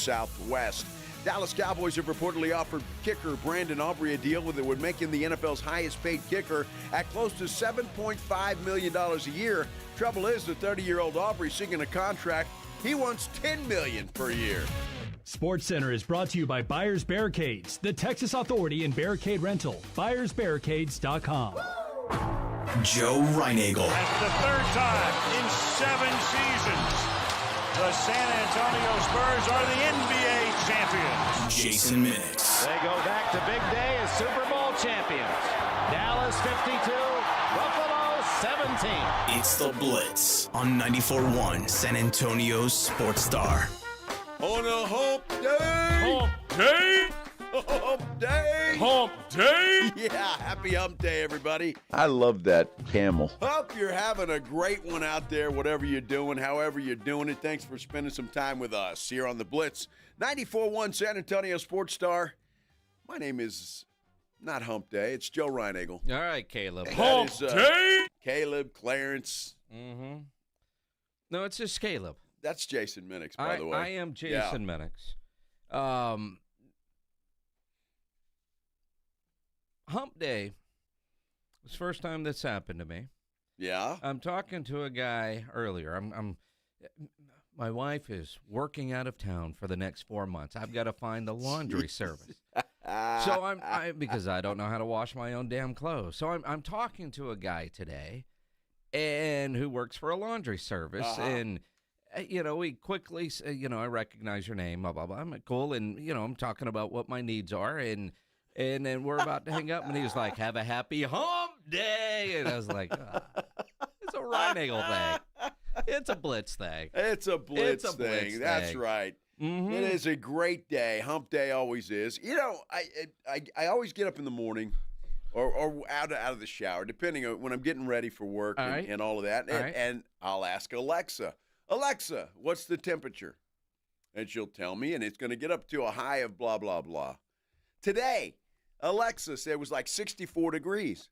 Southwest. Dallas Cowboys have reportedly offered kicker Brandon Aubrey a deal that would make him the NFL's highest-paid kicker at close to $7.5 million a year. Trouble is, the 30-year-old Aubrey seeking a contract. He wants $10 million per year. SportsCenter is brought to you by Buyers Barricades, the Texas authority in barricade rental. BuyersBarricades.com. Joe Reinagel. That's the third time in 7 seasons the San Antonio Spurs are the NBA champions. Jason Minix. They go back to big day as Super Bowl champions. Dallas 52, Buffalo 17. It's the Blitz on 94.1 San Antonio's Sports Star. On a hump day! Hump day! Hump day! Hump day! Yeah, happy hump day, everybody. I love that camel. Hope you're having a great one out there, whatever you're doing, however you're doing it. Thanks for spending some time with us here on the Blitz. 94.1 San Antonio Sports Star. My name is not Hump Day. It's Joe Reinagel. All right, Caleb. Hump day! Caleb, Clarence. Mm-hmm. No, it's just Caleb. That's Jason Minix, by the way. I am Jason Minix. Hump Day was the first time that's happened to me. Yeah? I'm talking to a guy earlier. My wife is working out of town for the next 4 months. I've got to find the laundry service. So because I don't know how to wash my own damn clothes. So I'm talking to a guy today and who works for a laundry service and we quickly say, I recognize your name, blah, blah, blah. I'm cool. And, I'm talking about what my needs are. And then we're about to hang up. And he was like, have a happy hump day. And I was like, it's a Reinagel thing. It's a Blitz thing. It's a Blitz thing. That's right. Mm-hmm. It is a great day. Hump day always is. I always get up in the morning or out of the shower, depending on when I'm getting ready for work and all of that. And I'll ask Alexa, what's the temperature? And she'll tell me, and it's going to get up to a high of blah, blah, blah. Today, Alexa said it was like 64 degrees.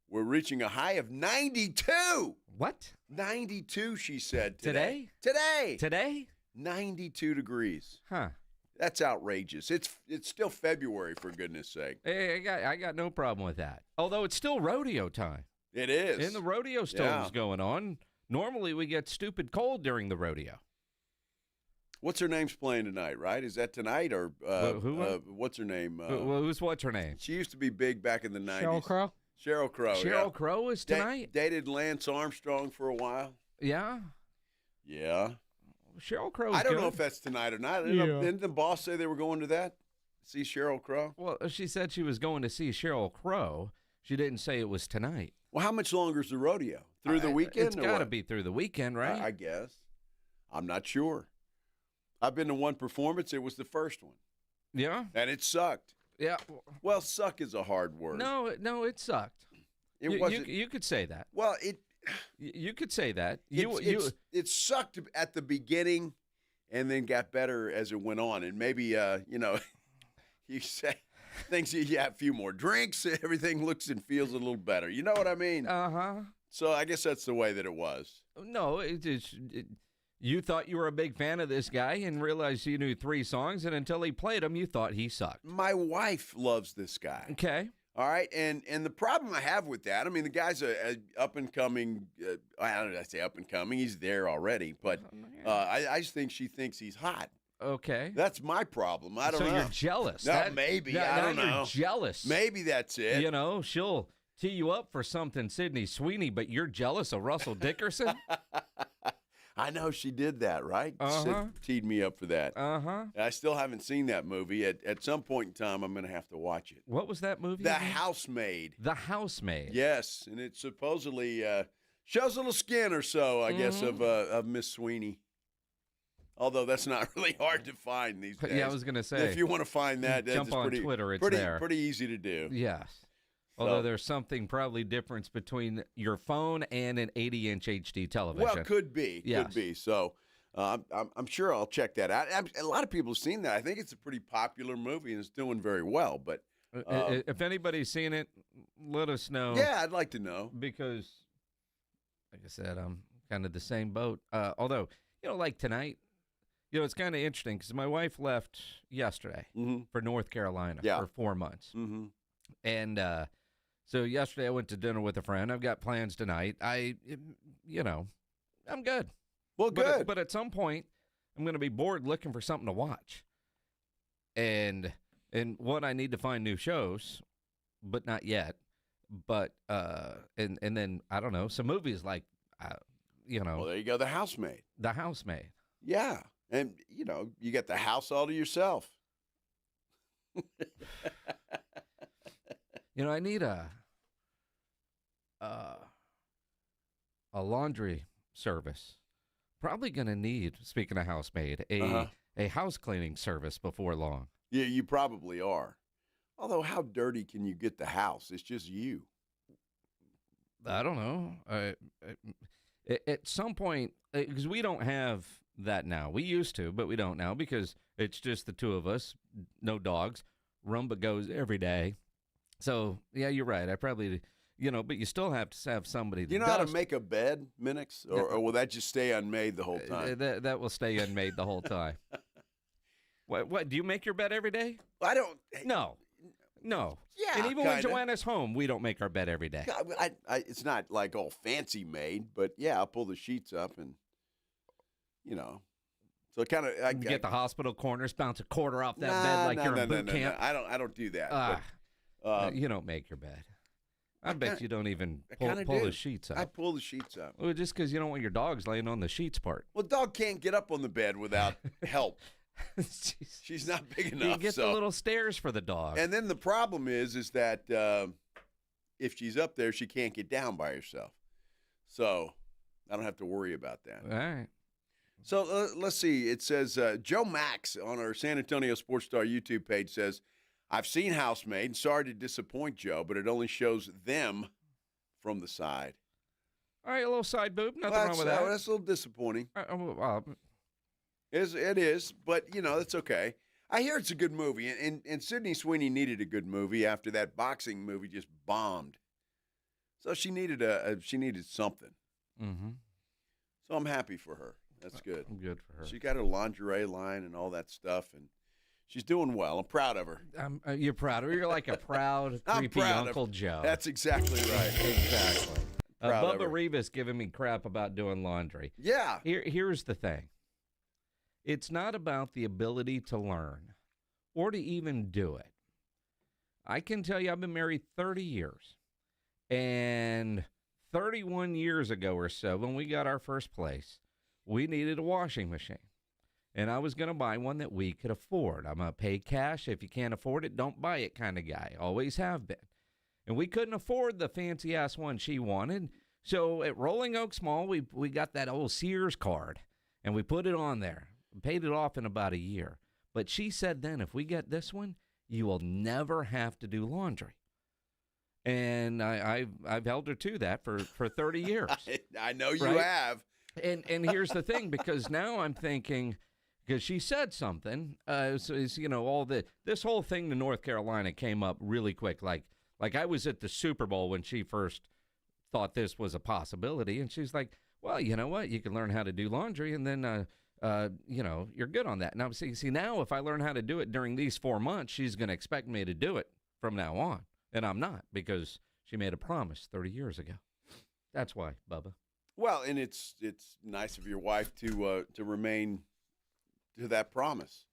We're reaching a high of 92. What? 92, she said today. Today? Today? 92 degrees. Huh. That's outrageous. It's still February, for goodness sake. Hey, I got no problem with that. Although it's still rodeo time. It is. And the rodeo still is going on. Normally we get stupid cold during the rodeo. What's her name's playing tonight, right? Is that tonight or who? What's her name? What's her name? She used to be big back in the 90s. Sheryl Crow? Sheryl Crow, Sheryl Crow is tonight? Dated Lance Armstrong for a while. Yeah? Yeah. Sheryl Crow. I don't know if that's tonight or not. Didn't the boss say they were going to that? See Sheryl Crow? Well, she said she was going to see Sheryl Crow. She didn't say it was tonight. Well, how much longer is the rodeo? Through the weekend? It's got to be through the weekend, right? I guess. I'm not sure. I've been to one performance. It was the first one. Yeah? And it sucked. Yeah. Well, suck is a hard word. No, it sucked. It wasn't. You could say that. Well, You could say that. It sucked at the beginning and then got better as it went on. And maybe, you say things, you have a few more drinks, everything looks and feels a little better. You know what I mean? Uh-huh. So I guess that's the way that it was. No, you thought you were a big fan of this guy and realized you knew 3 songs, and until he played them, you thought he sucked. My wife loves this guy. Okay. All right, and the problem I have with that, I mean, the guy's a up-and-coming, I don't know, I say up-and-coming, he's there already, but I just think she thinks he's hot. Okay. That's my problem. I don't know. So you're jealous. No, maybe. I don't know. You're jealous. Maybe that's it. She'll tee you up for something, Sydney Sweeney, but you're jealous of Russell Dickerson? I know she did that, right? Uh-huh. Teed me up for that. Uh-huh. I still haven't seen that movie. At some point in time, I'm going to have to watch it. What was that movie? The Housemaid. The Housemaid. Yes, and it supposedly shows a little skin or so, I guess, of Miss Sweeney. Although that's not really hard to find these days. Yeah, I was going to say. If you want to find that, jump on pretty, Twitter, it's pretty, there. Pretty easy to do. Yes. Although there's something probably difference between your phone and an 80-inch HD television. Well, could be. Yes. Could be. So I'm sure I'll check that out. A lot of people have seen that. I think it's a pretty popular movie, and it's doing very well. But if anybody's seen it, let us know. Yeah, I'd like to know. Because, like I said, I'm kind of the same boat. Although, like tonight, it's kind of interesting because my wife left yesterday for North Carolina for 4 months. Mm-hmm. And so yesterday I went to dinner with a friend. I've got plans tonight. I'm good. Well, good. But at some point, I'm going to be bored looking for something to watch. And I need to find new shows, but not yet. But and then I don't know, some movies like Well, there you go. The Housemaid. The Housemaid. Yeah, and you get the house all to yourself. I need a laundry service. Probably going to need, speaking of Housemaid, a house cleaning service before long. Yeah, you probably are. Although, how dirty can you get the house? It's just you. I don't know. At some point, because we don't have that now. We used to, but we don't now because it's just the two of us, no dogs. Rumba goes every day. So, yeah, you're right. I probably, but you still have to have somebody. Do you know how to make a bed, Minix? Or will that just stay unmade the whole time? That will stay unmade the whole time. What? Do you make your bed every day? I don't. No. Yeah, and even when Joanna's home, we don't make our bed every day. It's not like all fancy made, but yeah, I'll pull the sheets up and, so kind of. Get the hospital corners, bounce a quarter off that bed like you're in boot camp. I don't do that. You don't make your bed. I bet you don't even pull the sheets up. I pull the sheets up. Well, just because you don't want your dogs laying on the sheets part. Well, dog can't get up on the bed without help. She's not big enough. You get the little stairs for the dog. And then the problem is that if she's up there, she can't get down by herself. So I don't have to worry about that. All right. So let's see. It says Joe Max on our San Antonio Sports Star YouTube page says, I've seen Housemaid. Sorry to disappoint Joe, but it only shows them from the side. All right, a little side boob. Nothing wrong with that. That's a little disappointing. It is, but, that's okay. I hear it's a good movie, and Sydney Sweeney needed a good movie after that boxing movie just bombed. So she needed something. Mm-hmm. So I'm happy for her. That's good. I'm good for her. She got her lingerie line and all that stuff, and she's doing well. I'm proud of her. You're proud of her. You're like a proud, creepy Uncle Joe. That's exactly right. Exactly. Bubba Rivas giving me crap about doing laundry. Yeah. Here's the thing. It's not about the ability to learn or to even do it. I can tell you I've been married 30 years. And 31 years ago or so, when we got our first place, we needed a washing machine. And I was going to buy one that we could afford. I'm going to pay cash. If you can't afford it, don't buy it kind of guy. Always have been. And we couldn't afford the fancy-ass one she wanted. So at Rolling Oaks Mall, we got that old Sears card, and we put it on there. Paid it off in about a year. But she said then, if we get this one, you will never have to do laundry. And I've held her to that for 30 years. I know you have. And here's the thing, because now I'm thinking, because she said something, this whole thing to North Carolina came up really quick. Like I was at the Super Bowl when she first thought this was a possibility, and she's like, well, you know what? You can learn how to do laundry, and then you're good on that. Now, see, now if I learn how to do it during these 4 months, she's going to expect me to do it from now on. And I'm not, because she made a promise 30 years ago. That's why, Bubba. Well, and it's nice of your wife to remain to that promise,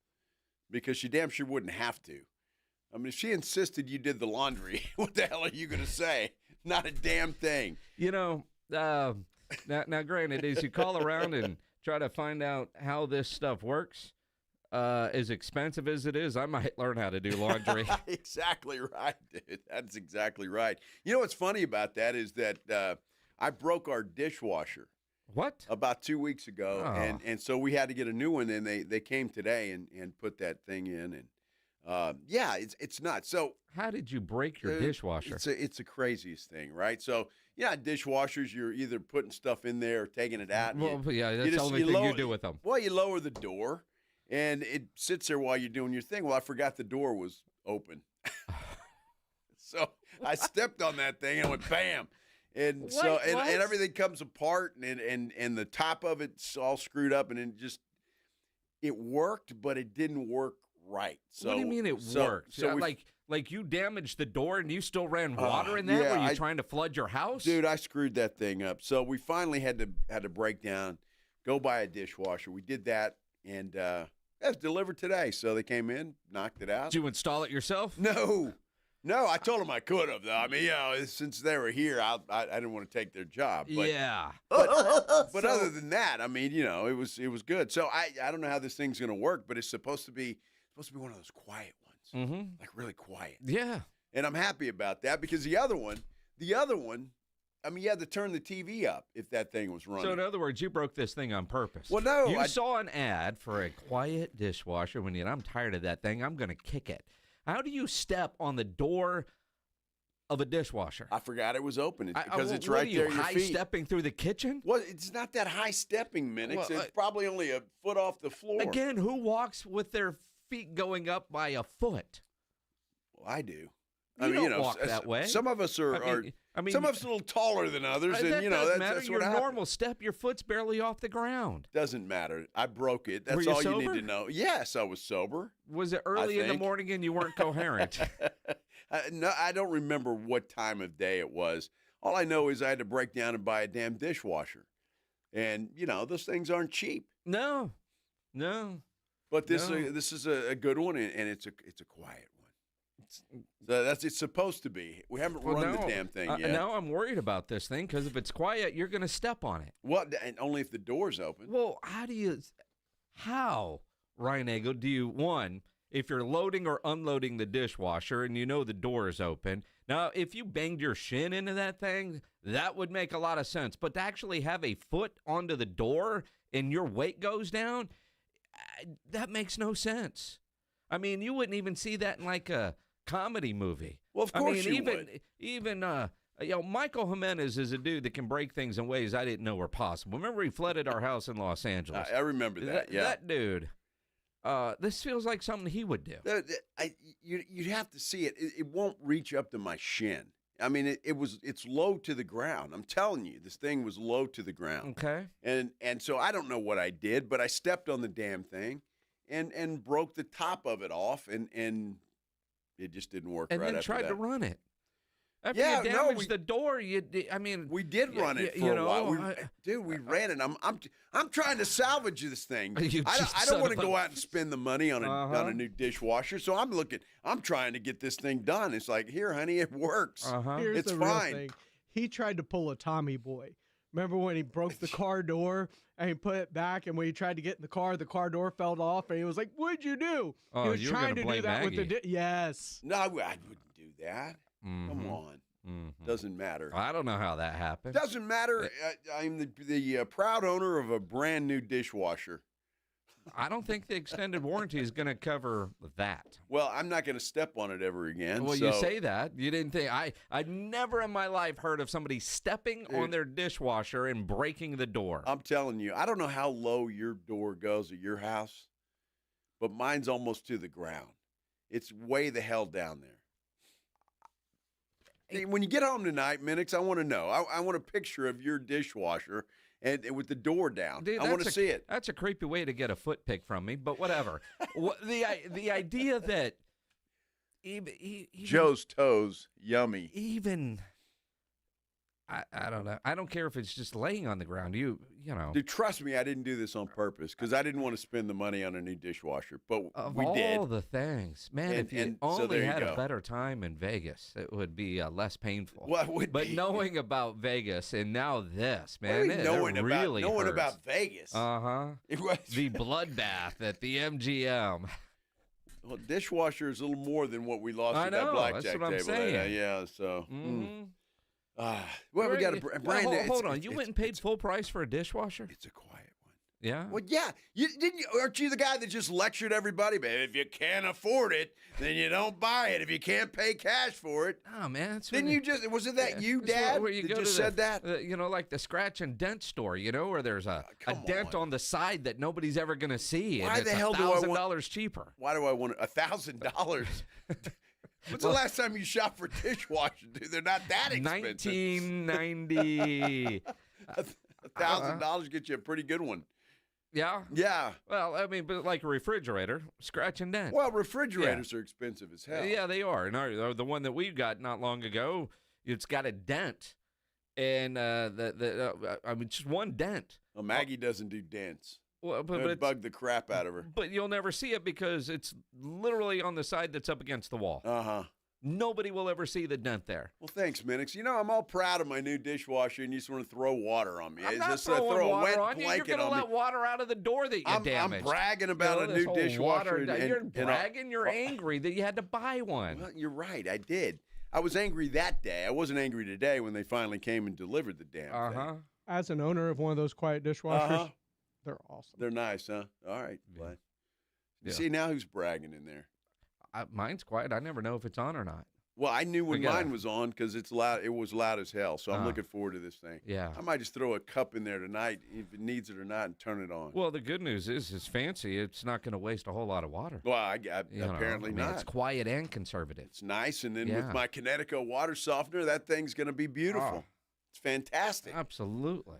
because she damn sure wouldn't have to. I mean, if she insisted you did the laundry, what the hell are you going to say? Not a damn thing. Now granted, as you call around and try to find out how this stuff works, as expensive as it is, I might learn how to do laundry. Exactly right, dude. That's exactly right. You know what's funny about that is that I broke our dishwasher. What? About 2 weeks ago, and so we had to get a new one, and they came today and put that thing in, and it's nuts. So how did you break your dishwasher? It's the craziest thing, right? So dishwashers, you're either putting stuff in there or taking it out. Well, that's the only thing you do with them. Well, you lower the door, and it sits there while you're doing your thing. Well, I forgot the door was open, so I stepped on that thing and went bam. And and everything comes apart, and the top of it's all screwed up, and it just it worked, but it didn't work right. So what do you mean it worked? So like you damaged the door and you still ran water in that? Yeah, Were you trying to flood your house? Dude, I screwed that thing up. So we finally had to break down, go buy a dishwasher. We did that, and it was delivered today. So they came in, knocked it out. Did you install it yourself? No, I told them I could have, though. I mean, since they were here, I didn't want to take their job. But, Yeah. But other than that, I mean, it was good. So I don't know how this thing's going to work, but it's supposed to be one of those quiet ones. Mm-hmm. Like really quiet. Yeah. And I'm happy about that because the other one, I mean, you had to turn the TV up if that thing was running. So in other words, you broke this thing on purpose. Well, no. You saw an ad for a quiet dishwasher when I'm tired of that thing. I'm going to kick it. How do you step on the door of a dishwasher? I forgot it was open. It's because it's what right are you, there at your high feet. stepping through the kitchen? Well, it's not that high stepping, Minix. Well, it's probably only a foot off the floor. Again, who walks with their feet going up by a foot? Well, I do. You don't walk that way. Some of us are some of us are a little taller than others, and that doesn't that's matter. what Your happens. normal step, your foot's barely off the ground. Doesn't matter. I broke it. That's Were you all sober? you need to know. Yes, I was sober. Was it early in the morning and you weren't coherent? No, I don't remember what time of day it was. All I know is I had to break down and buy a damn dishwasher, and those things aren't cheap. No. But this is a good one, and it's a quiet one. It's supposed to be. We haven't run the damn thing yet. Now I'm worried about this thing because if it's quiet, you're going to step on it. What? And only if the door's open. Well, how, Ryan Eagle, do you, one, if you're loading or unloading the dishwasher and you know the door is open, now if you banged your shin into that thing, that would make a lot of sense. But to actually have a foot onto the door and your weight goes down, that makes no sense. I mean, you wouldn't even see that in like a comedy movie. Well, of course you would. Even Michael Jimenez is a dude that can break things in ways I didn't know were possible. Remember he flooded our house in Los Angeles? I remember that, yeah. That dude, this feels like something he would do. You'd have to see it. It won't reach up to my shin. I mean, it's low to the ground. I'm telling you, this thing was low to the ground. Okay. And so I don't know what I did, but I stepped on the damn thing and broke the top of it off, and it just didn't work right after that. And then tried to run it. After Yeah, you no, damaged the door, we did run it for a while. We ran it. I'm trying to salvage this thing. I don't want to go out and spend the money on a new dishwasher. So I'm trying to get this thing done. It's like, here, honey, it works. Here's It's the fine. real thing. He tried to pull a Tommy boy. Remember when he broke the car door and he put it back, and when he tried to get in the car door fell off, and he was like, "What'd you do?" Oh, he was you were trying gonna to do blame that with Maggie. the yes. No, I wouldn't do that. Mhm. Come on. Mhm. Doesn't matter. I don't know how that happened. Doesn't matter. I'm the proud owner of a brand new dishwasher. I don't think the extended warranty is going to cover that. Well, I'm not going to step on it ever again. Well, so. you say that. You didn't think. I'd never in my life heard of somebody stepping on their dishwasher and breaking the door. I'm telling you, I don't know how low your door goes at your house, but mine's almost to the ground. It's way the hell down there. Hey, when you get home tonight, Minix, I want to know. I want a picture of your dishwasher and with the door down. Dude, I want to see it. That's a creepy way to get a foot pic from me, but whatever. The idea that even Joe's toes, yummy. Even I don't know. I don't care if it's just laying on the ground. You know. Dude, trust me, I didn't do this on purpose because I didn't want to spend the money on a new dishwasher, but Of we all did. the things, man, if you so only there you had go. a better time in Vegas, it would be less painful. Well, it would But be. knowing about Vegas and now this, What are man, you it knowing really knowing hurts. about Vegas. The bloodbath at the MGM. Well, dishwasher is a little more than what we lost I at know, that blackjack that's what I'm table. saying. Yeah, so. Mhm. Well, we got a Well, Brandon. hold on. You went and paid full price for a dishwasher? It's a quiet one. Yeah. Well, yeah. Aren't you the guy that just lectured everybody? But if you can't afford it, then you don't buy it. If you can't pay cash for it, Oh man, that's then when you just wasn't that you, that's Dad, where you that go just to said that? like the scratch and dent store, where there's a Come dent on. on the side that nobody's ever going to see, Why and the it's hell do I want- $1,000 cheaper. Why do I want $1,000? When's the last time you shopped for dishwashers, dude? They're not that expensive. 1990. $1,000 gets you a pretty good one. Yeah? Yeah. Well, I mean, but like a refrigerator, scratch and dent. Well, refrigerators are expensive as hell. Yeah, they are. And the one that we got not long ago, it's got a dent. And, I mean, just one dent. Well, Maggie doesn't do dents. Well, but It'd bug the crap out of her. But you'll never see it because it's literally on the side that's up against the wall. Uh-huh. Nobody will ever see the dent there. Well, thanks, Minix. You know, I'm all proud of my new dishwasher, and you just want to throw water on me. I'm It's not just throwing throw a water wet on you. You're blanket going to on let me. water out of the door that you damaged. I'm bragging about a this new whole dishwasher. Water, you're bragging. You're angry that you had to buy one. Well, you're right. I did. I was angry that day. I wasn't angry today when they finally came and delivered the damn thing. As an owner of one of those quiet dishwashers, they're awesome. They're nice, huh? All right. Glad. Yeah. See, now who's bragging in there? Mine's quiet. I never know if it's on or not. Well, I knew when mine was on because it's loud. It was loud as hell. So I'm looking forward to this thing. Yeah. I might just throw a cup in there tonight if it needs it or not and turn it on. Well, the good news is it's fancy. It's not going to waste a whole lot of water. Well, apparently not. It's quiet and conservative. It's nice. And then with my Connecticut water softener, that thing's going to be beautiful. It's fantastic. Absolutely.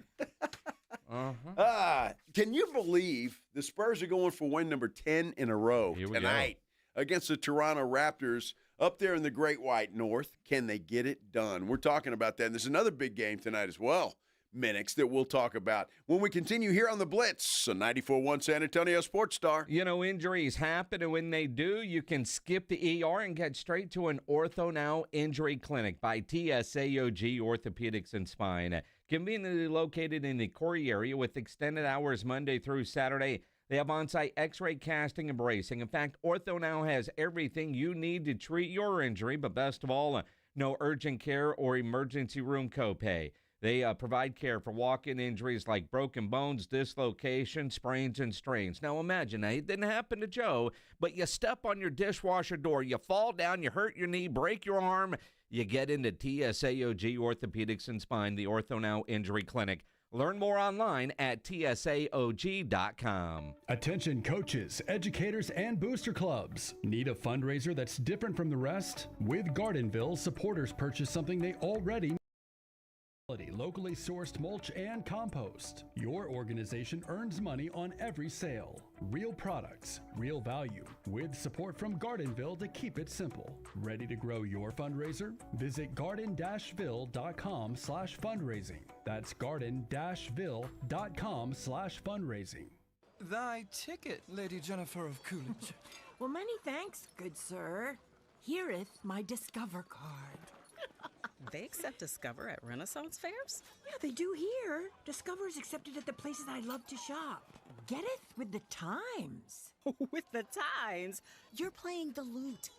Can you believe the Spurs are going for win number 10 in a row tonight against the Toronto Raptors up there in the Great White North? Can they get it done? We're talking about that. And there's another big game tonight as well, Minix, that we'll talk about when we continue here on the Blitz, a 94.1 San Antonio Sports Star. You know, injuries happen, and when they do, you can skip the ER and get straight to an Ortho Now Injury Clinic by TSAOG Orthopedics and Spine. Conveniently located in the Corey area with extended hours Monday through Saturday. They have on-site x-ray casting and bracing. In fact, Ortho Now has everything you need to treat your injury, but best of all, no urgent care or emergency room copay. They provide care for walk-in injuries like broken bones, dislocation, sprains, and strains. Now imagine, it didn't happen to Joe, but you step on your dishwasher door, you fall down, you hurt your knee, break your arm, you get into TSAOG Orthopedics and Spine, the Ortho Now Injury Clinic. Learn more online at tsaog.com. Attention coaches, educators, and booster clubs. Need a fundraiser that's different from the rest? With Gardenville, supporters purchase something they already locally sourced mulch and compost. Your organization earns money on every sale. Real products, real value, with support from Gardenville to keep it simple. Ready to grow your fundraiser? Visit garden-ville.com/fundraising. That's garden-ville.com/fundraising. Thy ticket, Lady Jennifer of Coolidge. Well, many thanks, good sir. Hereeth my Discover card. They accept Discover at Renaissance fairs? Yeah, they do here. Discover is accepted at the places I love to shop. Getteth with the times. With the times? You're playing the lute.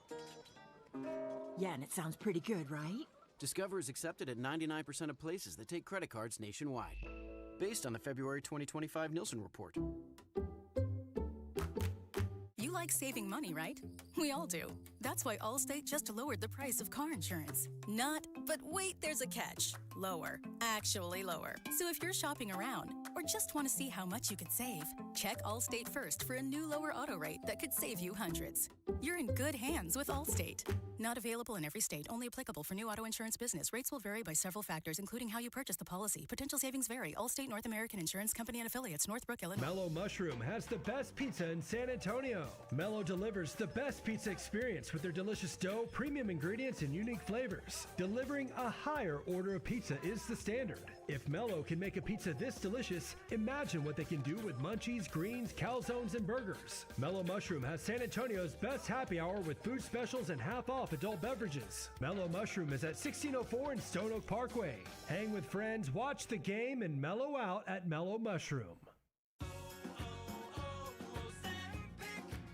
Yeah, and it sounds pretty good, right? Discover is accepted at 99% of places that take credit cards nationwide. Based on the February 2025 Nielsen report. You like saving money, right? We all do. That's why Allstate just lowered the price of car insurance. Not, but wait, there's a catch. Lower. Actually lower. So if you're shopping around or just want to see how much you could save, check Allstate first for a new lower auto rate that could save you hundreds. You're in good hands with Allstate. Not available in every state, only applicable for new auto insurance business. Rates will vary by several factors, including how you purchase the policy. Potential savings vary. Allstate North American Insurance Company and Affiliates, Northbrook, Illinois. Mellow Mushroom has the best pizza in San Antonio. Mellow delivers the best pizza experience with their delicious dough, premium ingredients, and unique flavors. Delivering a higher order of pizza is the standard. If Mellow can make a pizza this delicious, imagine what they can do with munchies, greens, calzones, and burgers. Mellow Mushroom has San Antonio's best happy hour with food specials and half-off adult beverages. Mellow Mushroom is at 1604 in Stone Oak Parkway. Hang with friends, watch the game, and mellow out at Mellow Mushroom.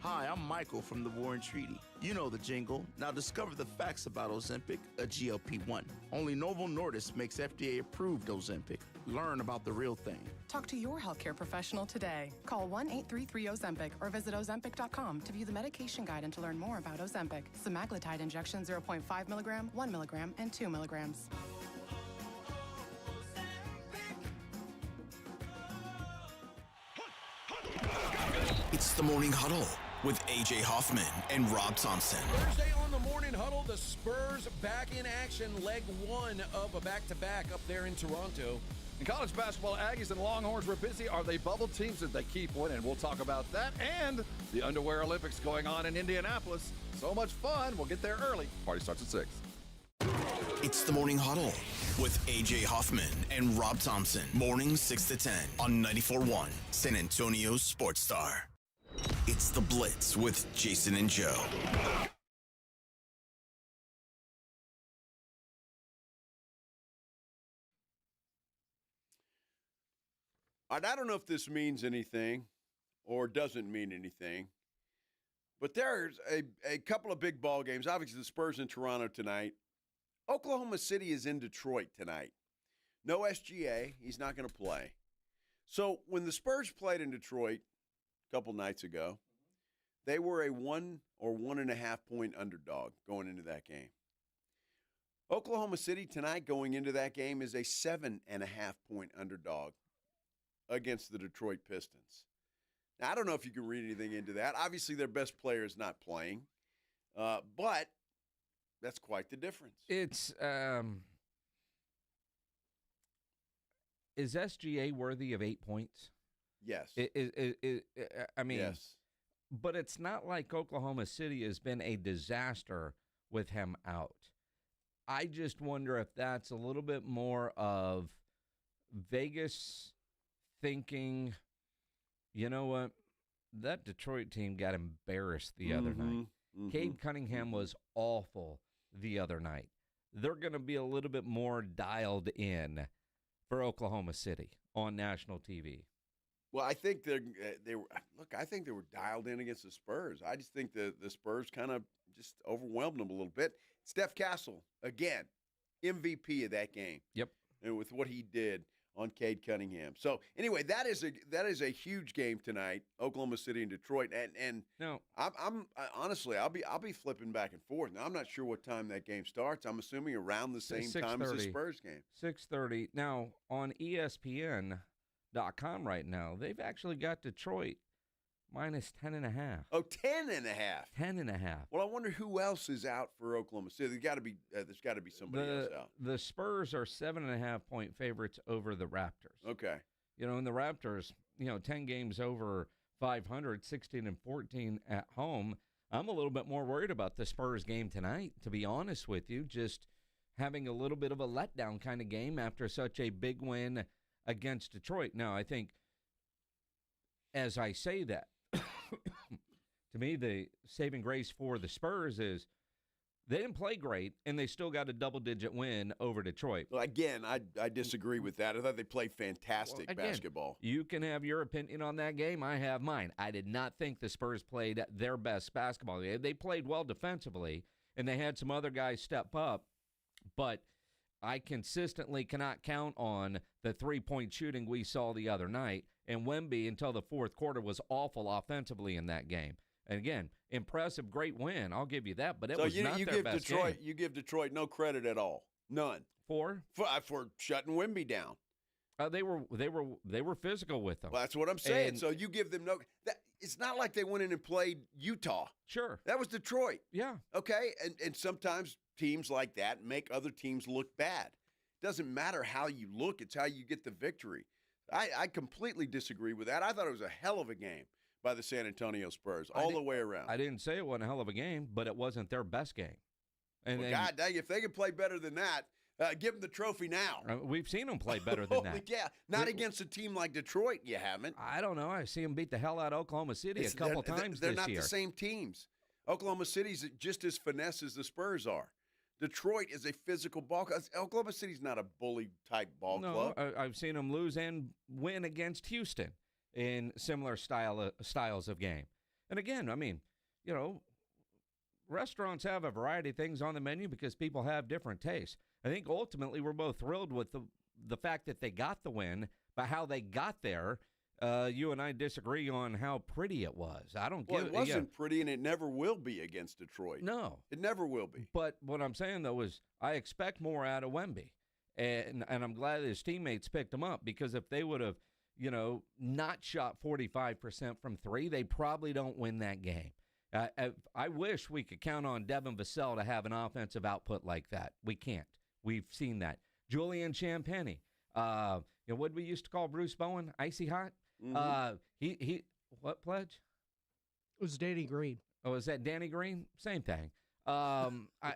Hi, I'm Michael from the Warren Treaty. You know the jingle. Now discover the facts about Ozempic, a GLP-1. Only Novo Nordisk makes FDA-approved Ozempic. Learn about the real thing. Talk to your healthcare professional today. Call 1-833-OZEMPIC or visit Ozempic.com to view the medication guide and to learn more about Ozempic. Semaglutide injection 0.5 milligram, 1 milligram, and 2 milligrams. It's the Morning Huddle with A.J. Hoffman and Rob Thompson. Thursday on the Morning Huddle, the Spurs back in action, leg one of a back-to-back up there in Toronto. In college basketball, Aggies and Longhorns were busy. Are they bubble teams? Did they keep winning? We'll talk about that and the Underwear Olympics going on in Indianapolis. So much fun. We'll get there early. Party starts at 6. It's the Morning Huddle with A.J. Hoffman and Rob Thompson. Mornings 6 to 10 on 94.1 San Antonio's Sports Star. It's the Blitz with Jason and Joe. I don't know if this means anything or doesn't mean anything, but there's a couple of big ball games. Obviously, the Spurs in Toronto tonight. Oklahoma City is in Detroit tonight. No SGA. He's not going to play. So when the Spurs played in Detroit a couple nights ago, they were a 1 or 1.5 point underdog going into that game. Oklahoma City tonight going into that game is a 7.5 point underdog against the Detroit Pistons. Now, I don't know if you can read anything into that. Obviously, their best player is not playing, but that's quite the difference. It's is SGA worthy of 8 points? Yes. I mean, yes. But it's not like Oklahoma City has been a disaster with him out. I just wonder if that's a little bit more of Vegas thinking, you know what, that Detroit team got embarrassed the other night. Cade Cunningham was awful the other night. They're going to be a little bit more dialed in for Oklahoma City on national TV. Well, I think they were. Look, I think they were dialed in against the Spurs. I just think the Spurs kind of just overwhelmed them a little bit. Steph Castle, again, MVP of that game. Yep. And with what he did on Cade Cunningham. So anyway, that is a huge game tonight, Oklahoma City and Detroit. And no, I'm honestly, I'll be flipping back and forth. Now I'm not sure what time that game starts. I'm assuming around the same time as the Spurs game. 6:30. Now on ESPN.com right now, they've actually got Detroit minus 10.5. Oh, 10.5. 10.5. Well, I wonder who else is out for Oklahoma City. There's got to be somebody else out. The Spurs are 7.5 point favorites over the Raptors. Okay. And the Raptors, 10 games over 500, 16-14 at home. I'm a little bit more worried about the Spurs game tonight, to be honest with you. Just having a little bit of a letdown kind of game after such a big win against Detroit. Now, I think, as I say that, to me, the saving grace for the Spurs is they didn't play great, and they still got a double-digit win over Detroit. Well, again, I disagree with that. I thought they played fantastic basketball. You can have your opinion on that game. I have mine. I did not think the Spurs played their best basketball. They played well defensively, and they had some other guys step up, but I consistently cannot count on the three-point shooting we saw the other night, and Wemby until the fourth quarter was awful offensively in that game. And again, impressive, great win. I'll give you that, but it was not their best game. You give Detroit no credit at all, none. For shutting Wemby down. They were physical with them. Well, that's what I'm saying. So you give them no. It's not like they went in and played Utah. Sure, that was Detroit. Yeah. Okay, and sometimes teams like that make other teams look bad. It doesn't matter how you look; it's how you get the victory. I completely disagree with that. I thought it was a hell of a game by the San Antonio Spurs all the way around. I didn't say it wasn't a hell of a game, but it wasn't their best game. And God dang, if they can play better than that, give them the trophy now. We've seen them play better than that. Yeah, not against a team like Detroit, you haven't. I don't know. I see them beat the hell out of Oklahoma City a couple times this year. They're not the same teams. Oklahoma City's just as finesse as the Spurs are. Detroit is a physical ball club. Oklahoma City's not a bully-type ball club. I've seen them lose and win against Houston in similar styles of game. And again, I mean, restaurants have a variety of things on the menu because people have different tastes. I think ultimately we're both thrilled with the fact that they got the win, but how they got there, you and I disagree on how pretty it was. It wasn't pretty, and it never will be against Detroit. No. It never will be. But what I'm saying, though, is I expect more out of Wemby. And I'm glad his teammates picked him up because if they would have, not shot 45% from three, they probably don't win that game. I wish we could count on Devin Vassell to have an offensive output like that. We can't. We've seen that. Julian Champagnie. What we used to call Bruce Bowen, icy hot. He what pledge? It was Danny Green. Oh, is that Danny Green? Same thing.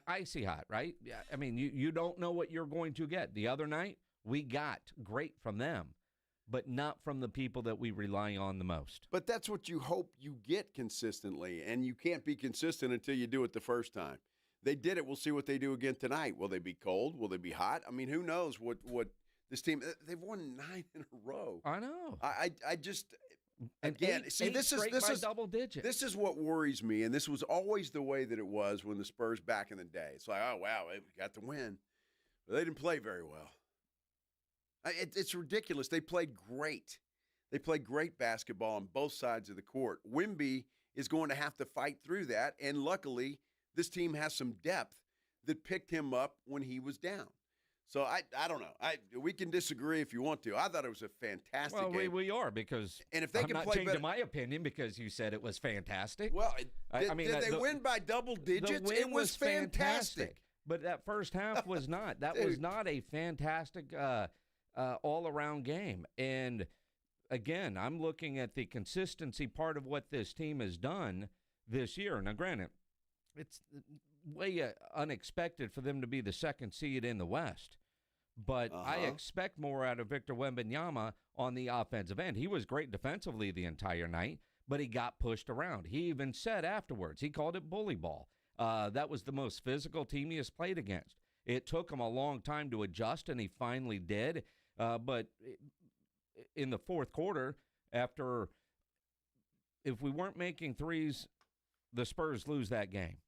Icy hot, right? Yeah. I mean, you don't know what you're going to get. The other night, we got great from them, but not from the people that we rely on the most. But that's what you hope you get consistently, and you can't be consistent until you do it the first time. They did it. We'll see what they do again tonight. Will they be cold? Will they be hot? I mean, who knows what this team – they've won 9 in a row. I know. I just – again, see, this is double digits. This is what worries me, and this was always the way that it was when the Spurs back in the day. It's like, oh, wow, we got the win. But they didn't play very well. It's ridiculous. They played great. They played great basketball on both sides of the court. Wemby is going to have to fight through that, and luckily this team has some depth that picked him up when he was down. So I don't know. We can disagree if you want to. I thought it was a fantastic game. Well, we are because and if they I'm can not play changing better, my opinion because you said it was fantastic. Well, did they win by double digits? The win it was fantastic. But that first half was not. That was not a fantastic all-around game. And, again, I'm looking at the consistency part of what this team has done this year. Now, granted, it's way unexpected for them to be the second seed in the West. But I expect more out of Victor Wembanyama on the offensive end. He was great defensively the entire night, but he got pushed around. He even said afterwards, he called it bully ball. That was the most physical team he has played against. It took him a long time to adjust, and he finally did. But in the fourth quarter, if we weren't making threes, the Spurs lose that game.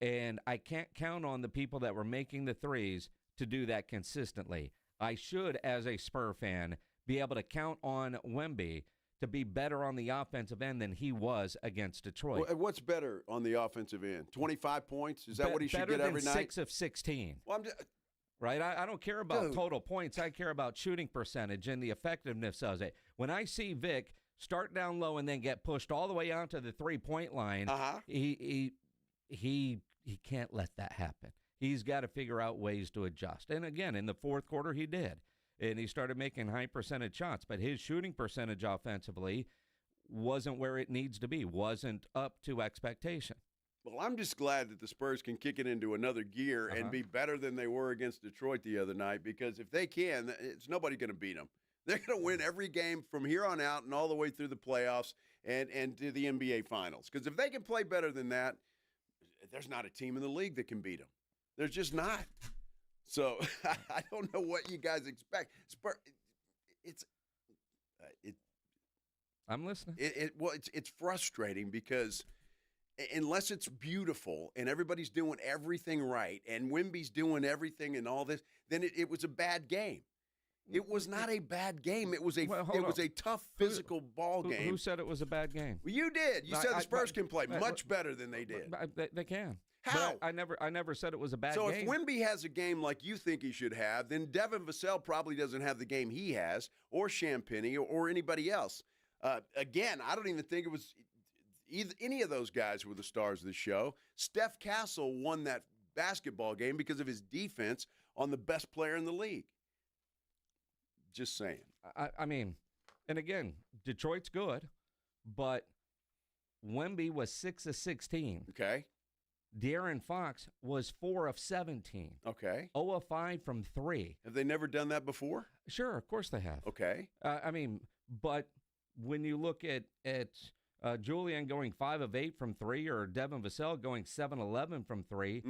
And I can't count on the people that were making the threes to do that consistently. I should, as a Spur fan, be able to count on Wemby to be better on the offensive end than he was against Detroit. Well, what's better on the offensive end? 25 points? Is that what he should get every night? 6 of 16. Well, right? I don't care about total points. I care about shooting percentage and the effectiveness of it. When I see Vic start down low and then get pushed all the way out to the three-point line, he can't let that happen. He's got to figure out ways to adjust. And, again, in the fourth quarter, he did. And he started making high-percentage shots. But his shooting percentage offensively wasn't where it needs to be, wasn't up to expectation. Well, I'm just glad that the Spurs can kick it into another gear and be better than they were against Detroit the other night, because if they can, it's nobody going to beat them. They're going to win every game from here on out and all the way through the playoffs and to the NBA Finals. Because if they can play better than that, there's not a team in the league that can beat them. There's just not. So I don't know what you guys expect. I'm listening. It's frustrating because unless it's beautiful and everybody's doing everything right and Wemby's doing everything and all this, then it was a bad game. It was not a bad game. It was a tough physical ball game. Who said it was a bad game? Well, you did. You said the Spurs can play much better than they did. They can. How? But I never said it was a bad game. So game. if Wemby has a game like you think he should have, then Devin Vassell probably doesn't have the game he has, or Champagnie, or anybody else. Again, I don't even think it was any of those guys were the stars of the show. Steph Castle won that basketball game because of his defense on the best player in the league. Just saying. I mean, and again, Detroit's good, but Wemby was 6 of 16. Okay. De'Aaron Fox was 4 of 17. Okay. 0 of 5 from 3. Have they never done that before? Sure, of course they have. Okay. I mean, but when you look at Julian going 5 of 8 from 3 or Devin Vassell going 7-11 from 3,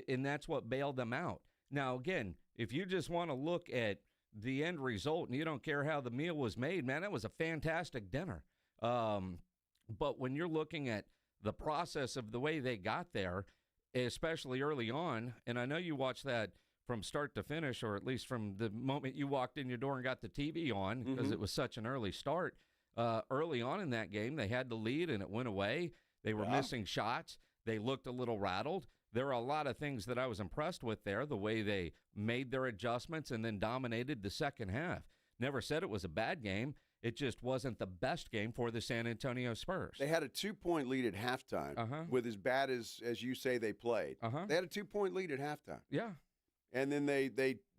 and that's what bailed them out. Now, again, if you just want to look at the end result and you don't care how the meal was made, man, that was a fantastic dinner. But when you're looking at the process of the way they got there, especially early on, and I know you watched that from start to finish, or at least from the moment you walked in your door and got the TV on, because it was such an early start. Early on in that game, they had the lead and it went away. They were missing shots. They looked a little rattled. There are a lot of things that I was impressed with there, the way they made their adjustments and then dominated the second half. Never said it was a bad game. It just wasn't the best game for the San Antonio Spurs. They had a 2-point lead at halftime with as bad as you say they played. They had a 2-point lead at halftime. Yeah. And then they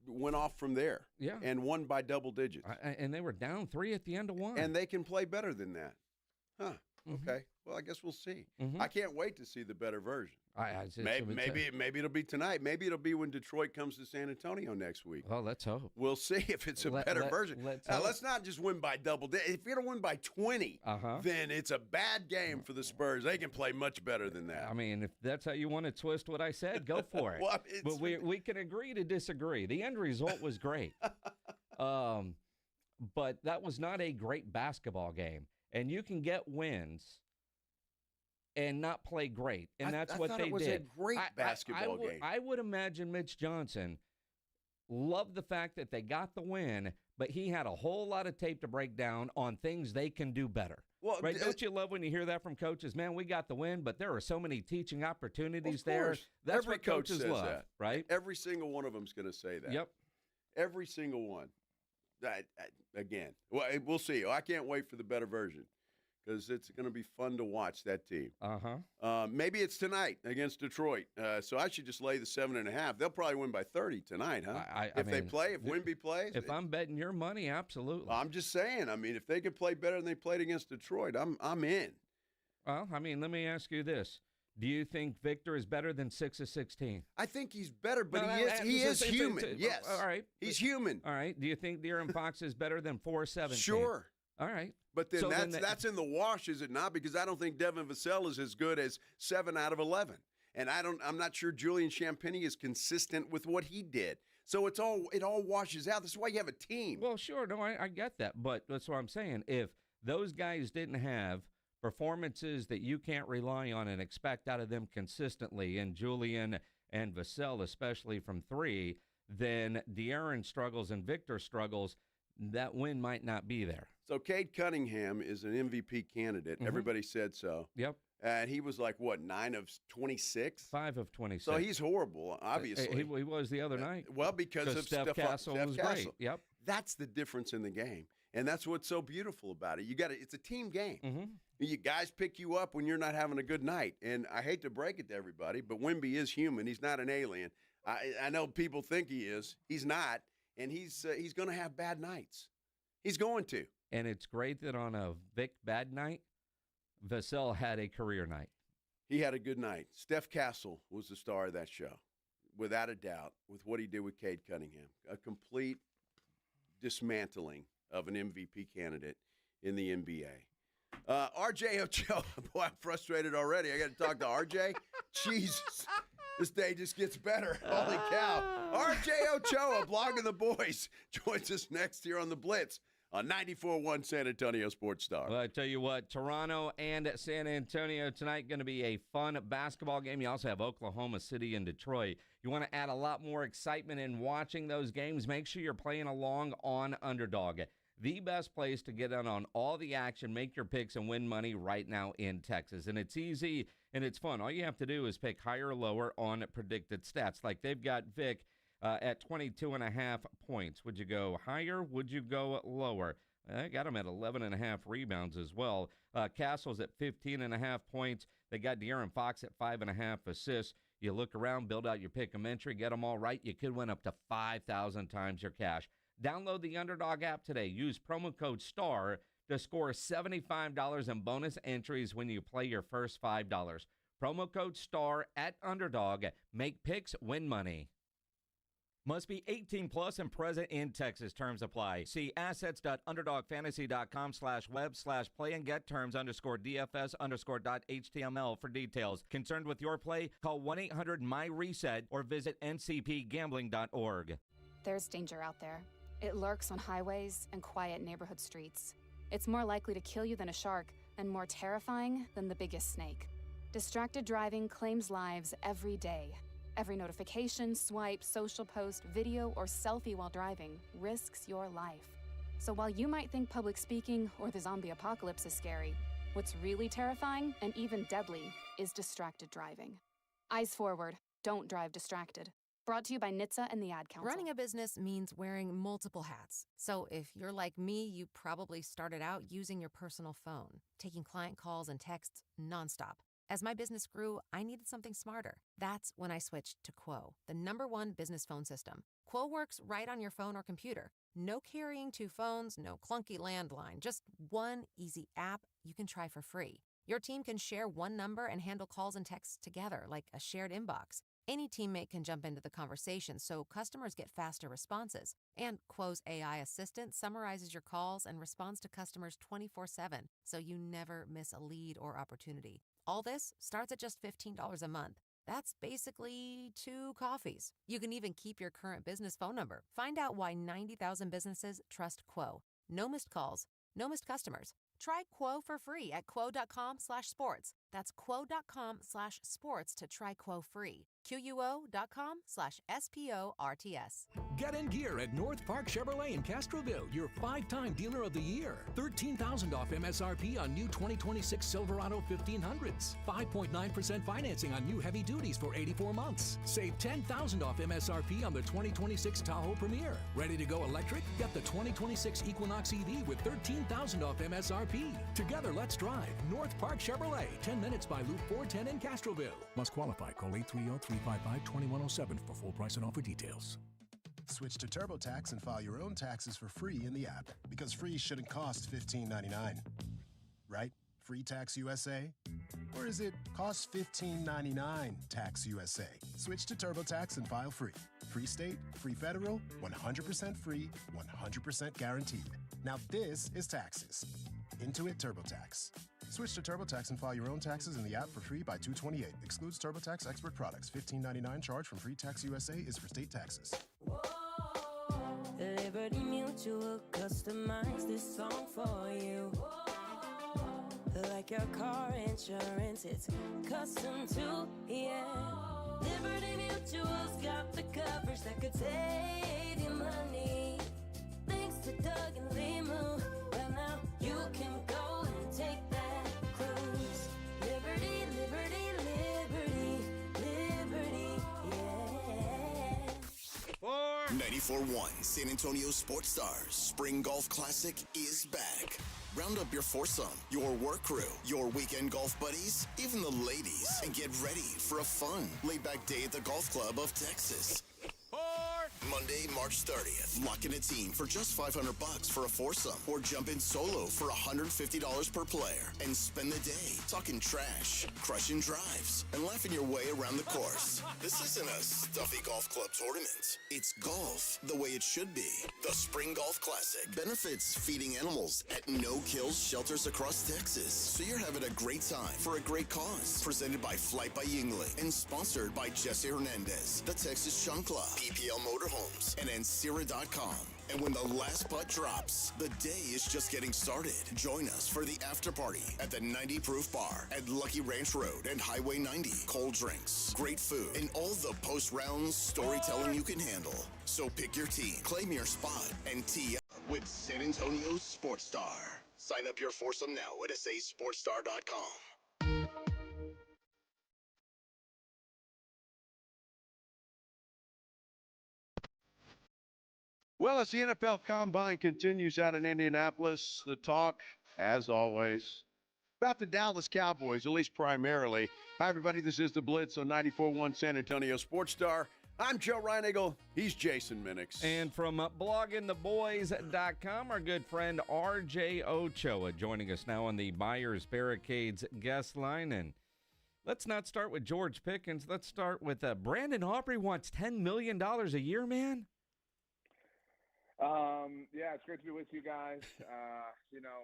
went off from there. Yeah. And won by double digits. And they were down 3 at the end of one. And they can play better than that. Huh. Okay. Well, I guess we'll see. I can't wait to see the better version. Maybe it'll be tonight. Maybe it'll be when Detroit comes to San Antonio next week. Well, let's hope. We'll see if it's a better version. Let's not just win by double digits. If you're going to win by 20, then it's a bad game for the Spurs. They can play much better than that. I mean, if that's how you want to twist what I said, go for it. But we can agree to disagree. The end result was great. But that was not a great basketball game. And you can get wins and not play great, and that's what they did. It was a great basketball game. I would imagine Mitch Johnson loved the fact that they got the win, but he had a whole lot of tape to break down on things they can do better. Well, right? Don't you love when you hear that from coaches? Man, we got the win, but there are so many teaching opportunities there. That's every what coach coaches says love, that. right? Every single one of them is going to say that. Yep. Every single one. Again, well, we'll see. I can't wait for the better version. Because it's going to be fun to watch that team. Maybe it's tonight against Detroit. So I should just lay the 7.5. They'll probably win by 30 tonight, huh? If Wemby plays. If I'm betting your money, absolutely. I'm just saying. I mean, if they could play better than they played against Detroit, I'm in. Well, I mean, let me ask you this. Do you think Victor is better than 6 of 16? I think he's better, but he is human. Yes. All right. He's human. All right. Do you think De'Aaron Fox is better than 4 of 17? Sure. All right. But then that's in the wash, is it not? Because I don't think Devin Vassell is as good as 7 out of 11. And I'm not sure Julian Champagnie is consistent with what he did. So it all washes out. This is why you have a team. Well, sure. No, I get that. But that's what I'm saying. If those guys didn't have performances that you can't rely on and expect out of them consistently, and Julian and Vassell, especially from 3, then De'Aaron struggles and Victor struggles, that win might not be there. So Cade Cunningham is an MVP candidate. Everybody said so. Yep. And he was like, what, 9 of 26? 5 of 26. So he's horrible, obviously. He was the other night. Well, because of Steph Castle was great. Yep. That's the difference in the game. And that's what's so beautiful about it. It's a team game. You guys pick you up when you're not having a good night. And I hate to break it to everybody, but Wemby is human. He's not an alien. I know people think he is. He's not. And he's going to have bad nights. He's going to. And it's great that on a Vic bad night, Vassell had a career night. He had a good night. Steph Castle was the star of that show, without a doubt, with what he did with Cade Cunningham. A complete dismantling of an MVP candidate in the NBA. RJ Ochoa. Boy, I'm frustrated already. I got to talk to RJ. Jesus. This day just gets better. Holy cow. RJ Ochoa, blogging the boys, joins us next here on the Blitz on 94.1 San Antonio Sports Star. Well, I tell you what, Toronto and San Antonio tonight going to be a fun basketball game. You also have Oklahoma City and Detroit. You want to add a lot more excitement in watching those games, make sure you're playing along on Underdog. The best place to get in on all the action, make your picks, and win money right now in Texas. And it's easy and it's fun. All you have to do is pick higher or lower on predicted stats. Like they've got Vic at 22.5 points. Would you go higher? Would you go lower? I got him at 11.5 rebounds as well. Castle's at 15.5 points. They got De'Aaron Fox at 5.5 assists. You look around, build out your pick 'em entry, get them all right. You could win up to 5,000 times your cash. Download the Underdog app today. Use promo code STAR to score $75 in bonus entries when you play your first $5. Promo code STAR at Underdog. Make picks, win money. Must be 18 plus and present in Texas. Terms apply. See assets.underdogfantasy.com/web/play and get terms _DFS_.html for details. Concerned with your play? Call 1-800-MY-RESET or visit ncpgambling.org. There's danger out there. It lurks on highways and quiet neighborhood streets. It's more likely to kill you than a shark and more terrifying than the biggest snake. Distracted driving claims lives every day. Every notification, swipe, social post, video, or selfie while driving risks your life. So while you might think public speaking or the zombie apocalypse is scary, what's really terrifying and even deadly is distracted driving. Eyes forward. Don't drive distracted. Brought to you by NHTSA and the Ad Council. Running a business means wearing multiple hats. So if you're like me, you probably started out using your personal phone, taking client calls and texts nonstop. As my business grew, I needed something smarter. That's when I switched to Quo, the #1 business phone system. Quo works right on your phone or computer. No carrying 2 phones, no clunky landline, just one easy app you can try for free. Your team can share one number and handle calls and texts together like a shared inbox. Any teammate can jump into the conversation so customers get faster responses. And Quo's AI assistant summarizes your calls and responds to customers 24/7, so you never miss a lead or opportunity. All this starts at just $15 a month. That's basically 2 coffees. You can even keep your current business phone number. Find out why 90,000 businesses trust Quo. No missed calls, no missed customers. Try Quo for free at quo.com/sports. That's quo.com/sports to try Quo free. QUO.com/SPORTS. Get in gear at North Park Chevrolet in Castroville, your 5-time dealer of the year. $13,000 off MSRP on new 2026 Silverado 1500s. 5.9% financing on new heavy duties for 84 months. Save $10,000 off MSRP on the 2026 Tahoe Premier. Ready to go electric? Get the 2026 Equinox EV with $13,000 off MSRP. Together, let's drive. North Park Chevrolet, 10 minutes by Loop 410 in Castroville. Must qualify. Call 830-355-2107 for full price and offer details. Switch to TurboTax and file your own taxes for free in the app, because free shouldn't cost $15.99. Right? Free Tax USA? Or is it cost $15.99 Tax USA? Switch to TurboTax and file free. Free state, free federal, 100% free, 100% guaranteed. Now this is taxes. Intuit TurboTax. Switch to TurboTax and file your own taxes in the app for free by 2/28. Excludes TurboTax expert products. $15.99 charge from Free Tax USA is for state taxes. Liberty Mutual customize this song for you. Like your car insurance, it's custom too, yeah. Liberty Mutual's got the coverage that could save you money. Thanks to Doug and Limu, well now you can go and take that cruise. Liberty, liberty, liberty, liberty, yeah. 94.1 San Antonio Sports Stars Spring Golf Classic is back. Round up your foursome, your work crew, your weekend golf buddies, even the ladies, and get ready for a fun, laid-back day at the Golf Club of Texas. Monday, March 30th. Lock in a team for just $500 for a foursome, or jump in solo for $150 per player and spend the day talking trash, crushing drives, and laughing your way around the course. This isn't a stuffy golf club tournament. It's golf the way it should be. The Spring Golf Classic benefits feeding animals at no-kill shelters across Texas, so you're having a great time for a great cause. Presented by Flight by Yingling and sponsored by Jesse Hernandez, the Texas Chunk Club, PPL Motorhomes, and Ancira.com. And when the last putt drops, the day is just getting started. Join us for the after party at the 90 Proof Bar at Lucky Ranch Road and Highway 90. Cold drinks, great food, and all the post-round storytelling you can handle. So pick your team, claim your spot, and tee up with San Antonio Sports Star. Sign up your foursome now at sasportstar.com. Well, as the NFL Combine continues out in Indianapolis, the talk, as always, about the Dallas Cowboys, at least primarily. Hi, everybody. This is the Blitz on 94.1 San Antonio Sports Star. I'm Joe Reinigle. He's Jason Minix. And from bloggingtheboys.com, our good friend RJ Ochoa joining us now on the Buyers Barricades guest line. And let's not start with George Pickens. Let's start with Brandon Aubrey wants $10 million a year, man. Yeah, it's great to be with you guys.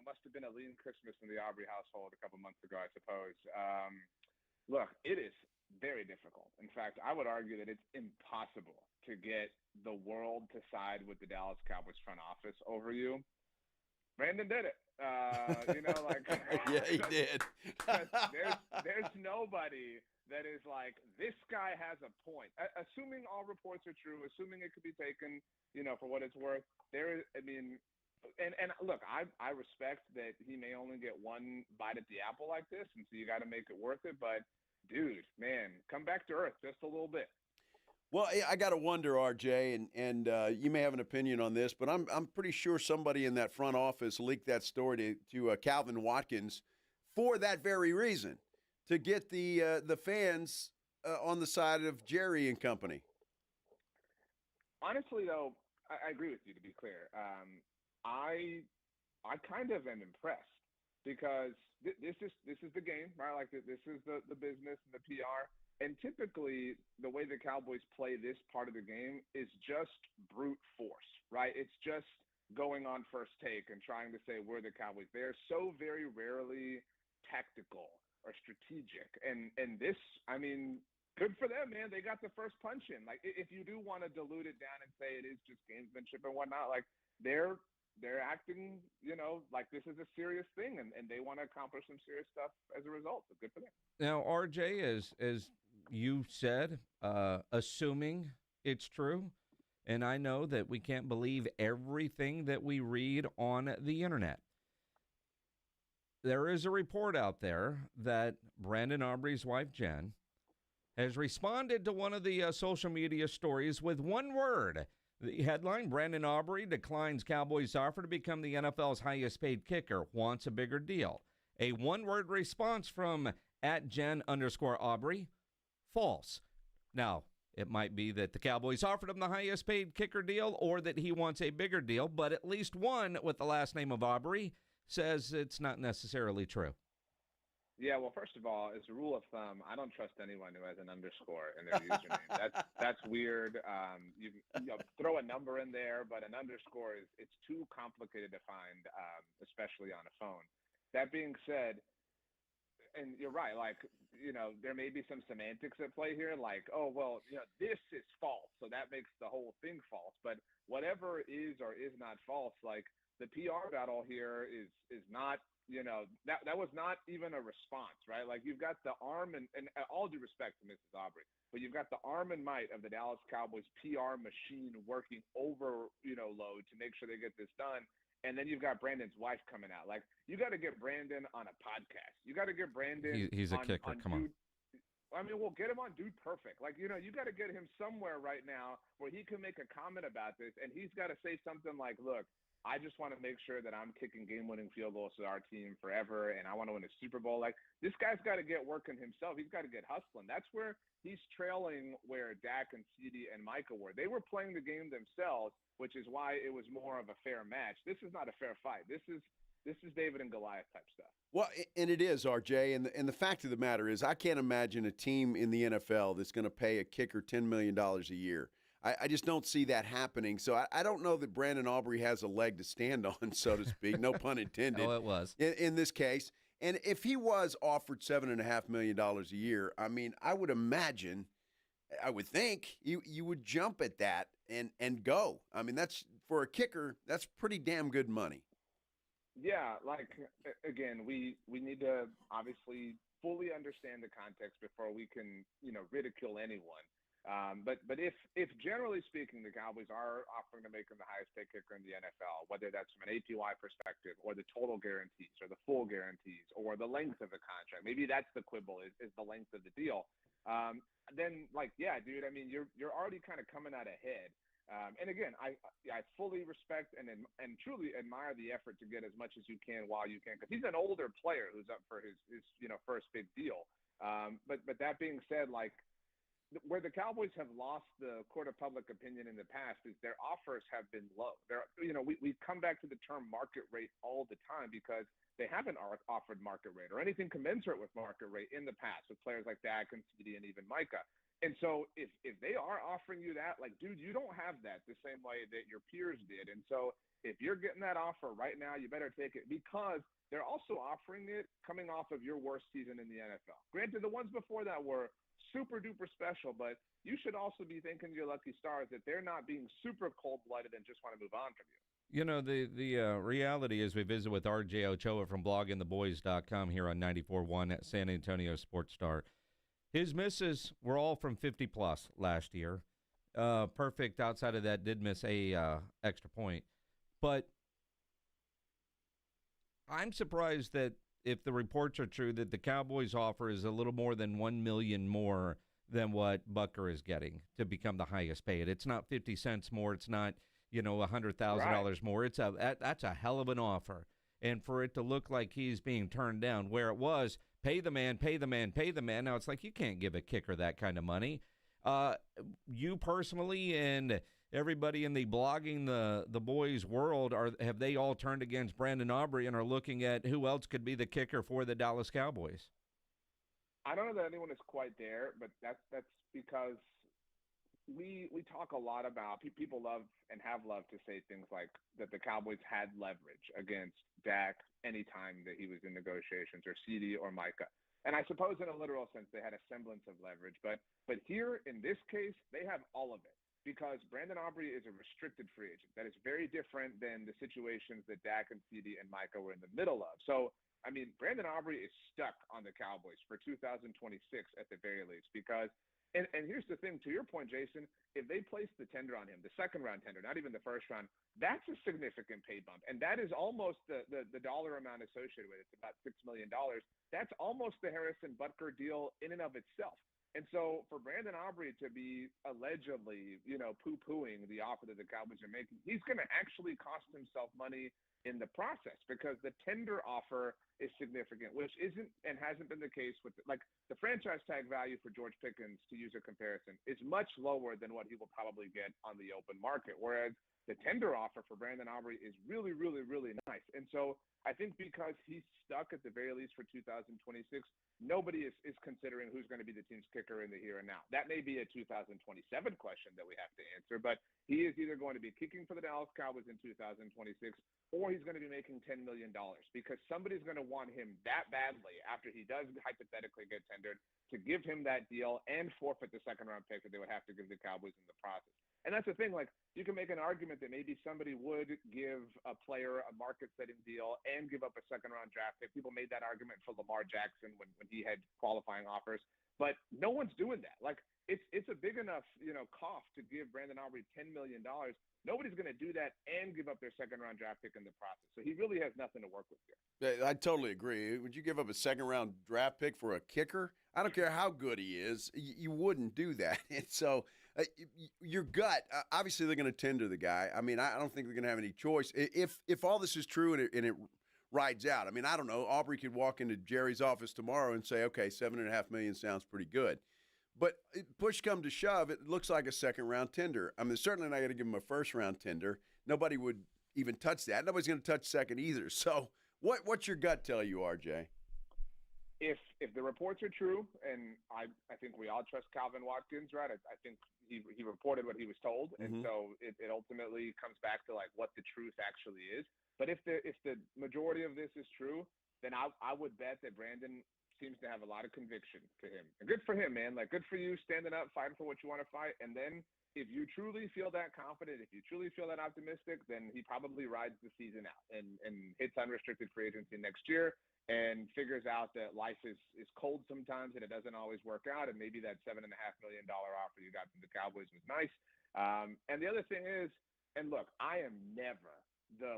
Must have been a lean Christmas in the Aubrey household a couple months ago, I suppose. Look, it is very difficult. In fact, I would argue that it's impossible to get the world to side with the Dallas Cowboys front office over you. Brandon did it. Yeah, he did. There's nobody that is like, this guy has a point. Assuming all reports are true, assuming it could be taken, for what it's worth, look, I respect that he may only get one bite at the apple like this, and so you got to make it worth it. But, dude, man, come back to earth just a little bit. Well, I got to wonder, RJ, and you may have an opinion on this, but I'm pretty sure somebody in that front office leaked that story to Calvin Watkins for that very reason. to get the fans on the side of Jerry and company? Honestly, though, I agree with you, to be clear. I kind of am impressed because this is the game, right? Like this is the business and the PR. And typically, the way the Cowboys play this part of the game is just brute force, right? It's just going on first take and trying to say we're the Cowboys. They are so very rarely tactical or strategic. And this, I mean, good for them, man. They got the first punch in. Like, if you do want to dilute it down and say it is just gamesmanship and whatnot, like they're acting, like this is a serious thing, and they want to accomplish some serious stuff as a result. So good for them. Now, RJ, as you said, assuming it's true, and I know that we can't believe everything that we read on the internet. There is a report out there that Brandon Aubrey's wife, Jen, has responded to one of the social media stories with one word. The headline, Brandon Aubrey declines Cowboys' offer to become the NFL's highest paid kicker, wants a bigger deal. A one-word response from @Jen_Aubrey, false. Now, it might be that the Cowboys offered him the highest paid kicker deal or that he wants a bigger deal, but at least one with the last name of Aubrey says it's not necessarily true. Yeah, well, first of all, as a rule of thumb, I don't trust anyone who has an underscore in their username. That's weird. You throw a number in there, but an underscore it's too complicated to find, especially on a phone. That being said, and you're right, like, there may be some semantics at play here, like, oh, well, this is false, so that makes the whole thing false. But whatever is or is not false, like, the PR battle here is not, that was not even a response, right? Like, you've got the arm and all due respect to Mrs. Aubrey, but you've got the arm and might of the Dallas Cowboys PR machine working over, load to make sure they get this done. And then you've got Brandon's wife coming out. Like, you got to get Brandon on a podcast. You got to get Brandon. He's a kicker. Come on. I mean, we'll get him on Dude Perfect. Like, you got to get him somewhere right now where he can make a comment about this, and he's got to say something like, look, I just want to make sure that I'm kicking game-winning field goals to our team forever, and I want to win a Super Bowl. Like, this guy's got to get working himself. He's got to get hustling. That's where he's trailing where Dak and CeeDee and Micah were. They were playing the game themselves, which is why it was more of a fair match. This is not a fair fight. This is David and Goliath type stuff. Well, and it is, RJ. And the fact of the matter is, I can't imagine a team in the NFL that's going to pay a kicker $10 million a year. I just don't see that happening. So I don't know that Brandon Aubrey has a leg to stand on, so to speak. No pun intended. Oh, it was. In this case. And if he was offered $7.5 million a year, I mean, I would think you would jump at that and go. I mean, that's, for a kicker, that's pretty damn good money. Yeah, like, again, we need to obviously fully understand the context before we can, ridicule anyone. But if generally speaking, the Cowboys are offering to make him the highest paid kicker in the NFL, whether that's from an APY perspective or the total guarantees or the full guarantees or the length of the contract, maybe that's the quibble is the length of the deal. Then, like, yeah, dude, I mean, you're already kind of coming out ahead. And again, I fully respect and truly admire the effort to get as much as you can while you can, because he's an older player who's up for his first big deal. But that being said, like, where the Cowboys have lost the court of public opinion in the past is their offers have been low. We come back to the term market rate all the time because they haven't offered market rate or anything commensurate with market rate in the past with players like Dak and CeeDee and even Micah. And so if they are offering you that, like, dude, you don't have that the same way that your peers did. And so if you're getting that offer right now, you better take it, because they're also offering it coming off of your worst season in the NFL. Granted, the ones before that were super duper special, but you should also be thinking to your lucky stars that they're not being super cold-blooded and just want to move on from you. The reality is, we visit with RJ Ochoa from bloggingtheboys.com here on 94.1 at San Antonio Sports Star. His misses were all from 50-plus last year. Perfect outside of that did miss a extra point. But I'm surprised that if the reports are true, that the Cowboys offer is a little more than $1 million more than what Butker is getting to become the highest paid. It's not 50 cents more. It's not, $100,000 more. That's a hell of an offer. And for it to look like he's being turned down, where it was pay the man, pay the man, pay the man. Now it's like you can't give a kicker that kind of money. You personally and everybody in the blogging the boys world, have they all turned against Brandon Aubrey and are looking at who else could be the kicker for the Dallas Cowboys? I don't know that anyone is quite there, but that's because we talk a lot about, people love and have loved to say things like that the Cowboys had leverage against Dak anytime that he was in negotiations, or CD or Micah. And I suppose in a literal sense they had a semblance of leverage, but here in this case they have all of it, because Brandon Aubrey is a restricted free agent. That is very different than the situations that Dak and CD and Micah were in the middle of. So I mean, Brandon Aubrey is stuck on the Cowboys for 2026 at the very least, because and here's the thing, to your point, Jason, if they place the tender on him, the second round tender, not even the first round, that's a significant pay bump. And that is almost the dollar amount associated with it. It's about $6 million. That's almost the Harrison Butker deal in and of itself. And so for Brandon Aubrey to be allegedly, poo-pooing the offer that the Cowboys are making, he's going to actually cost himself money in the process, because the tender offer is significant, which isn't and hasn't been the case with the franchise tag value for George Pickens, to use a comparison, is much lower than what he will probably get on the open market. Whereas the tender offer for Brandon Aubrey is really, really, really nice. And so I think because he's stuck at the very least for 2026, nobody is considering who's going to be the team's kicker in the here and now. That may be a 2027 question that we have to answer, but he is either going to be kicking for the Dallas Cowboys in 2026, or he's going to be making $10 million, because somebody's going to want him that badly after he does hypothetically get tendered to give him that deal and forfeit the second-round pick that they would have to give the Cowboys in the process. And that's the thing, you can make an argument that maybe somebody would give a player a market-setting deal and give up a second-round draft pick. People made that argument for Lamar Jackson when he had qualifying offers, but no one's doing that. It's a big enough, cough to give Brandon Aubrey $10 million. Nobody's going to do that and give up their second-round draft pick in the process. So he really has nothing to work with here. I totally agree. Would you give up a second-round draft pick for a kicker? I don't care how good he is. You wouldn't do that. And so your gut, obviously they're going to tender the guy. I mean, I don't think they're going to have any choice. If all this is true and it rides out, I mean, I don't know. Aubrey could walk into Jerry's office tomorrow and say, okay, $7.5 million sounds pretty good. But push come to shove, it looks like a second-round tender. I mean, certainly not going to give him a first-round tender. Nobody would even touch that. Nobody's going to touch second either. So what's your gut tell you, RJ? If the reports are true, and I think we all trust Calvin Watkins, right? I think he reported what he was told, and so it ultimately comes back to what the truth actually is. But if the majority of this is true, then I would bet that Brandon seems to have a lot of conviction to him. And good for him, man. Good for you standing up, fighting for what you want to fight. And then if you truly feel that confident, if you truly feel that optimistic, then he probably rides the season out and hits unrestricted free agency next year and figures out that life is cold sometimes and it doesn't always work out. And maybe that $7.5 million offer you got from the Cowboys was nice. And the other thing is, and look, I am never the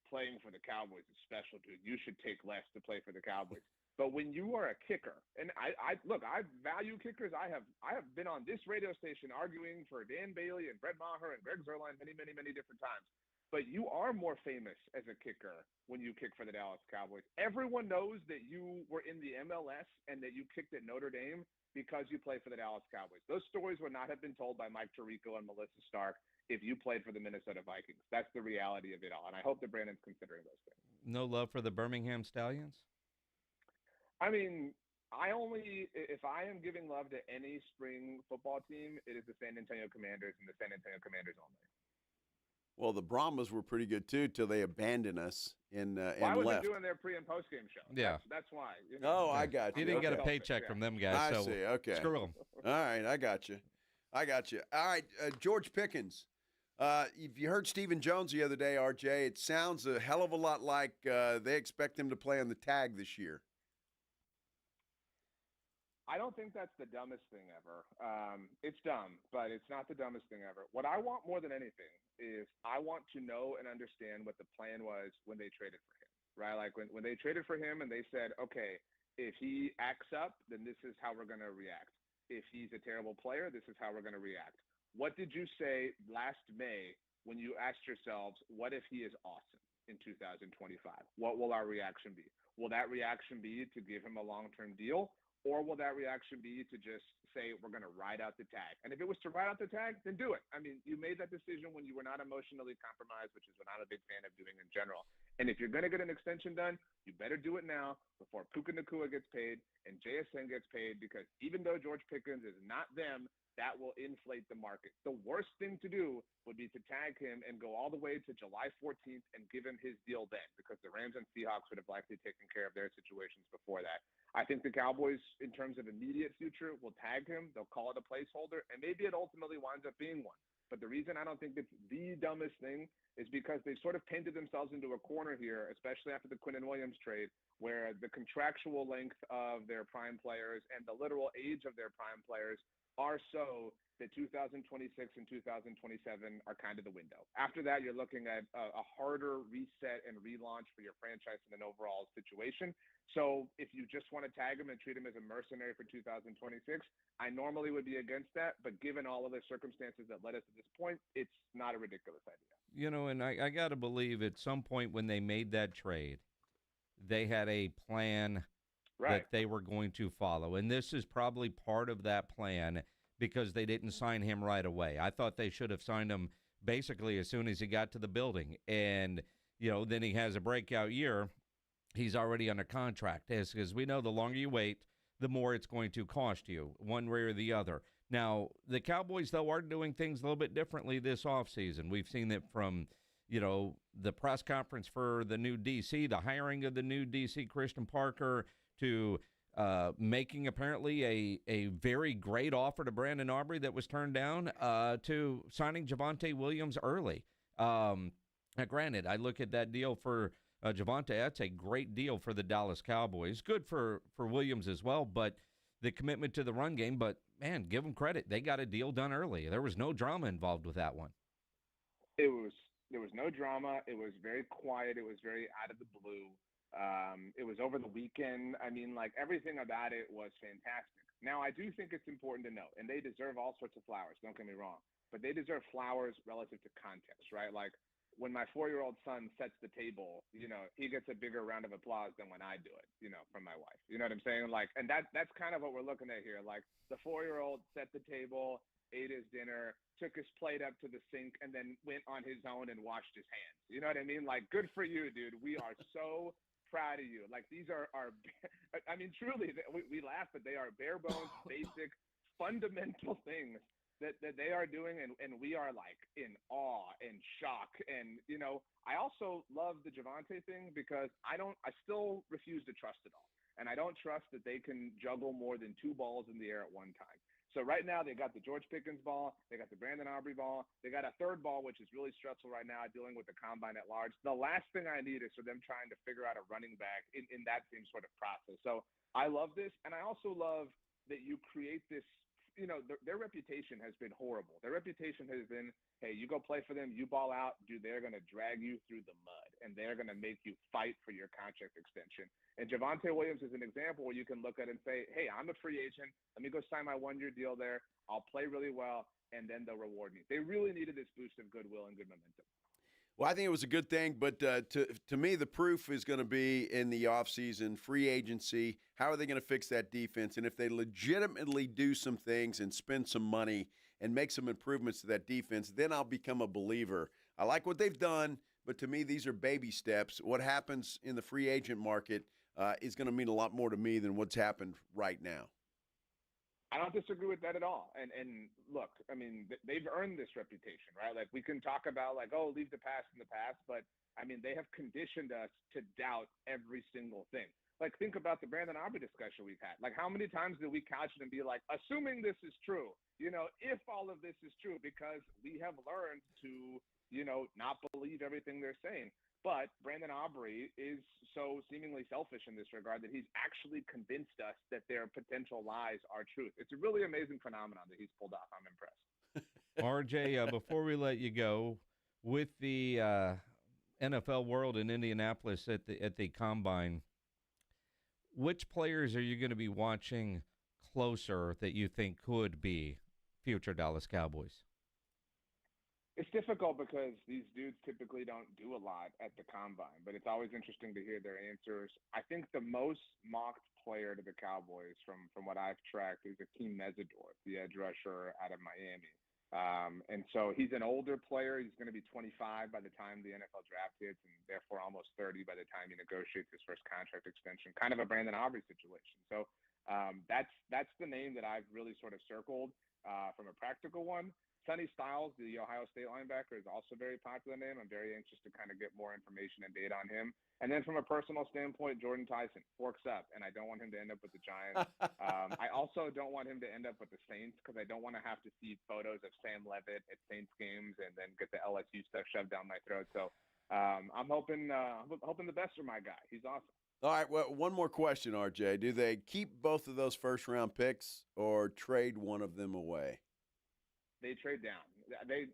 playing for the Cowboys is special, dude. You should take less to play for the Cowboys. But when you are a kicker, and I value kickers. I have been on this radio station arguing for Dan Bailey and Brett Maher and Greg Zuerlein many, many, many different times. But you are more famous as a kicker when you kick for the Dallas Cowboys. Everyone knows that you were in the MLS and that you kicked at Notre Dame because you played for the Dallas Cowboys. Those stories would not have been told by Mike Tirico and Melissa Stark if you played for the Minnesota Vikings. That's the reality of it all, and I hope that Brandon's considering those things. No love for the Birmingham Stallions? I mean, if I am giving love to any spring football team, it is the San Antonio Commanders and the San Antonio Commanders only. Well, the Brahmas were pretty good too till they abandoned us and left. Why was they doing their pre and post game show? Yeah, that's why. Oh, I got you. He didn't get a paycheck from them guys. I see. Okay, screw them. All right, I got you. All right, George Pickens. If you heard Stephen Jones the other day, RJ, it sounds a hell of a lot like they expect him to play on the tag this year. I don't think that's the dumbest thing ever. It's dumb, but it's not the dumbest thing ever. What I want more than anything is I want to know and understand what the plan was when they traded for him, right? When they traded for him and they said, okay, if he acts up, then this is how we're going to react. If he's a terrible player, this is how we're going to react. What did you say last May when you asked yourselves, what if he is awesome in 2025? What will our reaction be? will that reaction be to give him a long-term deal? Or will that reaction be to just say, we're going to ride out the tag? And if it was to ride out the tag, then do it. I mean, you made that decision when you were not emotionally compromised, which is what I'm a big fan of doing in general. And if you're going to get an extension done, you better do it now before Puka Nacua gets paid and JSN gets paid, because even though George Pickens is not them, that will inflate the market. The worst thing to do would be to tag him and go all the way to July 14th and give him his deal then, because the Rams and Seahawks would have likely taken care of their situations before that. I think the Cowboys, in terms of immediate future, will tag him. They'll call it a placeholder, and maybe it ultimately winds up being one. But the reason I don't think it's the dumbest thing is because they've sort of painted themselves into a corner here, especially after the Quinnen Williams trade, where the contractual length of their prime players and the literal age of their prime players are so that 2026 and 2027 are kind of the window. After that, you're looking at a harder reset and relaunch for your franchise in an overall situation. So if you just want to tag him and treat him as a mercenary for 2026, I normally would be against that. But given all of the circumstances that led us to this point, it's not a ridiculous idea. You know, and I got to believe at some point when they made that trade, they had a plan that they were going to follow. And this is probably part of that plan, because they didn't sign him right away. I thought they should have signed him basically as soon as he got to the building. And, you know, then he has a breakout year. He's already under contract. Because we know the longer you wait, the more it's going to cost you, one way or the other. Now, the Cowboys, though, are doing things a little bit differently this offseason. We've seen that from, you know, the press conference for the new DC, the hiring of the new DC, Christian Parker, to making apparently a very great offer to Brandon Aubrey that was turned down, to signing Javonte Williams early. Now, granted, I look at that deal for Javonte. That's a great deal for the Dallas Cowboys. Good for Williams as well, but the commitment to the run game. But, man, give them credit. They got a deal done early. There was no drama involved with that one. There was no drama. It was very quiet. It was very out of the blue. It was over the weekend. I mean, like, everything about it was fantastic. Now, I do think it's important to note, and they deserve all sorts of flowers, don't get me wrong, but they deserve flowers relative to context, right? Like, when my 4-year-old son sets the table, you know, he gets a bigger round of applause than when I do it, you know, from my wife. You know what I'm saying? Like, and that's kind of what we're looking at here. Like, the 4-year-old set the table, ate his dinner, took his plate up to the sink, and then went on his own and washed his hands. You know what I mean? Like, good for you, dude. We are so proud of you. Like, these are I mean, truly, we laugh, but they are bare bones, basic, fundamental things that they are doing, and we are, like, in awe and shock. And, you know, I also love the Javonte thing, because I still refuse to trust it all. And I don't trust that they can juggle more than 2 balls in the air at one time. So right now they got the George Pickens ball, they got the Brandon Aubrey ball, they got a third ball, which is really stressful right now, dealing with the combine at large. The last thing I need is for them trying to figure out a running back in that same sort of process. So I love this, and I also love that you create this. You know, their reputation has been horrible. Their reputation has been, hey, you go play for them, you ball out, dude, they're going to drag you through the mud, and they're going to make you fight for your contract extension. And Javonte Williams is an example where you can look at it and say, hey, I'm a free agent. Let me go sign my 1-year deal there. I'll play really well, and then they'll reward me. They really needed this boost of goodwill and good momentum. Well, I think it was a good thing, but to me, the proof is going to be in the offseason, free agency. How are they going to fix that defense? And if they legitimately do some things and spend some money and make some improvements to that defense, then I'll become a believer. I like what they've done, but to me, these are baby steps. What happens in the free agent market is going to mean a lot more to me than what's happened right now. I don't disagree with that at all. And look, I mean, they've earned this reputation, right? Like, we can talk about, like, oh, leave the past in the past, but I mean, they have conditioned us to doubt every single thing. Like, think about the Brandon Aubrey discussion we've had. Like, how many times did we couch it and be like, assuming this is true, you know, if all of this is true, because we have learned to, you know, not believe everything they're saying. But Brandon Aubrey is so seemingly selfish in this regard that he's actually convinced us that their potential lies are truth. It's a really amazing phenomenon that he's pulled off. I'm impressed. RJ, before we let you go, with the NFL world in Indianapolis at the Combine, which players are you going to be watching closer that you think could be future Dallas Cowboys? It's difficult because these dudes typically don't do a lot at the combine, but it's always interesting to hear their answers. I think the most mocked player to the Cowboys from what I've tracked is Akeem Mesidor, the edge rusher out of Miami. And so he's an older player. He's going to be 25 by the time the NFL draft hits, and therefore almost 30 by the time he negotiates his first contract extension. Kind of a Brandon Aubrey situation. So that's the name that I've really sort of circled from a practical one. Sonny Styles, the Ohio State linebacker, is also a very popular name. I'm very anxious to kind of get more information and data on him. And then from a personal standpoint, Jordan Tyson, forks up, and I don't want him to end up with the Giants. I also don't want him to end up with the Saints because I don't want to have to see photos of Sam Levitt at Saints games and then get the LSU stuff shoved down my throat. So I'm hoping the best for my guy. He's awesome. All right, well, one more question, RJ. Do they keep both of those first-round picks or trade one of them away? They trade down. They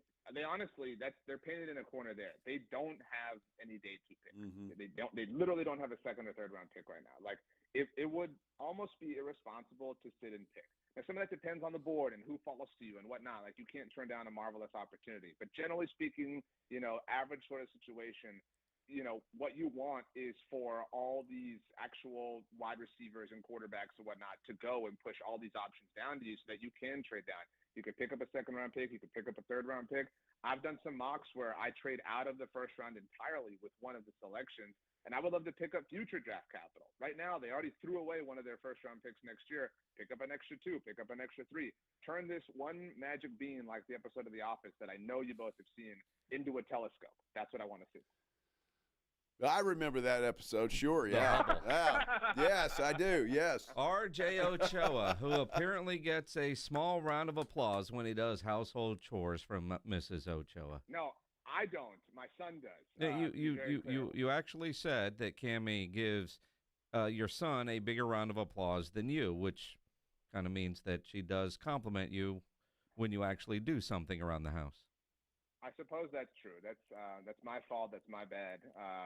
honestly, they're painted in a corner there. They don't have any day two picks. Mm-hmm. They literally don't have a second or third round pick right now. Like it would almost be irresponsible to sit and pick. Now some of that depends on the board and who falls to you and whatnot. Like you can't turn down a marvelous opportunity. But generally speaking, average sort of situation, what you want is for all these actual wide receivers and quarterbacks and whatnot to go and push all these options down to you so that you can trade down. You could pick up a second-round pick. You could pick up a third-round pick. I've done some mocks where I trade out of the first round entirely with one of the selections, and I would love to pick up future draft capital. Right now, they already threw away one of their first-round picks next year. Pick up an extra 2. Pick up an extra 3. Turn this one magic bean, like the episode of The Office that I know you both have seen, into a telescope. That's what I want to see. I remember that episode. Sure, yeah. Yes, I do. Yes. R.J. Ochoa, who apparently gets a small round of applause when he does household chores from Mrs. Ochoa. No, I don't. My son does. You actually said that Cammie gives your son a bigger round of applause than you, which kind of means that she does compliment you when you actually do something around the house. I suppose that's true. That's my fault. That's my bad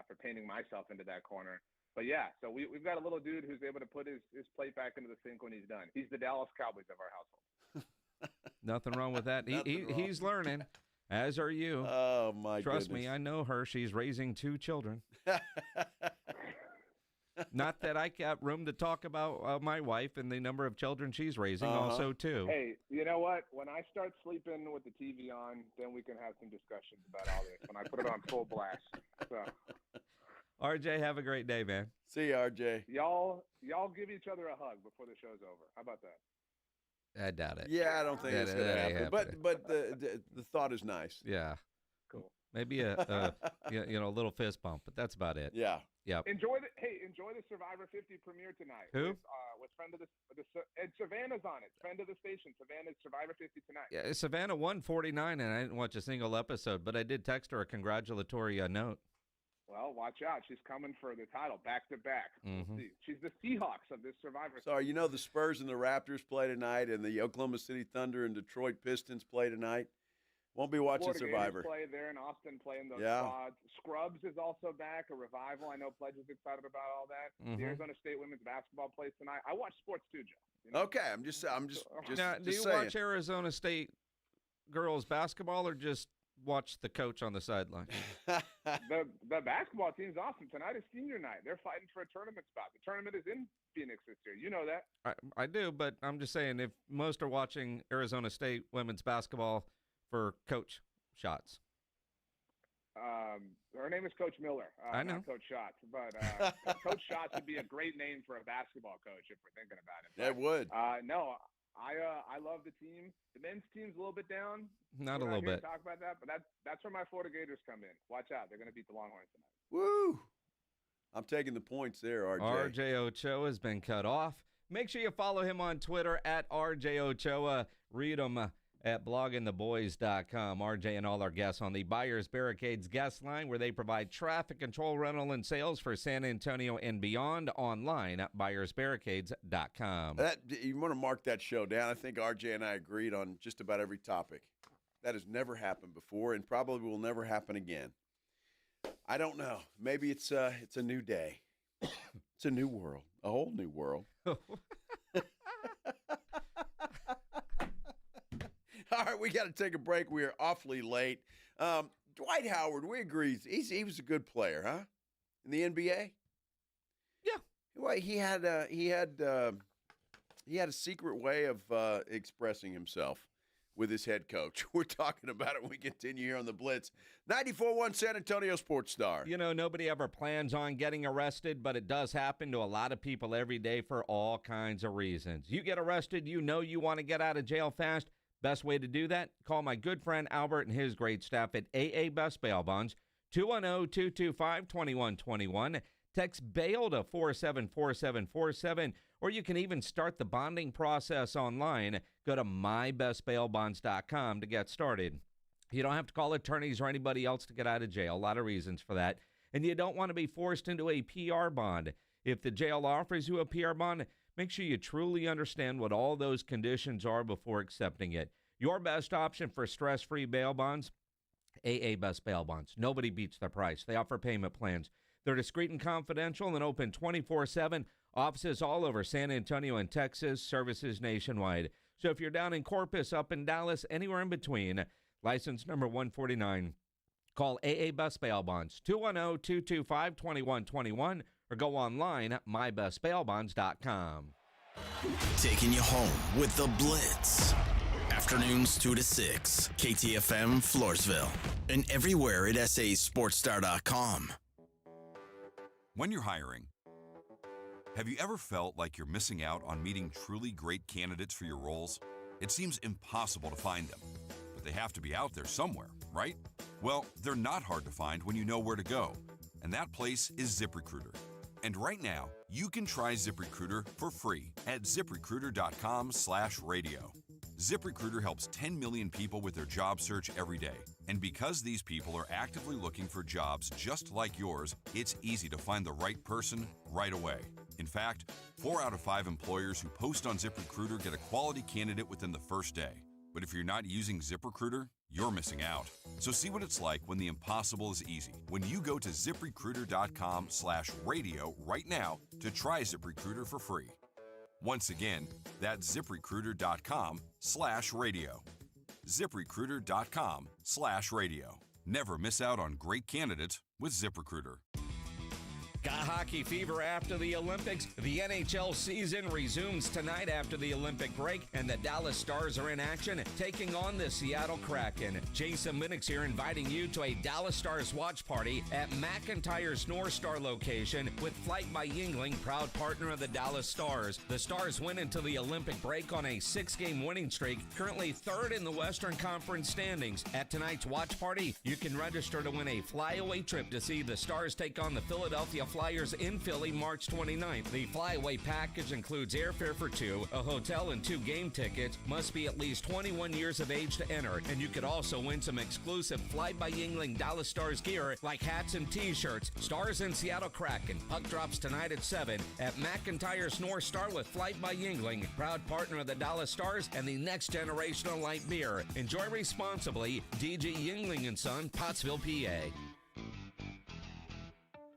for painting myself into that corner. But yeah, so we've got a little dude who's able to put his plate back into the sink when he's done. He's the Dallas Cowboys of our household. Nothing wrong with that. He's learning, as are you. Oh my Trust goodness. me, I know her. She's raising 2 children. Not that I got room to talk about my wife and the number of children she's raising also, too. Hey, you know what? When I start sleeping with the TV on, then we can have some discussions about all this. When I put it on full blast. So. RJ, have a great day, man. See you, RJ. Y'all give each other a hug before the show's over. How about that? I doubt it. Yeah, I don't think it's going to happen. But the thought is nice. Yeah. Cool. Maybe a little fist bump, but that's about it. Yeah. Yep. Enjoy the Survivor 50 premiere tonight. Who? With friend of and Savannah's on it. Friend of the station. Savannah's Survivor 50 tonight. Yeah, Savannah won 49, and I didn't watch a single episode, but I did text her a congratulatory note. Well, watch out. She's coming for the title back to back. Mm-hmm. We'll see. She's the Seahawks of this Survivor. Sorry, the Spurs and the Raptors play tonight, and the Oklahoma City Thunder and Detroit Pistons play tonight. Won't be watching Florida Survivor. Gators play there in Austin, playing those Yeah. squads. Scrubs is also back, a revival. I know Pledge is excited about all that. Mm-hmm. The Arizona State women's basketball plays tonight. I watch sports too, Joe. Okay, I'm just Now, do you saying. watch Arizona State girls basketball or just watch the coach on the sideline? The basketball team's awesome. Tonight is senior night. They're fighting for a tournament spot. The tournament is in Phoenix this year. You know that. I do, but I'm just saying if most are watching Arizona State women's basketball for coach shots. Her name is Coach Miller. I know. Not Coach Shots, but Coach Shots would be a great name for a basketball coach if we're thinking about it. That would. No, I love the team. The men's team's a little bit down. Not We're a little here to bit. talk about that, but that's where my Florida Gators come in. Watch out. They're going to beat the Longhorns tonight. Woo! I'm taking the points there, RJ. RJ Ochoa has been cut off. Make sure you follow him on Twitter at RJ Ochoa. Read him at bloggingtheboys.com. RJ and all our guests on the Buyers Barricades guest line, where they provide traffic control, rental, and sales for San Antonio and beyond, online at buyersbarricades.com. You want to mark that show down. I think RJ and I agreed on just about every topic. That has never happened before and probably will never happen again. I don't know. Maybe it's a new day. It's a new world, a whole new world. All right, we got to take a break. We are awfully late. Dwight Howard, we agree. He was a good player, huh? In the NBA? Yeah. Well, he had a secret way of expressing himself with his head coach. We're talking about it when we continue here on the Blitz. 94.1 San Antonio Sports Star. You know, nobody ever plans on getting arrested, but it does happen to a lot of people every day for all kinds of reasons. You get arrested, you know you want to get out of jail fast. Best way to do that? Call my good friend Albert and his great staff at AA Best Bail Bonds, 210-225-2121. Text BAIL to 474747, or you can even start the bonding process online. Go to mybestbailbonds.com to get started. You don't have to call attorneys or anybody else to get out of jail. A lot of reasons for that. And you don't want to be forced into a PR bond. If the jail offers you a PR bond, make sure you truly understand what all those conditions are before accepting it. Your best option for stress-free bail bonds, AA Best Bail Bonds. Nobody beats their price. They offer payment plans. They're discreet and confidential and open 24/7. Offices all over San Antonio and Texas, services nationwide. So if you're down in Corpus, up in Dallas, anywhere in between, license number 149, call AA Best Bail Bonds, 210-225-2121, or go online at mybestbailbonds.com. Taking you home with the Blitz. Afternoons 2 to 6, KTFM Floresville, and everywhere at sasportstar.com. When you're hiring, have you ever felt like you're missing out on meeting truly great candidates for your roles? It seems impossible to find them, but they have to be out there somewhere, right? Well, they're not hard to find when you know where to go, and that place is ZipRecruiter. And right now, you can try ZipRecruiter for free at ZipRecruiter.com/radio. ZipRecruiter helps 10 million people with their job search every day. And because these people are actively looking for jobs just like yours, it's easy to find the right person right away. In fact, 4 out of 5 employers who post on ZipRecruiter get a quality candidate within the first day. But if you're not using ZipRecruiter, you're missing out. So see what it's like when the impossible is easy. When you go to ZipRecruiter.com/radio right now to try ZipRecruiter for free. Once again, that's ZipRecruiter.com/radio. ZipRecruiter.com/radio. Never miss out on great candidates with ZipRecruiter. Got hockey fever after the Olympics? The NHL season resumes tonight after the Olympic break, and the Dallas Stars are in action, taking on the Seattle Kraken. Jason Minnick's here inviting you to a Dallas Stars watch party at McIntyre's North Star location with Flight by Yingling, proud partner of the Dallas Stars. The Stars went into the Olympic break on a 6-game winning streak, currently 3rd in the Western Conference standings. At tonight's watch party, you can register to win a flyaway trip to see the Stars take on the Philadelphia Flyers in Philly March 29th. The flyaway package includes airfare for 2, a hotel, and 2 game tickets. Must be at least 21 years of age to enter. And you could also win some exclusive Fly by Yingling Dallas Stars gear like hats and t-shirts. Stars in Seattle Kraken. Puck drops tonight at 7 at McIntyre's North Star with Flight by Yingling, proud partner of the Dallas Stars and the next generation of light beer. Enjoy responsibly. DG Yingling & Son, Pottsville, PA.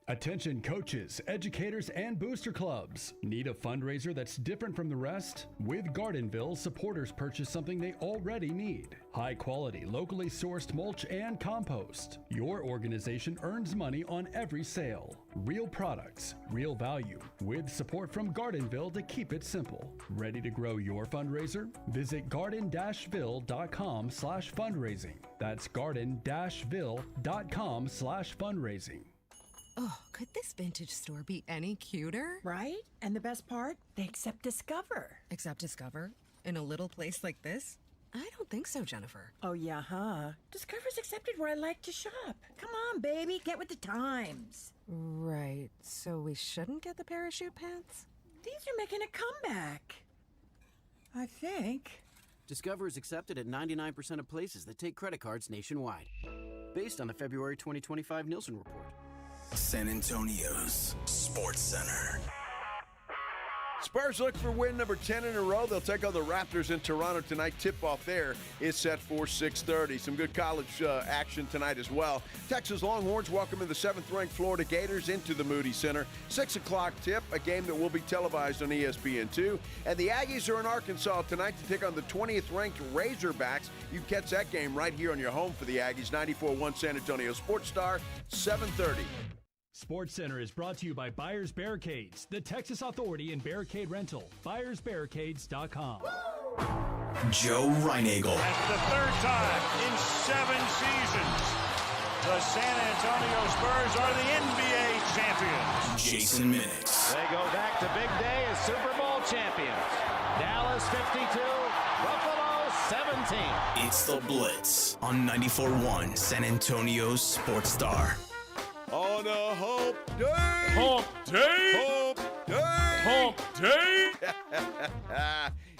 Attention coaches, educators, and booster clubs. Need a fundraiser that's different from the rest? With Gardenville, supporters purchase something they already need. High quality, locally sourced mulch and compost. Your organization earns money on every sale. Real products, real value, with support from Gardenville to keep it simple. Ready to grow your fundraiser? Visit garden-ville.com/fundraising. That's garden-ville.com/fundraising. Oh, could this vintage store be any cuter? Right? And the best part? They accept Discover. Accept Discover? In a little place like this? I don't think so, Jennifer. Oh, yeah, huh? Discover's accepted where I like to shop. Come on, baby, get with the times. Right, so we shouldn't get the parachute pants? These are making a comeback. I think. Discover is accepted at 99% of places that take credit cards nationwide. Based on the February 2025 Nielsen report. San Antonio's Sports Center. Spurs look for win number 10 in a row. They'll take on the Raptors in Toronto tonight. Tip-off there is set for 6:30. Some good college action tonight as well. Texas Longhorns welcoming the 7th-ranked Florida Gators into the Moody Center. 6 o'clock tip, a game that will be televised on ESPN2. And the Aggies are in Arkansas tonight to take on the 20th-ranked Razorbacks. You catch that game right here on your home for the Aggies. 94.1 San Antonio Sports Star, 7:30. SportsCenter is brought to you by Buyers Barricades, the Texas authority in barricade rental. BuyersBarricades.com. Joe Reinagel. That's the 3rd time in 7 seasons. The San Antonio Spurs are the NBA champions. Jason Minix. They go back to big day as Super Bowl champions. Dallas 52, Buffalo 17. It's the Blitz on 94.1 San Antonio Sports Star. On a hump day! Hump day! Hump day! Hump day!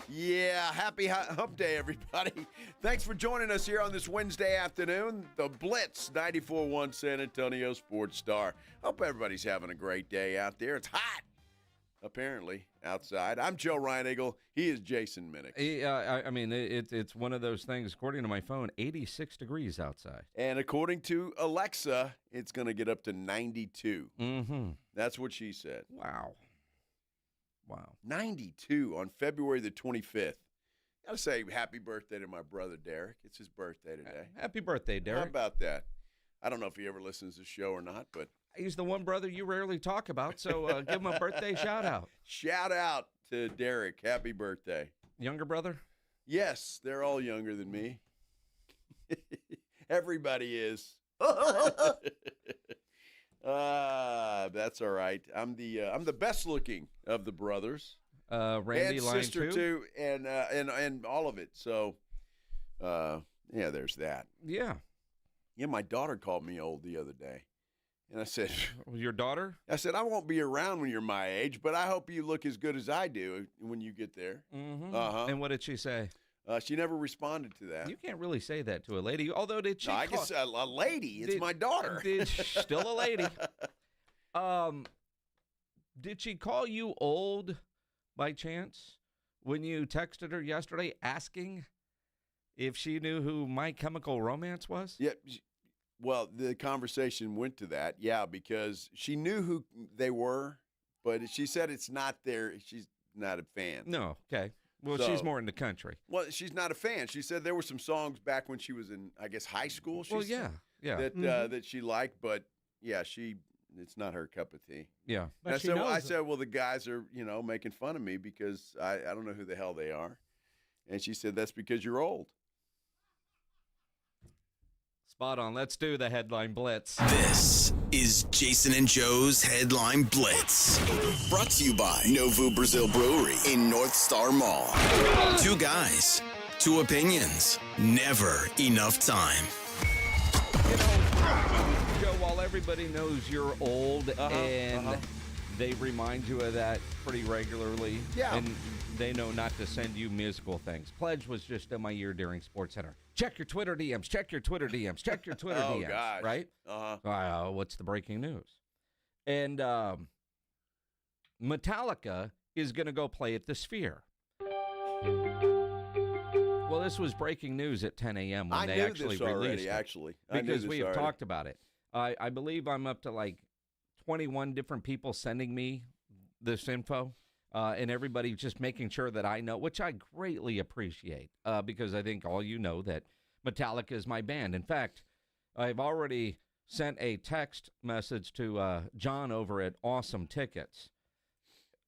Yeah, happy hump day, everybody. Thanks for joining us here on this Wednesday afternoon. The Blitz, 94.1 San Antonio Sports Star. Hope everybody's having a great day out there. It's hot, apparently, outside. I'm Joe Reinagel. He is Jason Minix. It's one of those things, according to my phone, 86 degrees outside. And according to Alexa, it's going to get up to 92. Mm-hmm. That's what she said. Wow. 92 on February the 25th. Got to say happy birthday to my brother, Derek. It's his birthday today. Happy birthday, Derek. How about that? I don't know if he ever listens to the show or not, but he's the one brother you rarely talk about, so give him a birthday shout-out. Shout out to Derek. Happy birthday. Younger brother? Yes, they're all younger than me. Everybody is. That's all right. I'm the best looking of the brothers. Randy, and line sister too, and all of it. So, yeah, there's that. Yeah. Yeah, my daughter called me old the other day. And I said, your daughter? I said, I won't be around when you're my age, but I hope you look as good as I do when you get there. Mm-hmm. Uh-huh. And what did she say? She never responded to that. You can't really say that to a lady. Although, did she? No, I guess a lady. It's my daughter. Still a lady. Did she call you old by chance when you texted her yesterday asking if she knew who My Chemical Romance was? Yeah. Well, the conversation went to that, yeah, because she knew who they were, but she said it's not there. She's not a fan. No, okay. Well, she's more in the country. Well, she's not a fan. She said there were some songs back when she was in, I guess, high school. That she liked, but yeah, it's not her cup of tea. Yeah. But I said, well, the guys are, making fun of me because I don't know who the hell they are, and she said that's because you're old. Spot on. Let's do the Headline Blitz. This is Jason and Joe's Headline Blitz. Brought to you by Novu Brazil Brewery in North Star Mall. 2 guys, 2 opinions, never enough time. Joe, while everybody knows you're old and they remind you of that pretty regularly, and they know not to send you musical things. Pledge was just in my ear during SportsCenter. Check your Twitter DMs. Check your Twitter DMs. Check your Twitter DMs. Gosh. Right? What's the breaking news? And Metallica is going to go play at the Sphere. Well, this was breaking news at 10 a.m. when they actually released it. Because we have talked about it. I believe I'm up to like 21 different people sending me this info. And everybody just making sure that I know, which I greatly appreciate, because I think all you know that Metallica is my band. In fact, I've already sent a text message to John over at Awesome Tickets.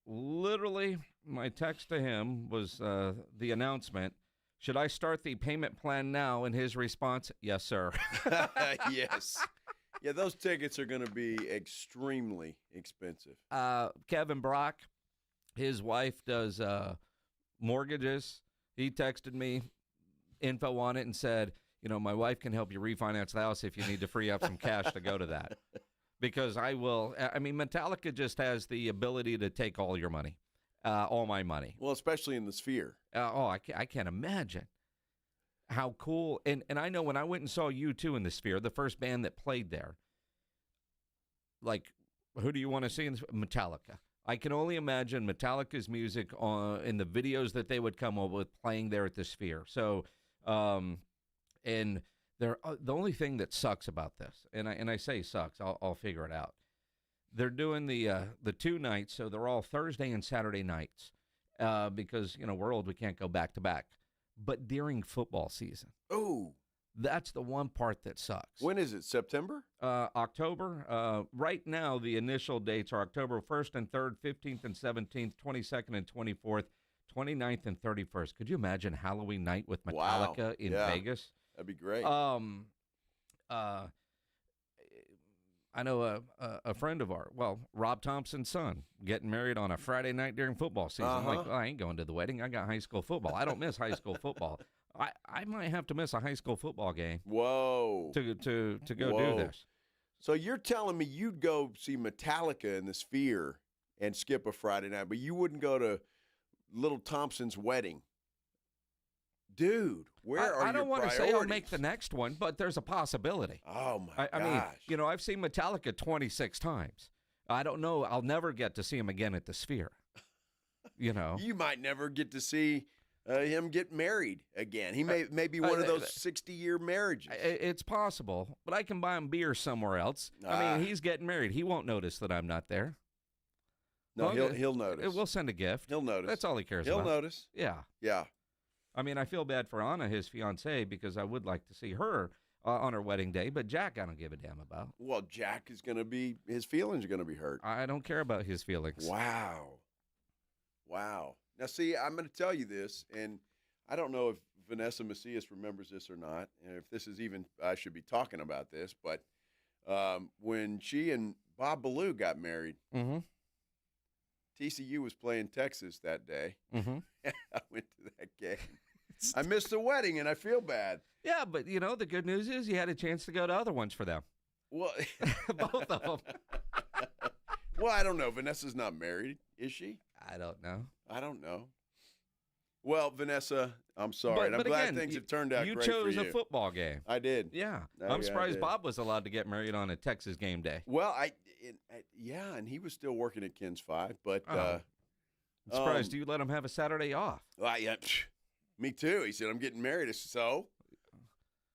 Literally, my text to him was the announcement, should I start the payment plan now? And his response, yes, sir. Yes. Yeah, those tickets are going to be extremely expensive. Kevin Brock. His wife does mortgages. He texted me info on it and said, my wife can help you refinance the house if you need to free up some cash to go to that. Because Metallica just has the ability to take all your money, all my money. Well, especially in the Sphere. I can't imagine how cool. And I know when I went and saw U2 in the Sphere, the first band that played there, like, who do you want to see in Metallica? I can only imagine Metallica's music in the videos that they would come up with playing there at the Sphere. So, and the only thing that sucks about this, and I say sucks, I'll figure it out. They're doing the 2 nights, so they're all Thursday and Saturday nights because, we're old, we can't go back to back. But during football season. Oh. That's the one part that sucks. When is it, September? October. Right now, the initial dates are October 1st and 3rd, 15th and 17th, 22nd and 24th, 29th and 31st. Could you imagine Halloween night with Metallica in Vegas? That'd be great. I know a friend of ours, Rob Thompson's son, getting married on a Friday night during football season. I'm like, I ain't going to the wedding. I got high school football. I don't miss high school football. I might have to miss a high school football game. Whoa. To go do this. So you're telling me you'd go see Metallica in the Sphere and skip a Friday night, but you wouldn't go to Little Thompson's wedding? Dude, where are your priorities? I don't want to say I'll make the next one, but there's a possibility. Oh, my gosh. I mean, I've seen Metallica 26 times. I don't know. I'll never get to see him again at the Sphere. You might never get to see him get married again. He may be one of those 60-year marriages. It's possible, but I can buy him beer somewhere else. I mean, he's getting married. He won't notice that I'm not there. No, he'll notice. We'll send a gift. He'll notice. That's all he cares about. He'll notice. Yeah. Yeah. I mean, I feel bad for Anna, his fiancée, because I would like to see her on her wedding day, but Jack I don't give a damn about. Well, Jack is going to be, his feelings are going to be hurt. I don't care about his feelings. Wow. Now, see, I'm going to tell you this, and I don't know if Vanessa Macias remembers this or not, and if this is even, I should be talking about this, but when she and Bob Ballou got married, TCU was playing Texas that day. I went to that game. I missed the wedding, and I feel bad. Yeah, but, the good news is you had a chance to go to other ones for them. Well, both of them. Well, I don't know. Vanessa's not married, is she? I don't know. Well, Vanessa, I'm sorry. But I'm glad again, things have turned out great for you. You chose a football game. I did. Yeah. No, I'm surprised Bob was allowed to get married on a Texas game day. Well, and he was still working at Ken's 5, but I'm surprised you let him have a Saturday off. Me too. He said, I'm getting married. I said, so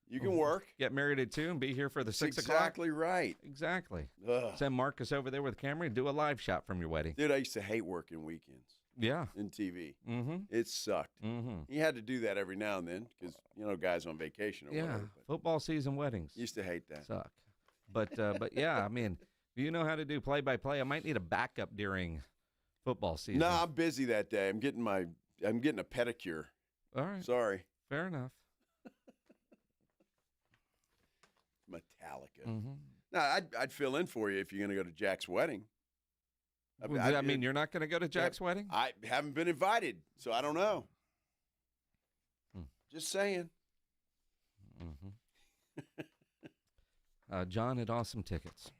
you can work. Get married at 2 and be here for the 6 o'clock. Exactly right. Exactly. Ugh. Send Marcus over there with the camera and do a live shot from your wedding. Dude, I used to hate working weekends. Yeah. In TV. Mm-hmm. It sucked. Mm-hmm. You had to do that every now and then because, guys on vacation or whatever. Football season weddings. Used to hate that. Suck. But yeah, I mean, do you know how to do play-by-play? I might need a backup during football season. No, I'm busy that day. I'm getting a pedicure. All right. Sorry. Fair enough. Metallica. Mm-hmm. No, I'd fill in for you if you're going to go to Jack's wedding. I mean, you're not going to go to Jack's wedding? I haven't been invited, so I don't know. Just saying. Mm-hmm. John had awesome tickets.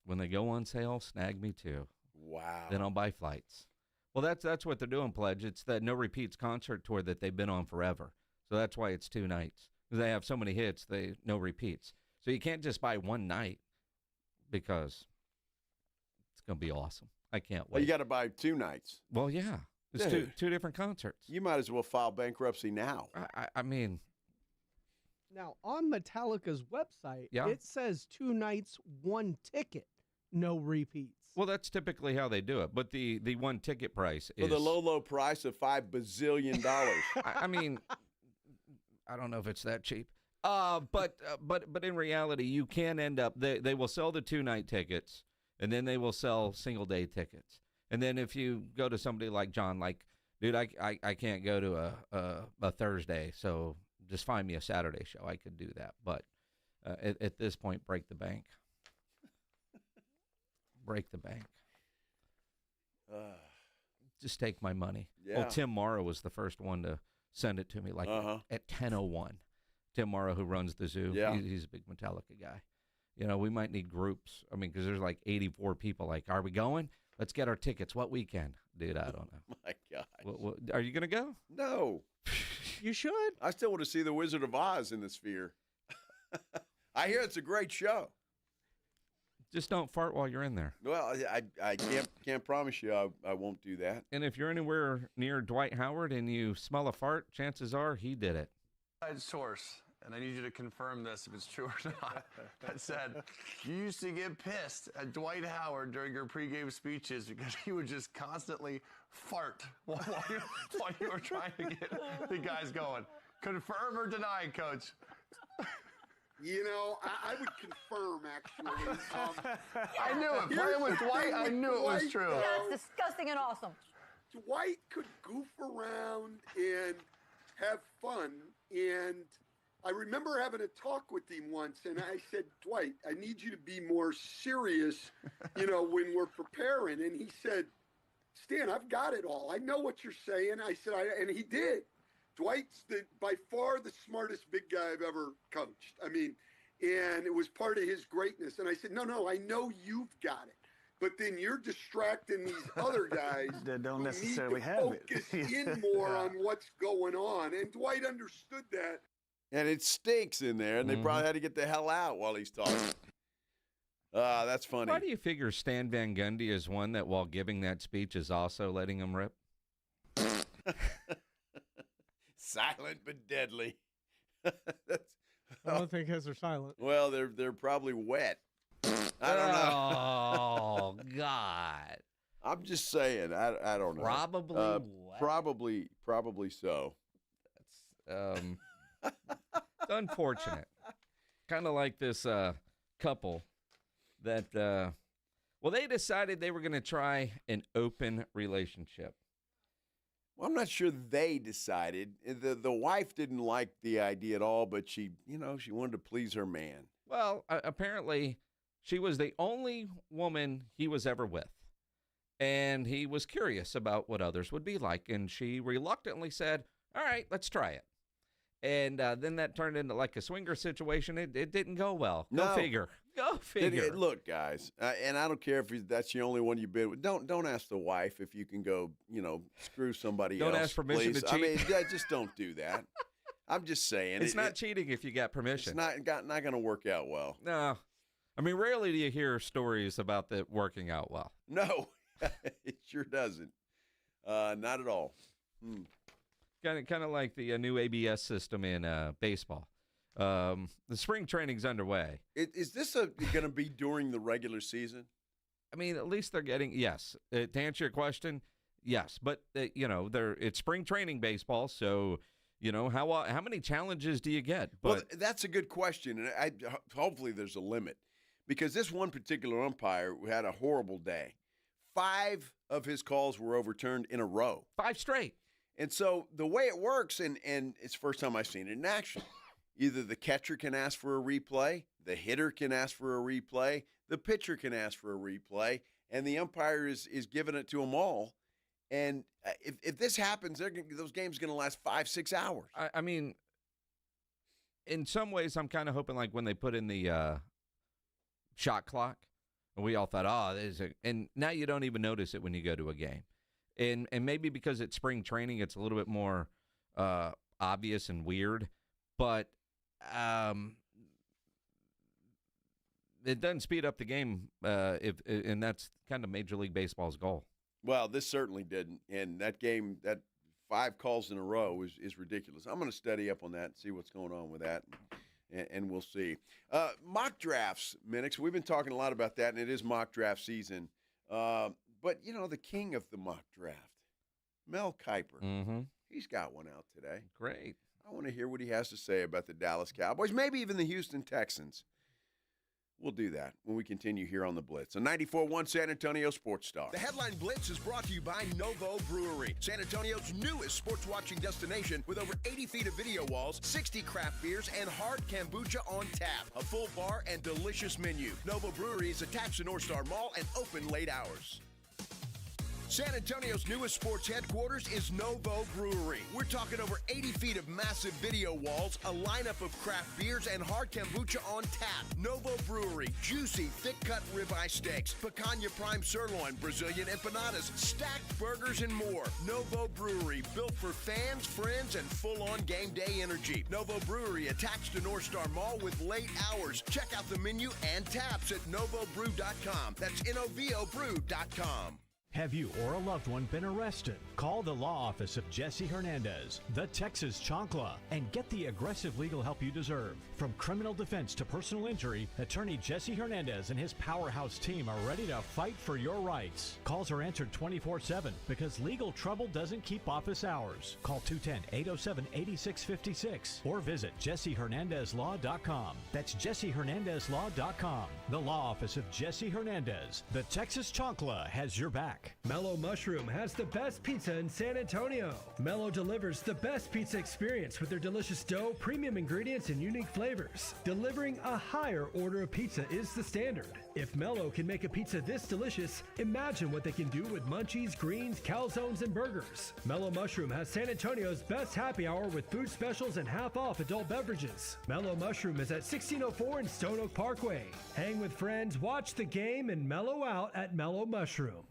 When they go on sale, snag me too. Wow. Then I'll buy flights. Well, that's what they're doing, Pledge. It's the No Repeats concert tour that they've been on forever. So that's why it's 2 nights. They have so many hits, they no repeats. So you can't just buy one night because it's going to be awesome. I can't wait. Well, you got to buy 2 nights. Well, yeah. It's two different concerts. You might as well file bankruptcy now. I mean. Now, on Metallica's website, Yeah. it says 2 nights, 1 ticket, no repeats. Well, that's typically how they do it. But the 1 ticket price is. For the low price of $5 bazillion. I mean, I don't know if it's that cheap. But in reality, you can end up, they will sell the 2-night tickets, and then they will sell single-day tickets. And then if you go to somebody like John, like, dude, I can't go to a Thursday, so just find me a Saturday show. I could do that. But at this point, break the bank. Break the bank. Just take my money. Yeah. Well, Tim Morrow was the first one to send it to me, like at 10:01. Tim Morrow, who runs the zoo, he's a big Metallica guy. We might need groups. I mean, because there's like 84 people. Like, are we going? Let's get our tickets. What weekend? Dude, I don't know. My God. Are you going to go? No. You should. I still want to see The Wizard of Oz in the Sphere. I hear it's a great show. Just don't fart while you're in there. Well, I can't promise you I won't do that. And if you're anywhere near Dwight Howard and you smell a fart, chances are he did it. Source, and I need you to confirm this if it's true or not, that said you used to get pissed at Dwight Howard during your pregame speeches because he would just constantly fart while you were trying to get the guys going. Confirm or deny, Coach? You know, I would confirm, actually. I knew it. Playing with Dwight, I knew it was true. That's disgusting and awesome. Dwight could goof around and have fun. And I remember having a talk with him once, and I said, Dwight, I need you to be more serious, when we're preparing. And he said, Stan, I've got it all. I know what you're saying. I said, and he did. Dwight's by far the smartest big guy I've ever coached. I mean, and it was part of his greatness. And I said, no, I know you've got it. But then you're distracting these other guys that don't who necessarily need to have it. focus in more on what's going on. And Dwight understood that. And it stinks in there, and they probably had to get the hell out while he's talking. That's funny. Why do you figure Stan Van Gundy is one that while giving that speech is also letting him rip? Silent but deadly. I don't think his are silent. Well, they're probably wet. I don't know. Oh, God. I'm just saying. I don't know. Probably wet. Probably so. That's it's unfortunate. Kind of like this couple that, they decided they were going to try an open relationship. Well, I'm not sure they decided. The wife didn't like the idea at all, but she wanted to please her man. Well, apparently she was the only woman he was ever with. And he was curious about what others would be like. And she reluctantly said, all right, let's try it. And then that turned into like a swinger situation. It didn't go well. Go figure. Go figure. Look, guys, and I don't care if that's the only one you've been with. Don't ask the wife if you can go, screw somebody else. Don't ask permission please. to cheat. I mean, just don't do that. I'm just saying. It's not cheating if you got permission. It's not going to work out well. No. I mean, rarely do you hear stories about that working out well. No, it sure doesn't. Not at all. Kind of like the new ABS system in baseball. The spring training's underway. Is this going to be during the regular season? I mean, at least they're getting, yes. To answer your question, yes. But, it's spring training baseball, so, how many challenges do you get? But, well, that's a good question, and hopefully there's a limit. Because this one particular umpire had a horrible day. 5 of his calls were overturned in a row. 5 straight. And so the way it works, and it's the first time I've seen it in action, either the catcher can ask for a replay, the hitter can ask for a replay, the pitcher can ask for a replay, and the umpire is giving it to them all. And if this happens, those games are going to last 5-6 hours. I mean, in some ways, I'm kind of hoping like when they put in the shot clock, and we all thought, and now you don't even notice it when you go to a game. And maybe because it's spring training, it's a little bit more obvious and weird. But it doesn't speed up the game, and that's kind of Major League Baseball's goal. Well, this certainly didn't. And that game, that 5 calls in a row is ridiculous. I'm going to study up on that and see what's going on with that, and we'll see. Mock drafts, Minix. We've been talking a lot about that, and it is mock draft season. But, the king of the mock draft, Mel Kiper, he's got one out today. Great. I want to hear what he has to say about the Dallas Cowboys, maybe even the Houston Texans. We'll do that when we continue here on The Blitz. On 94.1 San Antonio Sports Star. The Headline Blitz is brought to you by Novo Brewery, San Antonio's newest sports watching destination with over 80 feet of video walls, 60 craft beers, and hard kombucha on tap. A full bar and delicious menu. Novo Brewery is attached to North Star Mall and open late hours. San Antonio's newest sports headquarters is Novo Brewery. We're talking over 80 feet of massive video walls, a lineup of craft beers, and hard kombucha on tap. Novo Brewery, juicy, thick-cut ribeye steaks, picanha prime sirloin, Brazilian empanadas, stacked burgers, and more. Novo Brewery, built for fans, friends, and full-on game day energy. Novo Brewery attached to North Star Mall with late hours. Check out the menu and taps at novobrew.com. That's novobrew.com. Have you or a loved one been arrested? Call the law office of Jesse Hernandez, the Texas Chancla, and get the aggressive legal help you deserve. From criminal defense to personal injury, attorney Jesse Hernandez and his powerhouse team are ready to fight for your rights. Calls are answered 24/7 because legal trouble doesn't keep office hours. Call 210-807-8656 or visit jessehernandezlaw.com. That's jessehernandezlaw.com. The law office of Jesse Hernandez, the Texas Chancla, has your back. Mellow Mushroom has the best pizza in San Antonio. Mellow delivers the best pizza experience with their delicious dough, premium ingredients, and unique flavors. Delivering a higher order of pizza is the standard. If Mellow can make a pizza this delicious, imagine what they can do with munchies, greens, calzones, and burgers. Mellow Mushroom has San Antonio's best happy hour with food specials and half-off adult beverages. Mellow Mushroom is at 1604 and Stone Oak Parkway. Hang with friends, watch the game, and mellow out at Mellow Mushroom.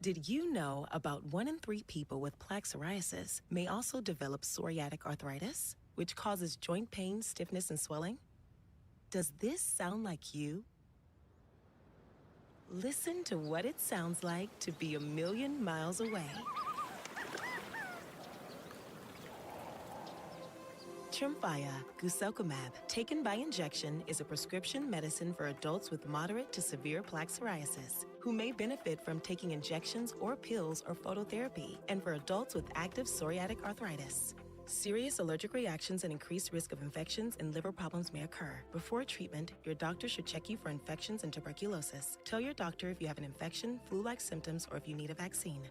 Did you know about 1 in 3 people with plaque psoriasis may also develop psoriatic arthritis, which causes joint pain, stiffness, and swelling? Does this sound like you? Listen to what it sounds like to be a million miles away. Tremfya guselkumab, taken by injection, is a prescription medicine for adults with moderate to severe plaque psoriasis who may benefit from taking injections or pills or phototherapy, and for adults with active psoriatic arthritis. Serious allergic reactions and increased risk of infections and liver problems may occur. Before treatment, your doctor should check you for infections and tuberculosis. Tell your doctor if you have an infection, flu-like symptoms, or if you need a vaccine.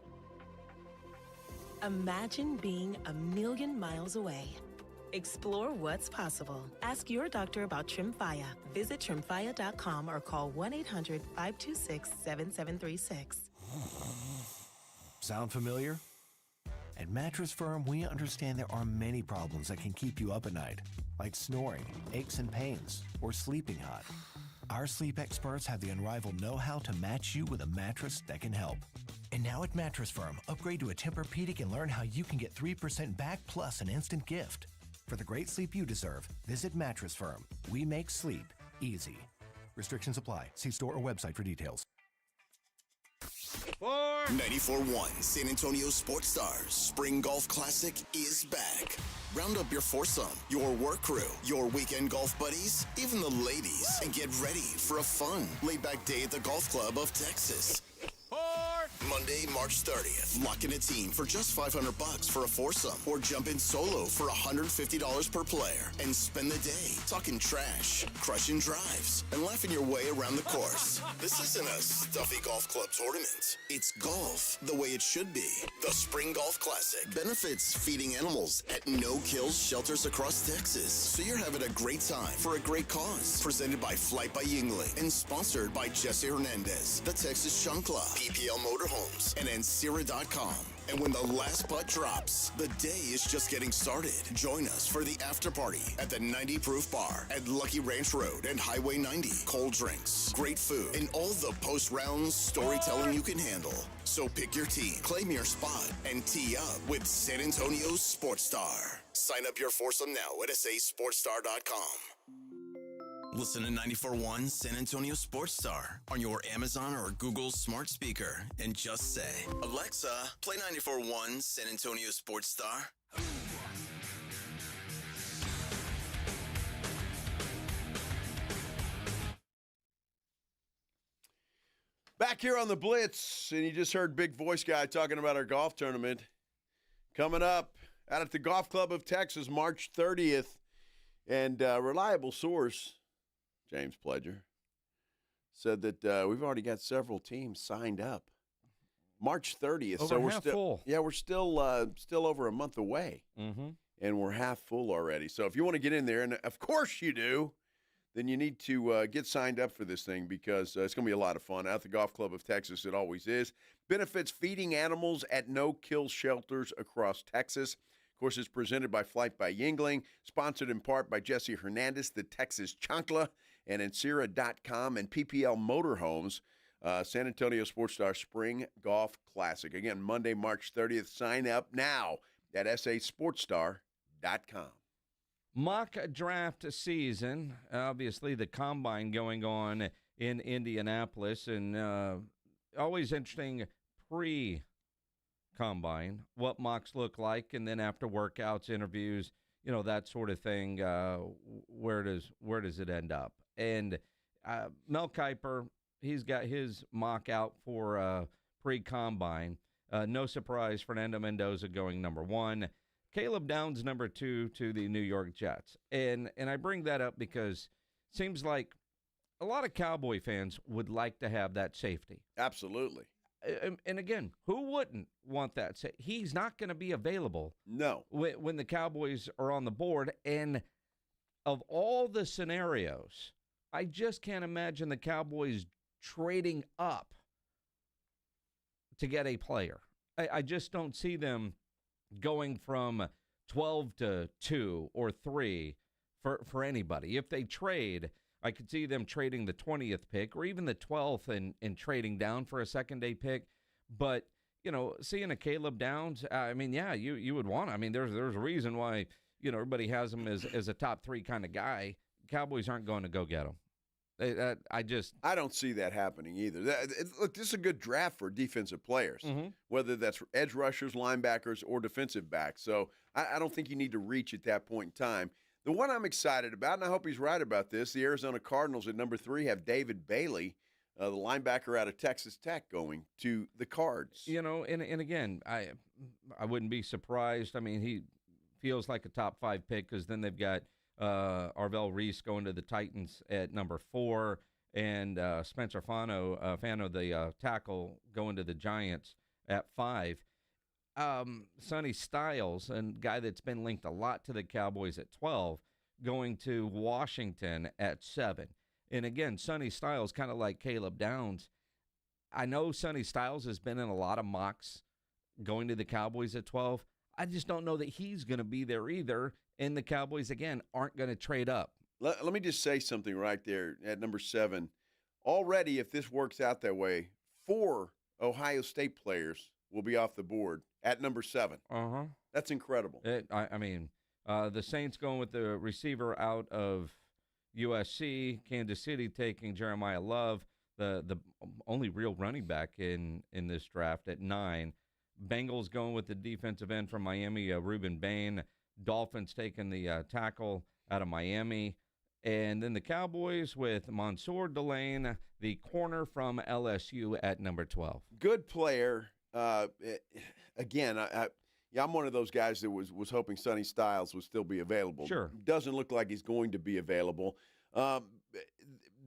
Imagine being a million miles away. Explore what's possible. Ask your doctor about Tremfya. Visit tremfya.com or call 1-800-526-7736. Sound familiar? At Mattress Firm, we understand there are many problems that can keep you up at night, like snoring, aches and pains, or sleeping hot. Our sleep experts have the unrivaled know-how to match you with a mattress that can help. And now at Mattress Firm, upgrade to a Tempur-Pedic and learn how you can get 3% back plus an instant gift. For the great sleep you deserve, visit Mattress Firm. We make sleep easy. Restrictions apply. See store or website for details. 94.1 San Antonio Sports Stars Spring Golf Classic is back. Round up your foursome, your work crew, your weekend golf buddies, even the ladies, and get ready for a fun, laid-back day at the Golf Club of Texas. Monday, March 30th. Lock in a team for just $500 for a foursome, or jump in solo for $150 per player and spend the day talking trash, crushing drives, and laughing your way around the course. This isn't a stuffy golf club tournament. It's golf the way it should be. The Spring Golf Classic benefits feeding animals at no-kills shelters across Texas, so you're having a great time for a great cause. Presented by Flight by Yingling and sponsored by Jesse Hernandez, the Texas Chancla, PPL Motorhomes, and Ancira.com. And when the last putt drops, the day is just getting started. Join us for the after party at the 90 Proof Bar at Lucky Ranch Road and Highway 90. Cold drinks, great food, and all the post-round storytelling you can handle. So pick your team, claim your spot, and tee up with San Antonio's Sports Star. Sign up your foursome now at sasportstar.com. Listen to 94.1 San Antonio Sports Star on your Amazon or Google smart speaker and just say, Alexa, play 94.1 San Antonio Sports Star. Back here on the Blitz, and you just heard Big Voice Guy talking about our golf tournament coming up out at the Golf Club of Texas, March 30th. And reliable source, James Pledger, said that we've already got several teams signed up. March 30th. Over so we're half still full. Yeah, we're still over a month away. Mm-hmm. And we're half full already. So if you want to get in there, and of course you do, then you need to get signed up for this thing because it's going to be a lot of fun. Out at the Golf Club of Texas, it always is. Benefits feeding animals at no-kill shelters across Texas. Of course, it's presented by Flight by Yingling, sponsored in part by Jesse Hernandez, the Texas Chancla, and Encira.com and PPL Motorhomes. San Antonio Sports Star Spring Golf Classic. Again, Monday, March 30th. Sign up now at sasportstar.com. Mock draft season. Obviously, the combine going on in Indianapolis, and always interesting pre-combine, what mocks look like, and then after workouts, interviews, that sort of thing. Where does it end up? And Mel Kiper, he's got his mock out for pre-combine. No surprise, Fernando Mendoza going number 1. Caleb Downs number 2 to the New York Jets. And I bring that up because it seems like a lot of Cowboy fans would like to have that safety. Absolutely. And again, who wouldn't want that? He's not going to be available. No. When the Cowboys are on the board. And of all the scenarios, I just can't imagine the Cowboys trading up to get a player. I just don't see them going from 12 to 2 or 3 for anybody. If they trade, I could see them trading the 20th pick or even the 12th and trading down for a second-day pick. But, seeing a Caleb Downs, you would want. There's a reason why, everybody has him as a top 3 kind of guy. Cowboys aren't going to go get him. I don't see that happening either. Look, this is a good draft for defensive players, whether that's edge rushers, linebackers, or defensive backs. So I don't think you need to reach at that point in time. The one I'm excited about, and I hope he's right about this, the Arizona Cardinals at number 3 have David Bailey, the linebacker out of Texas Tech, going to the Cards. And again, I wouldn't be surprised. He feels like a top 5 pick because then they've got Arvell Reese going to the Titans at number 4, and Spencer Fano, the tackle, going to the Giants at 5. Sonny Styles, a guy that's been linked a lot to the Cowboys, at 12, going to Washington at 7. And again, Sonny Styles, kind of like Caleb Downs. I know Sonny Styles has been in a lot of mocks going to the Cowboys at 12. I just don't know that he's going to be there either. And the Cowboys, again, aren't going to trade up. Let me just say something right there at number 7. Already, if this works out that way, 4 Ohio State players will be off the board at number 7. That's incredible. The Saints going with the receiver out of USC, Kansas City taking Jeremiah Love, the only real running back in this draft at 9. Bengals going with the defensive end from Miami, Reuben Bain. Dolphins taking the tackle out of Miami. And then the Cowboys with Mansour Delane, the corner from LSU, at number 12. Good player. Again, I'm one of those guys that was hoping Sonny Styles would still be available. Sure. Doesn't look like he's going to be available.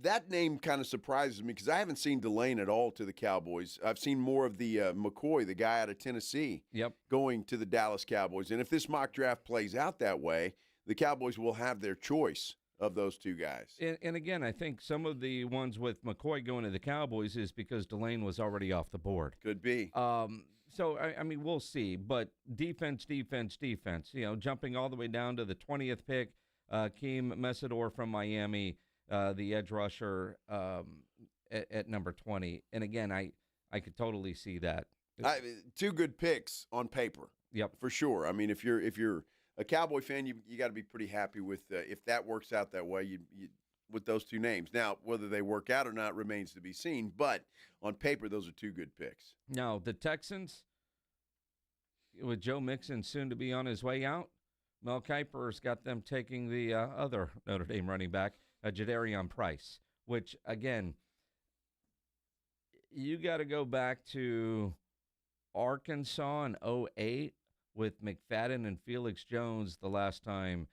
That name kind of surprises me because I haven't seen Delane at all to the Cowboys. I've seen more of the McCoy, the guy out of Tennessee, going to the Dallas Cowboys. And if this mock draft plays out that way, the Cowboys will have their choice of those 2 guys. And again, I think some of the ones with McCoy going to the Cowboys is because Delane was already off the board. Could be. So, we'll see. But defense. Jumping all the way down to the 20th pick, Keem Mesidor from Miami, the edge rusher at number 20. And again, I could totally see that. 2 good picks on paper. Yep, for sure. If you're a Cowboy fan, you got to be pretty happy with if that works out that way. You with those 2 names. Now, whether they work out or not remains to be seen. But on paper, those are 2 good picks. Now, the Texans, with Joe Mixon soon to be on his way out, Mel Kiper's got them taking the other Notre Dame running back, Jadarian Price, which, again, you got to go back to Arkansas in 2008 with McFadden and Felix Jones the last time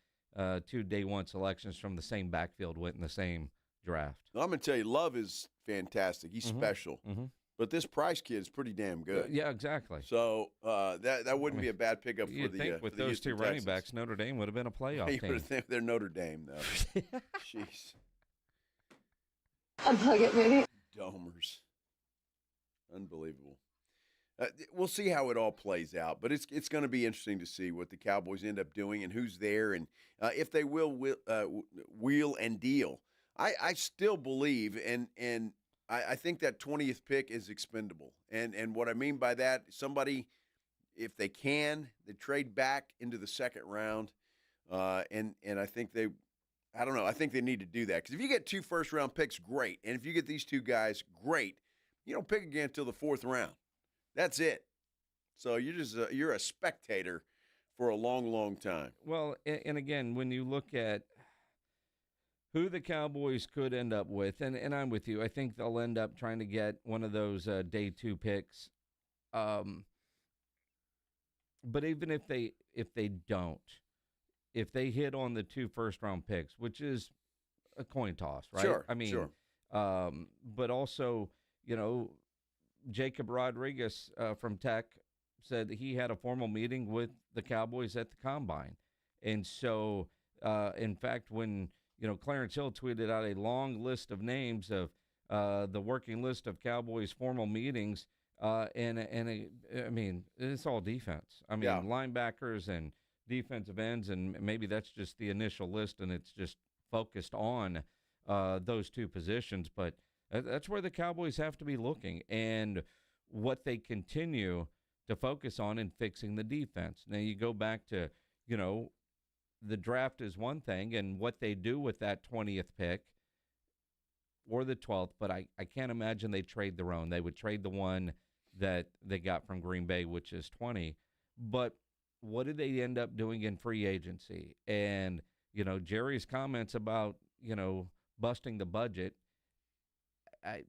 2 day 1 selections from the same backfield went in the same draft. Well, I'm going to tell you, Love is fantastic. He's special. But this Price kid is pretty damn good. Yeah, exactly. So that wouldn't be a bad pickup for the think with for the those 2 Houston running Texans. backs, Notre Dame would have been a playoff team. They're Notre Dame, though. Jeez. Unplug it, maybe. Domers. Unbelievable. We'll see how it all plays out, but it's going to be interesting to see what the Cowboys end up doing and who's there and if they will wheel and deal. I still believe, and I think that 20th pick is expendable. And what I mean by that, somebody, if they can, they trade back into the second round, and I think I don't know. I think they need to do that because if you get 2 first-round picks, great. And if you get these 2 guys, great. You don't pick again until the 4th round. That's it. So you're a spectator for a long, long time. Well, and again, when you look at who the Cowboys could end up with, and I'm with you, I think they'll end up trying to get one of those day 2 picks. But even if they don't, if they hit on the 2 first-round picks, which is a coin toss, right? Sure, I mean, sure. But also, Jacob Rodriguez from Tech said that he had a formal meeting with the Cowboys at the Combine. And so, in fact, when, Clarence Hill tweeted out a long list of names of the working list of Cowboys formal meetings, I mean, it's all defense. I mean, linebackers and defensive ends, and maybe that's just the initial list, and it's just focused on those 2 positions. But that's where the Cowboys have to be looking and what they continue to focus on in fixing the defense. Now, you go back to, the draft is one thing and what they do with that 20th pick or the 12th, but I can't imagine they trade their own. They would trade the one that they got from Green Bay, which is 20. But what did they end up doing in free agency? And, Jerry's comments about, busting the budget, I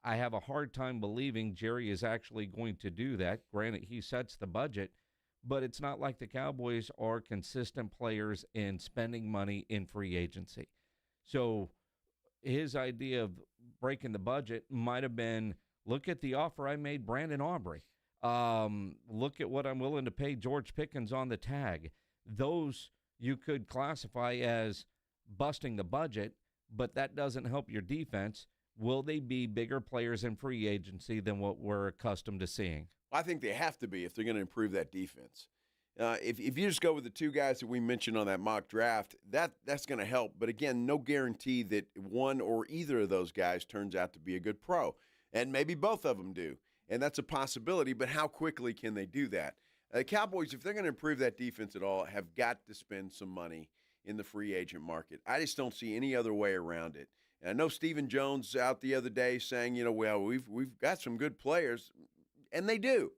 have a hard time believing Jerry is actually going to do that. Granted, he sets the budget, but it's not like the Cowboys are consistent players in spending money in free agency. So his idea of breaking the budget might have been, look at the offer I made Brandon Aubrey. Look at what I'm willing to pay George Pickens on the tag. Those you could classify as busting the budget, but that doesn't help your defense. Will they be bigger players in free agency than what we're accustomed to seeing? I think they have to be if they're going to improve that defense. If you just go with the 2 guys that we mentioned on that mock draft, that's going to help. But again, no guarantee that one or either of those guys turns out to be a good pro. And maybe both of them do. And that's a possibility, but how quickly can they do that? The Cowboys, if they're going to improve that defense at all, have got to spend some money in the free agent market. I just don't see any other way around it. And I know Stephen Jones out the other day saying, well, we've got some good players, and they do,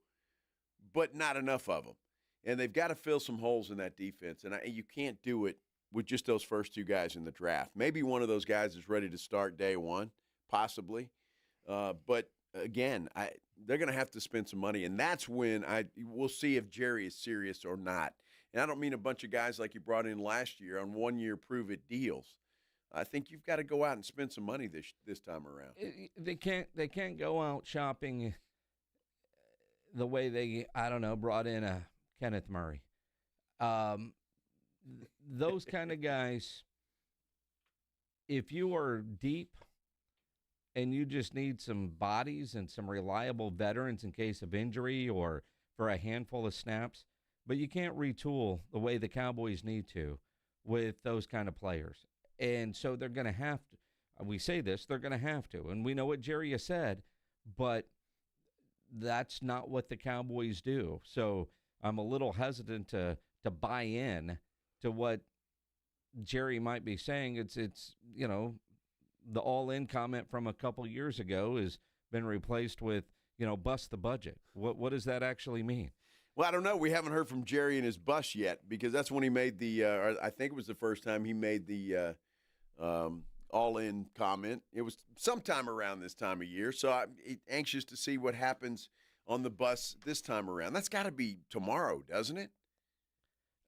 but not enough of them. And they've got to fill some holes in that defense, and you can't do it with just those first 2 guys in the draft. Maybe one of those guys is ready to start day 1, possibly. But again, they're going to have to spend some money, and that's when we'll see if Jerry is serious or not. And I don't mean a bunch of guys like he brought in last year on 1-year prove-it deals. I think you've got to go out and spend some money this time around. They can't go out shopping the way they, brought in a Kenneth Murray. Those kind of guys, if you are deep and you just need some bodies and some reliable veterans in case of injury or for a handful of snaps, but you can't retool the way the Cowboys need to with those kind of players. And so they're going to have to, we say this, they're going to have to. And we know what Jerry has said, but that's not what the Cowboys do. So I'm a little hesitant to buy in to what Jerry might be saying. It's the all-in comment from a couple years ago has been replaced with, bust the budget. What does that actually mean? Well, I don't know. We haven't heard from Jerry and his bus yet because that's when he made I think it was the first time he made the all-in comment. It was sometime around this time of year, so I'm anxious to see what happens on the bus this time around. That's got to be tomorrow, doesn't it?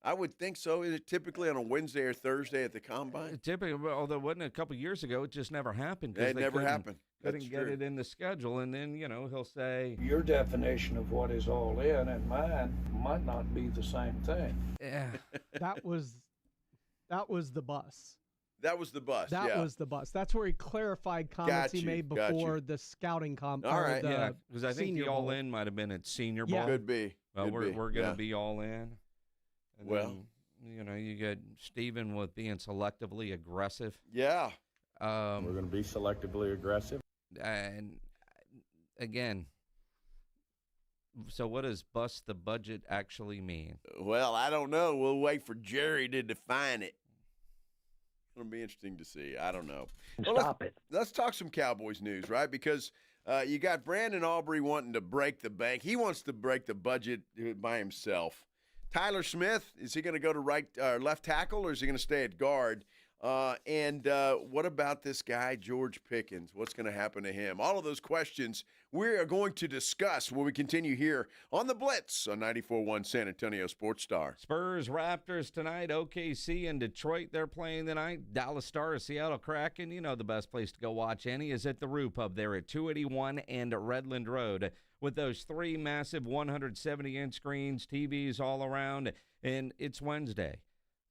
I would think so. Is it typically on a Wednesday or Thursday at the Combine? Typically, although it wasn't a couple of years ago, it just never happened. It never happened. Couldn't get it in the schedule, and then, he'll say... Your definition of what is all in and mine might not be the same thing. Yeah. That was the bus. That was the bust. That yeah. was the bust. That's where he clarified comments he made before the scouting All right. Yeah, because I think the all-in might have been at Senior Bowl. Could be. Well, we're going to Yeah. be all in. And Well. then, you get Steven with being selectively aggressive. Yeah. We're going to be selectively aggressive. And again, so what does bust the budget actually mean? Well, I don't know. We'll wait for Jerry to define it. It'll be interesting to see. I don't know. Stop it. Let's talk some Cowboys news, right? Because you got Brandon Aubrey wanting to break the bank. He wants to break the budget by himself. Tyler Smith, is he going to go to left tackle, or is he going to stay at guard? And what about this guy, George Pickens? What's going to happen to him? All of those questions we are going to discuss when we continue here on the Blitz on 94.1 San Antonio Sports Star. Spurs, Raptors tonight, OKC and Detroit, they're playing tonight. Dallas Stars, Seattle Kraken. You know the best place to go watch any is at the Roo Pub there at 281 and Redland Road with those three massive 170-inch screens, TVs all around, and it's Wednesday.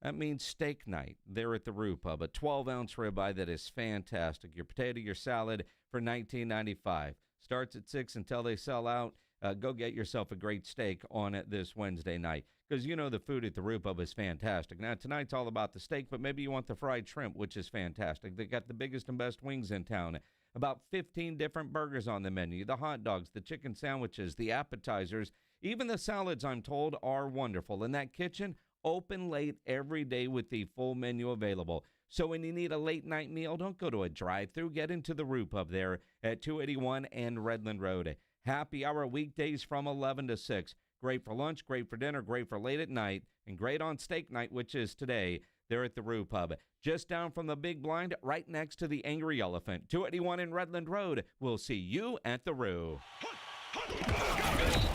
That means steak night there at the Roo Pub, a 12-ounce ribeye that is fantastic. Your potato, your salad for $19.95. Starts at 6 until they sell out. Go get yourself a great steak on it this Wednesday night because you know the food at the Roo Pub is fantastic. Now, tonight's all about the steak, but maybe you want the fried shrimp, which is fantastic. They got the biggest and best wings in town. About 15 different burgers on the menu, the hot dogs, the chicken sandwiches, the appetizers, even the salads, I'm told, are wonderful. In that kitchen, open late every day with the full menu available. So when you need a late night meal, don't go to a drive-thru. Get into the Roo Pub there at 281 and Redland Road. Happy hour weekdays from 11 to 6. Great for lunch, great for dinner, great for late at night, and great on steak night, which is today. They're at the Roo Pub. Just down from the big blind, right next to the Angry Elephant. 281 in Redland Road. We'll see you at the Roo.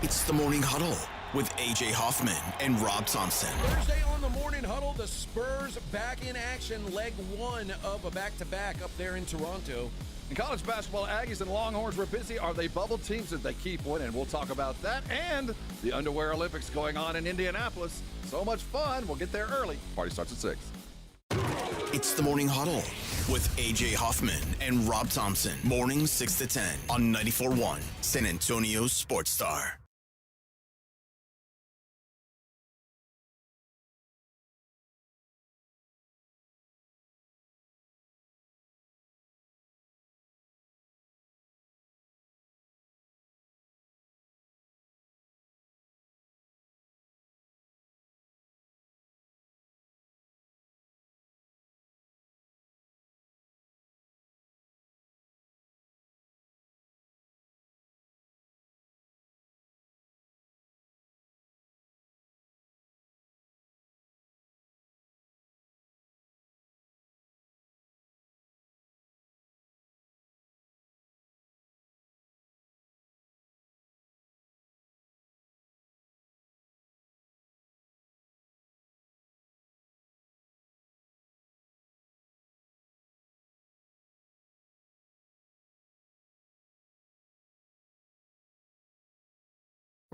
It's the Morning Huddle with A.J. Hoffman and Rob Thompson. Thursday on the Morning Huddle, the Spurs back in action, leg one of a back-to-back up there in Toronto. In college basketball, Aggies and Longhorns were busy. Are they bubble teams? Did they keep winning? We'll talk about that and the Underwear Olympics going on in Indianapolis. So much fun. We'll get there early. Party starts at 6. It's the Morning Huddle with A.J. Hoffman and Rob Thompson. Mornings 6 to 10 on 94.1 San Antonio Sports Star.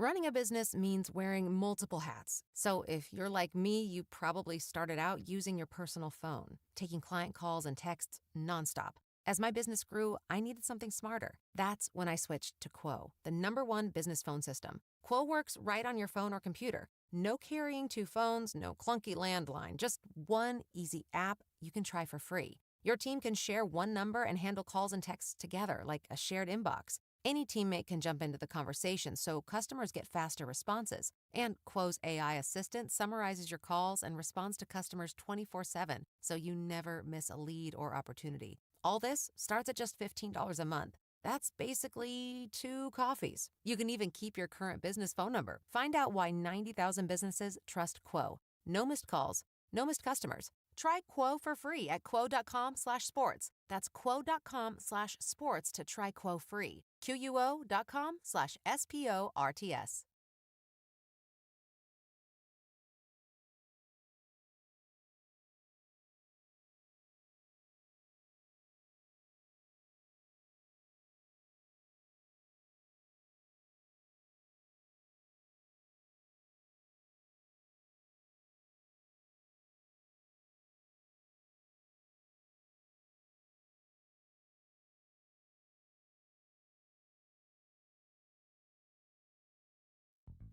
Running a business means wearing multiple hats. So if you're like me, you probably started out using your personal phone, taking client calls and texts nonstop. As my business grew, I needed something smarter. That's when I switched to Quo, the #1 business phone system. Quo works right on your phone or computer. No carrying 2 phones, no clunky landline, just one easy app you can try for free. Your team can share one number and handle calls and texts together like a shared inbox. Any teammate can jump into the conversation so customers get faster responses. And Quo's AI assistant summarizes your calls and responds to customers 24/7 so you never miss a lead or opportunity. All this starts at just $15 a month. That's basically 2 coffees. You can even keep your current business phone number. Find out why 90,000 businesses trust Quo. No missed calls, no missed customers. Try Quo for free at quo.com/sports. That's quo.com/sports to try Quo free. QUO.com/SPORTS.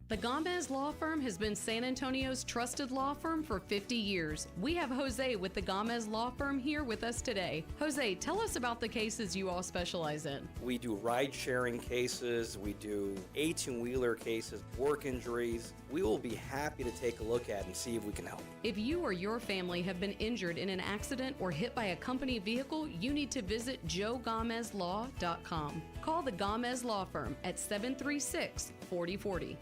The Gomez Law Firm has been San Antonio's trusted law firm for 50 years. We have Jose with the Gomez Law Firm here with us today. Jose, tell us about the cases you all specialize in. We do ride-sharing cases, we do 18-wheeler cases, work injuries. We will be happy to take a look at and see if we can help. If you or your family have been injured in an accident or hit by a company vehicle, you need to visit joegomezlaw.com. Call the Gomez Law Firm at 736-4040.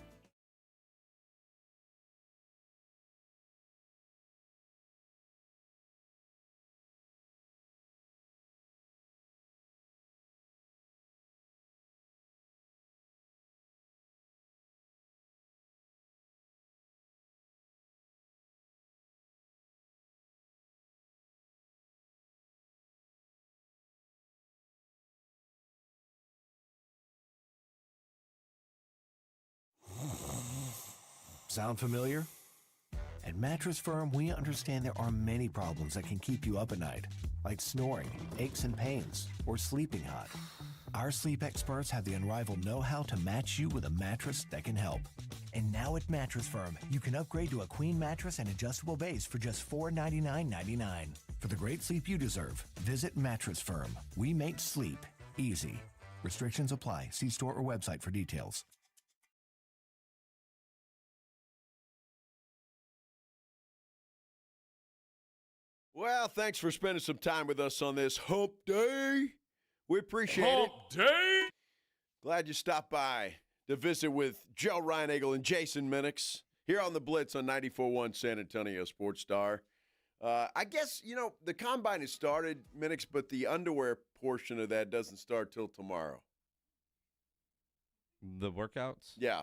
Sound familiar? At Mattress Firm, we understand there are many problems that can keep you up at night, like snoring, aches and pains, or sleeping hot. Our sleep experts have the unrivaled know-how to match you with a mattress that can help. And now at Mattress Firm, you can upgrade to a queen mattress and adjustable base for just $499.99. For the great sleep you deserve, visit Mattress Firm. We make sleep easy. Restrictions apply. See store or website for details. Well, thanks for spending some time with us on this Hump Day. We appreciate it. Hump Day! Glad you stopped by to visit with Joe Reinagle and Jason Minix here on the Blitz on 94.1 San Antonio Sports Star. I guess, the combine has started, Minix, but the underwear portion of that doesn't start till tomorrow. The workouts? Yeah.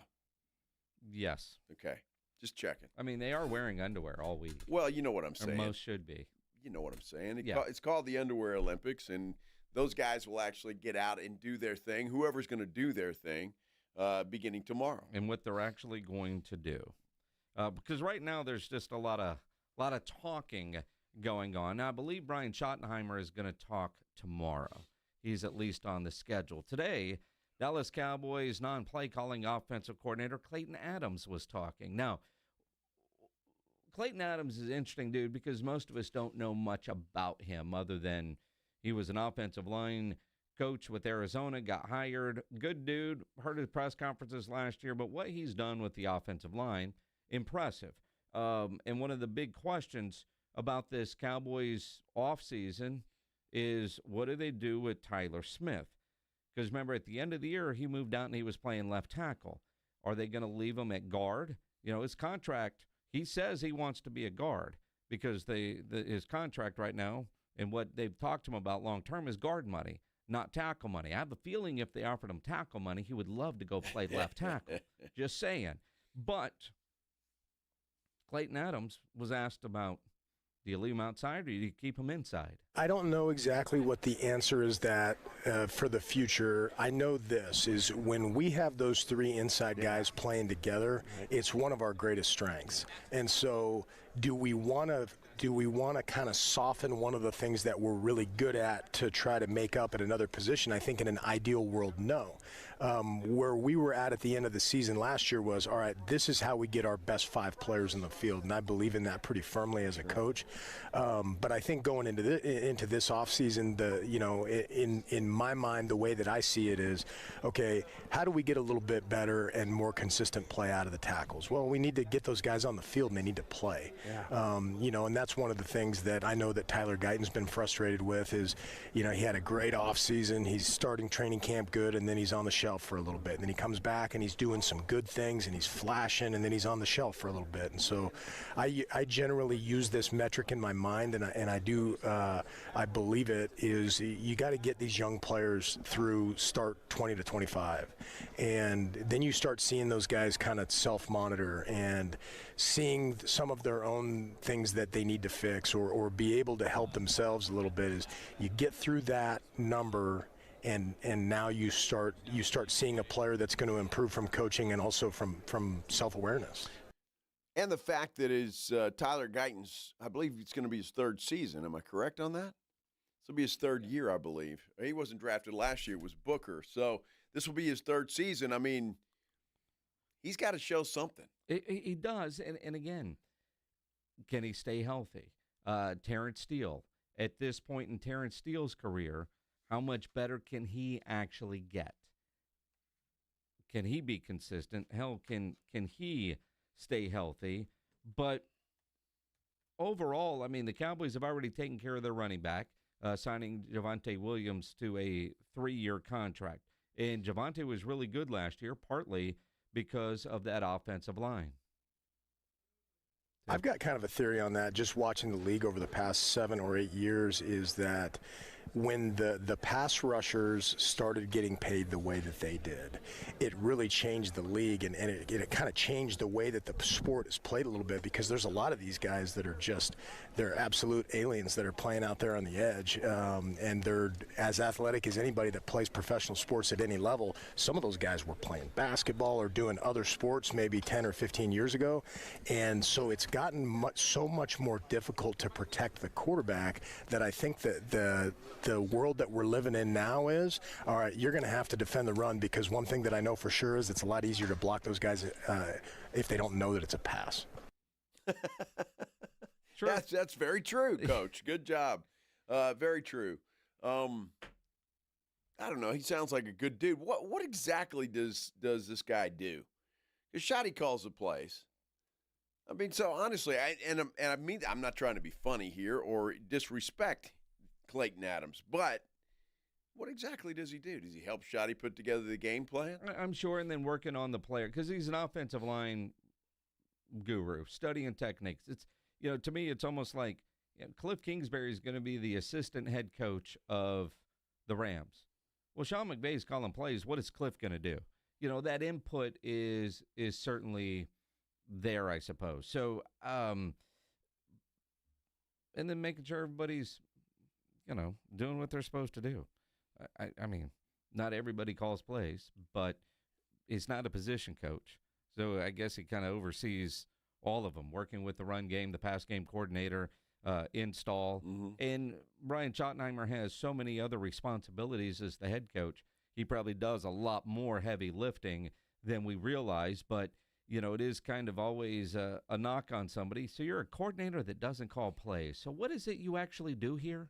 Yes. Okay. Just checking. I mean, they are wearing underwear all week. Well, you know what I'm saying. Or most should be. You know what I'm saying. Yeah. It's called the Underwear Olympics, and those guys will actually get out and do their thing, whoever's going to do their thing, beginning tomorrow. And what they're actually going to do. Because right now there's just a lot of talking going on. Now, I believe Brian Schottenheimer is going to talk tomorrow. He's at least on the schedule. Today, Dallas Cowboys non-play calling offensive coordinator Clayton Adams was talking. Now, Clayton Adams is an interesting dude because most of us don't know much about him other than he was an offensive line coach with Arizona, got hired. Good dude. Heard his press conferences last year, but what he's done with the offensive line, impressive. And one of the big questions about this Cowboys offseason is what do they do with Tyler Smith? Because remember, at the end of the year, he moved out and he was playing left tackle. Are they going to leave him at guard? His contract, he says he wants to be a guard because his contract right now and what they've talked to him about long-term is guard money, not tackle money. I have a feeling if they offered him tackle money, he would love to go play left tackle. Just saying. But Clayton Adams was asked about, do you leave him outside or do you keep him inside? I don't know exactly what the answer is that for the future. I know this is when we have those three inside guys playing together, it's one of our greatest strengths. And so do we want to kind of soften one of the things that we're really good at to try to make up at another position? I think in an ideal world, no. Where we were at the end of the season last year was, all right, this is how we get our best 5 players in the field, and I believe in that pretty firmly as a coach. But I think going into this offseason, in my mind, the way that I see it is, okay, how do we get a little bit better and more consistent play out of the tackles? Well, we need to get those guys on the field, and they need to play. Yeah. And that's one of the things that I know that Tyler Guyton's been frustrated with is, he had a great offseason. He's starting training camp good, and then he's on the shelf for a little bit. And then he comes back, and he's doing some good things, and he's flashing, and then he's on the shelf for a little bit. And so I generally use this metric in my mind, and I do I believe it is you got to get these young players through start 20 to 25, and then you start seeing those guys kind of self-monitor and seeing some of their own things that they need to fix or be able to help themselves a little bit. Is you get through that number, and now you start seeing a player that's going to improve from coaching and also from self-awareness. And the fact that Tyler Guyton's, I believe it's going to be his 3rd season. Am I correct on that? This will be his 3rd year, I believe. He wasn't drafted last year. It was Booker. So this will be his 3rd season. I mean, he's got to show something. He does. And again, can he stay healthy? Terrence Steele, at this point in Terrence Steele's career, how much better can he actually get? Can he be consistent? Hell, can he stay healthy? But overall, I mean, the Cowboys have already taken care of their running back, signing Javonte Williams to a 3-year contract. And Javonte was really good last year, partly because of that offensive line. I've got kind of a theory on that, just watching the league over the past 7 or 8 years, is that when the pass rushers started getting paid the way that they did, it really changed the league, and it kind of changed the way that the sport is played a little bit, because there's a lot of these guys that are they're absolute aliens that are playing out there on the edge, and they're as athletic as anybody that plays professional sports at any level. Some of those guys were playing basketball or doing other sports maybe 10 or 15 years ago, and so it's gotten so much more difficult to protect the quarterback that I think that the world that we're living in now is, all right, you're going to have to defend the run, because one thing that I know for sure is it's a lot easier to block those guys if they don't know that it's a pass. Sure. That's very true, Coach. Good job. Very true. I don't know. He sounds like a good dude. What exactly does this guy do? Because Shotty calls the plays. I mean, so honestly, I mean, I'm not trying to be funny here or disrespect Clayton Adams, but what exactly does he do? Does he help Shotty put together the game plan? I'm sure, and then working on the player, because he's an offensive line guru, studying techniques. It's, to me, it's almost like Cliff Kingsbury is going to be the assistant head coach of the Rams. Well, Sean McVay's calling plays. What is Cliff going to do? That input is certainly there, I suppose. So, and then making sure everybody's doing what they're supposed to do. I mean, not everybody calls plays, but he's not a position coach. So I guess he kind of oversees all of them, working with the run game, the pass game coordinator, install. Mm-hmm. And Brian Schottenheimer has so many other responsibilities as the head coach. He probably does a lot more heavy lifting than we realize, but it is kind of always a knock on somebody. So you're a coordinator that doesn't call plays. So what is it you actually do here?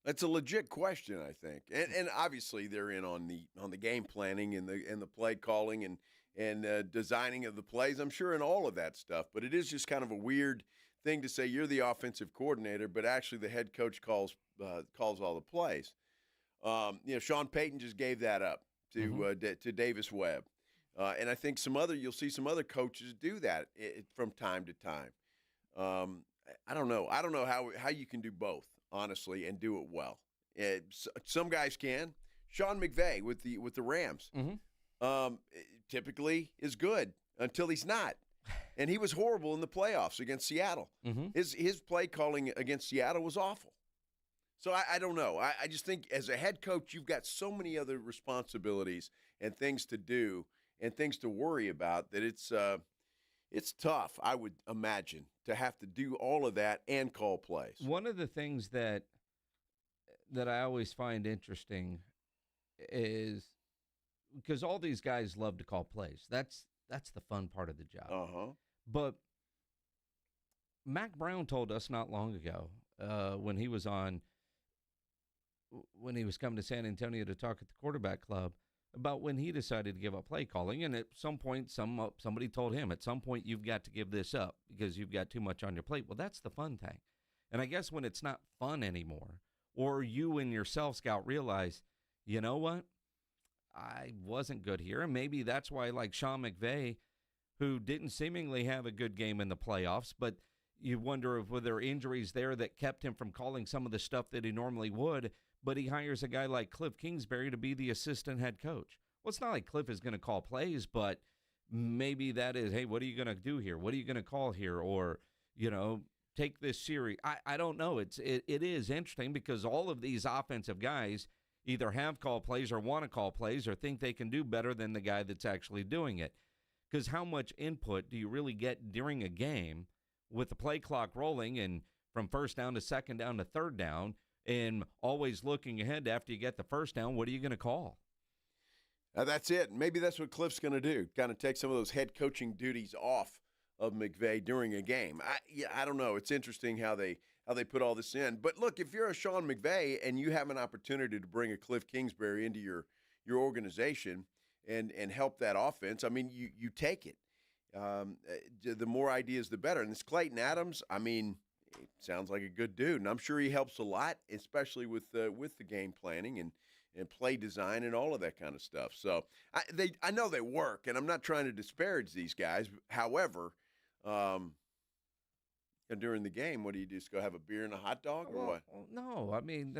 That's a legit question, I think, and obviously they're in on the game planning and the play calling and designing of the plays. I'm sure in all of that stuff, but it is just kind of a weird thing to say you're the offensive coordinator, but actually the head coach calls all the plays. Sean Payton just gave that up to Davis Webb, and I think you'll see some other coaches do that from time to time. I don't know how you can do both, honestly, and do it well. Some guys can. Sean McVay with the Rams typically is good until he's not, and he was horrible in the playoffs against Seattle. Mm-hmm. His play calling against Seattle was awful. So I don't know. I just think as a head coach, you've got so many other responsibilities and things to do and things to worry about that it's tough, I would imagine, to have to do all of that and call plays. One of the things that I always find interesting is because all these guys love to call plays. That's the fun part of the job. Uh-huh. But Mac Brown told us not long ago when he was coming to San Antonio to talk at the quarterback club about when he decided to give up play calling. And at some point, somebody told him, at some point, you've got to give this up because you've got too much on your plate. Well, that's the fun thing. And I guess when it's not fun anymore, or you and your self-scout realize, you know what, I wasn't good here. And maybe that's why, like Sean McVay, who didn't seemingly have a good game in the playoffs, but you wonder if were there injuries there that kept him from calling some of the stuff that he normally would, but he hires a guy like Cliff Kingsbury to be the assistant head coach. Well, it's not like Cliff is going to call plays, but maybe that is, hey, what are you going to do here? What are you going to call here? Or, take this series. I don't know. It is interesting because all of these offensive guys either have called plays or want to call plays or think they can do better than the guy that's actually doing it. Because how much input do you really get during a game with the play clock rolling and from first down to second down to third down and always looking ahead after you get the first down? What are you going to call? That's it. Maybe that's what Cliff's going to do, kind of take some of those head coaching duties off of McVay during a game. I don't know. It's interesting how they put all this in. But look, if you're a Sean McVay and you have an opportunity to bring a Cliff Kingsbury into your organization and help that offense, I mean, you take it. The more ideas, the better. And this Clayton Adams, I mean, it sounds like a good dude, and I'm sure he helps a lot, especially with the game planning and play design and all of that kind of stuff. So I know they work, and I'm not trying to disparage these guys. However, during the game, what do you do? Just go have a beer and a hot dog, or what? No, I mean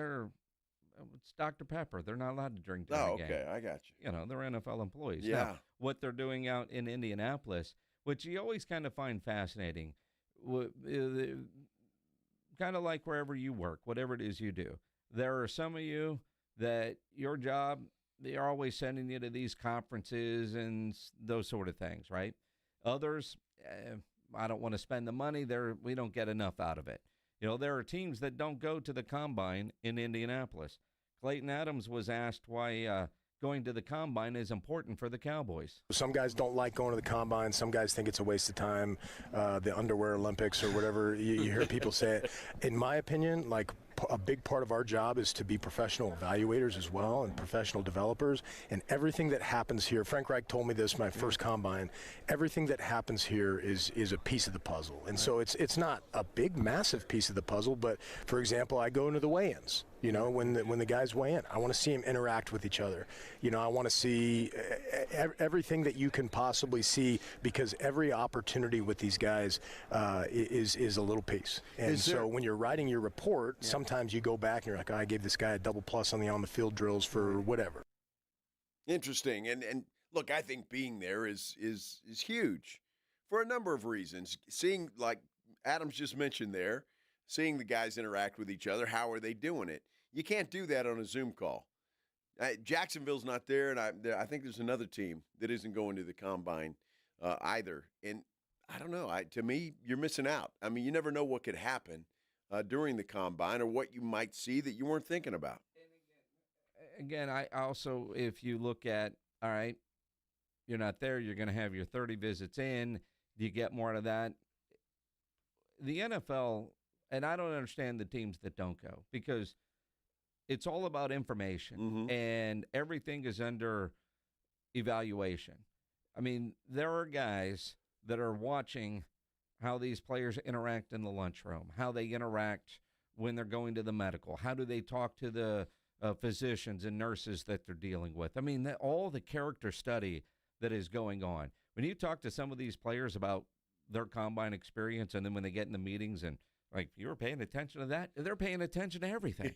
it's Dr. Pepper. They're not allowed to drink during the game. Okay, I got you. You know, they're NFL employees. Yeah. Now, what they're doing out in Indianapolis, which you always kind of find fascinating, kind of like wherever you work, whatever it is you do. There are some of you that your job, they're always sending you to these conferences and those sort of things, right? Others, I don't want to spend the money. We don't get enough out of it. You know, there are teams that don't go to the Combine in Indianapolis. Clayton Adams was asked why going to the Combine is important for the Cowboys. Some guys don't like going to the Combine. Some guys think it's a waste of time, the underwear Olympics or whatever you hear people say it. In my opinion, like, a big part of our job is to be professional evaluators as well and professional developers. And everything that happens here, Frank Reich told me this my first Combine, everything that happens here is a piece of the puzzle. And so it's not a big, massive piece of the puzzle, but, for example, I go into the weigh-ins. You know, when the guys weigh in, I want to see them interact with each other. You know, I want to see everything that you can possibly see, because every opportunity with these guys is a little piece. And so when you're writing your report, sometimes you go back and you're like, I gave this guy a double plus on the field drills for whatever. Interesting. And look, I think being there is huge for a number of reasons. Seeing, like Adams just mentioned there, seeing the guys interact with each other, how are they doing it? You can't do that on a Zoom call. Jacksonville's not there, and I think there's another team that isn't going to the Combine either. And I don't know. To me, you're missing out. I mean, you never know what could happen during the Combine or what you might see that you weren't thinking about. Again, I also, if you look at, all right, you're not there, you're going to have your 30 visits in. Do you get more out of that? The NFL, and I don't understand the teams that don't go, because it's all about information, and everything is under evaluation. I mean, there are guys that are watching how these players interact in the lunchroom, how they interact when they're going to the medical, how do they talk to the physicians and nurses that they're dealing with. I mean, all the character study that is going on. When you talk to some of these players about their Combine experience, and then when they get in the meetings and, like, you were paying attention to that, they're paying attention to everything.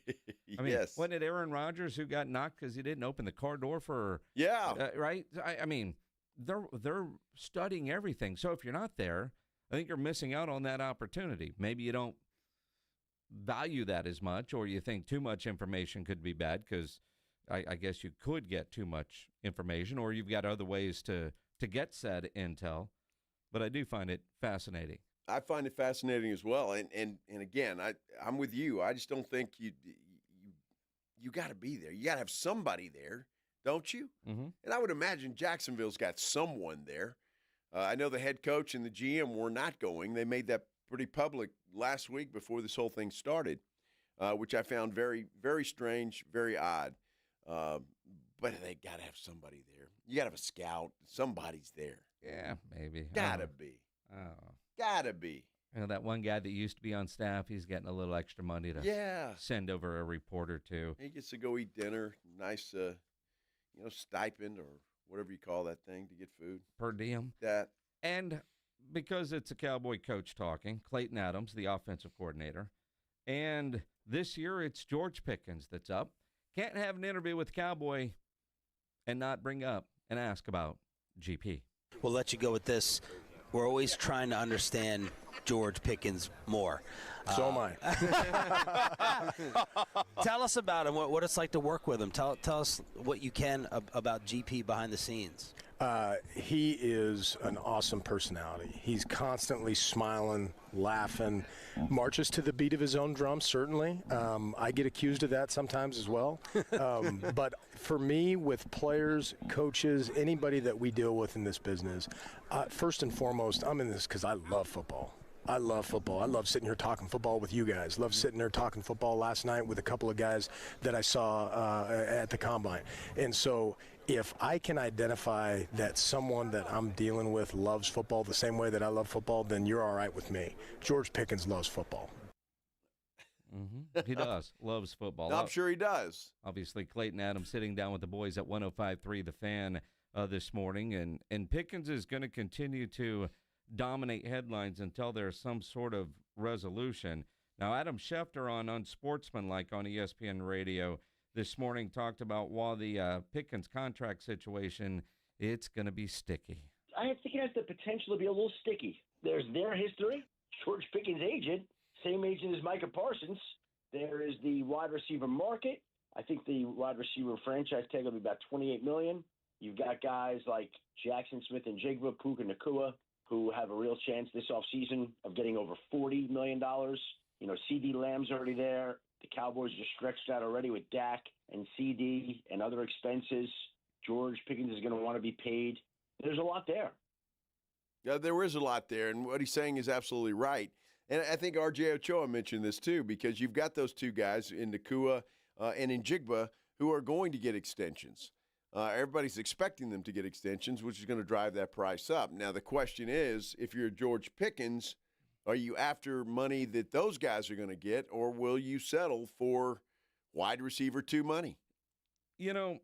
I mean, wasn't it Aaron Rodgers who got knocked because he didn't open the car door for? Yeah. Right? I mean, they're studying everything. So if you're not there, I think you're missing out on that opportunity. Maybe you don't value that as much, or you think too much information could be bad, because I guess you could get too much information, or you've got other ways to get said intel. But I do find it fascinating. I find it fascinating as well. And again, I'm with you. I just don't think you got to be there. You got to have somebody there, don't you? Mm-hmm. And I would imagine Jacksonville's got someone there. I know the head coach and the GM were not going. They made that pretty public last week before this whole thing started, which I found very, very strange, very odd. But they got to have somebody there. You got to have a scout. Somebody's there. Yeah, maybe. Gotta be. Oh. Gotta be. You know, that one guy that used to be on staff, he's getting a little extra money to send over a report or two. He gets to go eat dinner, nice, stipend or whatever you call that thing to get food. Per diem. That. And because it's a Cowboy coach talking, Clayton Adams, the offensive coordinator, and this year it's George Pickens that's up. Can't have an interview with Cowboy and not bring up and ask about GP. We'll let you go with this. We're always trying to understand George Pickens more. So am I. Tell us about him, what it's like to work with him. Tell us what you can about GP behind the scenes. He is an awesome personality. He's constantly smiling, laughing, marches to the beat of his own drum, certainly. I get accused of that sometimes as well. But for me, with players, coaches, anybody that we deal with in this business, first and foremost, I'm in this because I love football. I love football. I love sitting here talking football with you guys. Love sitting there talking football last night with a couple of guys that I saw at the Combine. And so if I can identify that someone that I'm dealing with loves football the same way that I love football, then you're all right with me. George Pickens loves football. Mm-hmm. He does. Loves football. No, I'm sure he does. Obviously, Clayton Adams sitting down with the boys at 105.3 The Fan this morning. And Pickens is going to continue to dominate headlines until there's some sort of resolution. Now, Adam Schefter on Unsportsmanlike on ESPN Radio this morning talked about while the Pickens contract situation, it's going to be sticky. I think it has the potential to be a little sticky. There's their history. George Pickens' agent, same agent as Micah Parsons. There is the wide receiver market. I think the wide receiver franchise tag will be about $28 million. You've got guys like Jackson Smith and Jigba, Puka Nacua, who have a real chance this offseason of getting over $40 million. You know, CD Lamb's already there. The Cowboys are stretched out already with Dak and CD and other expenses. George Pickens is going to want to be paid. There's a lot there. Yeah, there is a lot there, and what he's saying is absolutely right. And I think R.J. Ochoa mentioned this too, because you've got those two guys in Nacua and in Jigba who are going to get extensions. Everybody's expecting them to get extensions, which is going to drive that price up. Now, the question is, if you're George Pickens, are you after money that those guys are going to get, or will you settle for wide receiver 2 money? You know,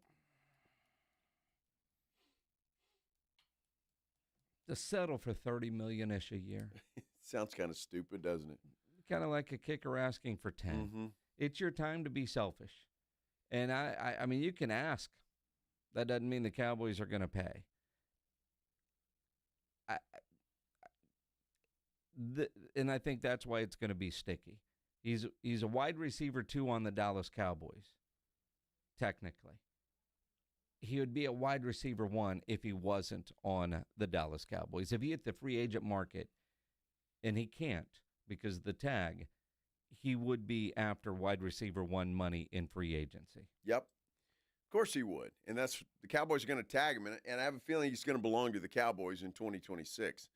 to settle for $30 million-ish a year. Sounds kind of stupid, doesn't it? Kind of like a kicker asking for 10. Mm-hmm. It's your time to be selfish. And I mean, you can ask. That doesn't mean the Cowboys are going to pay. And I think that's why it's going to be sticky. He's a wide receiver 2 on the Dallas Cowboys, technically. He would be a wide receiver 1 if he wasn't on the Dallas Cowboys. If he hit the free agent market, and he can't because of the tag, he would be after wide receiver 1 money in free agency. Yep. Of course he would. And that's the Cowboys are going to tag him. And I have a feeling he's going to belong to the Cowboys in 2026,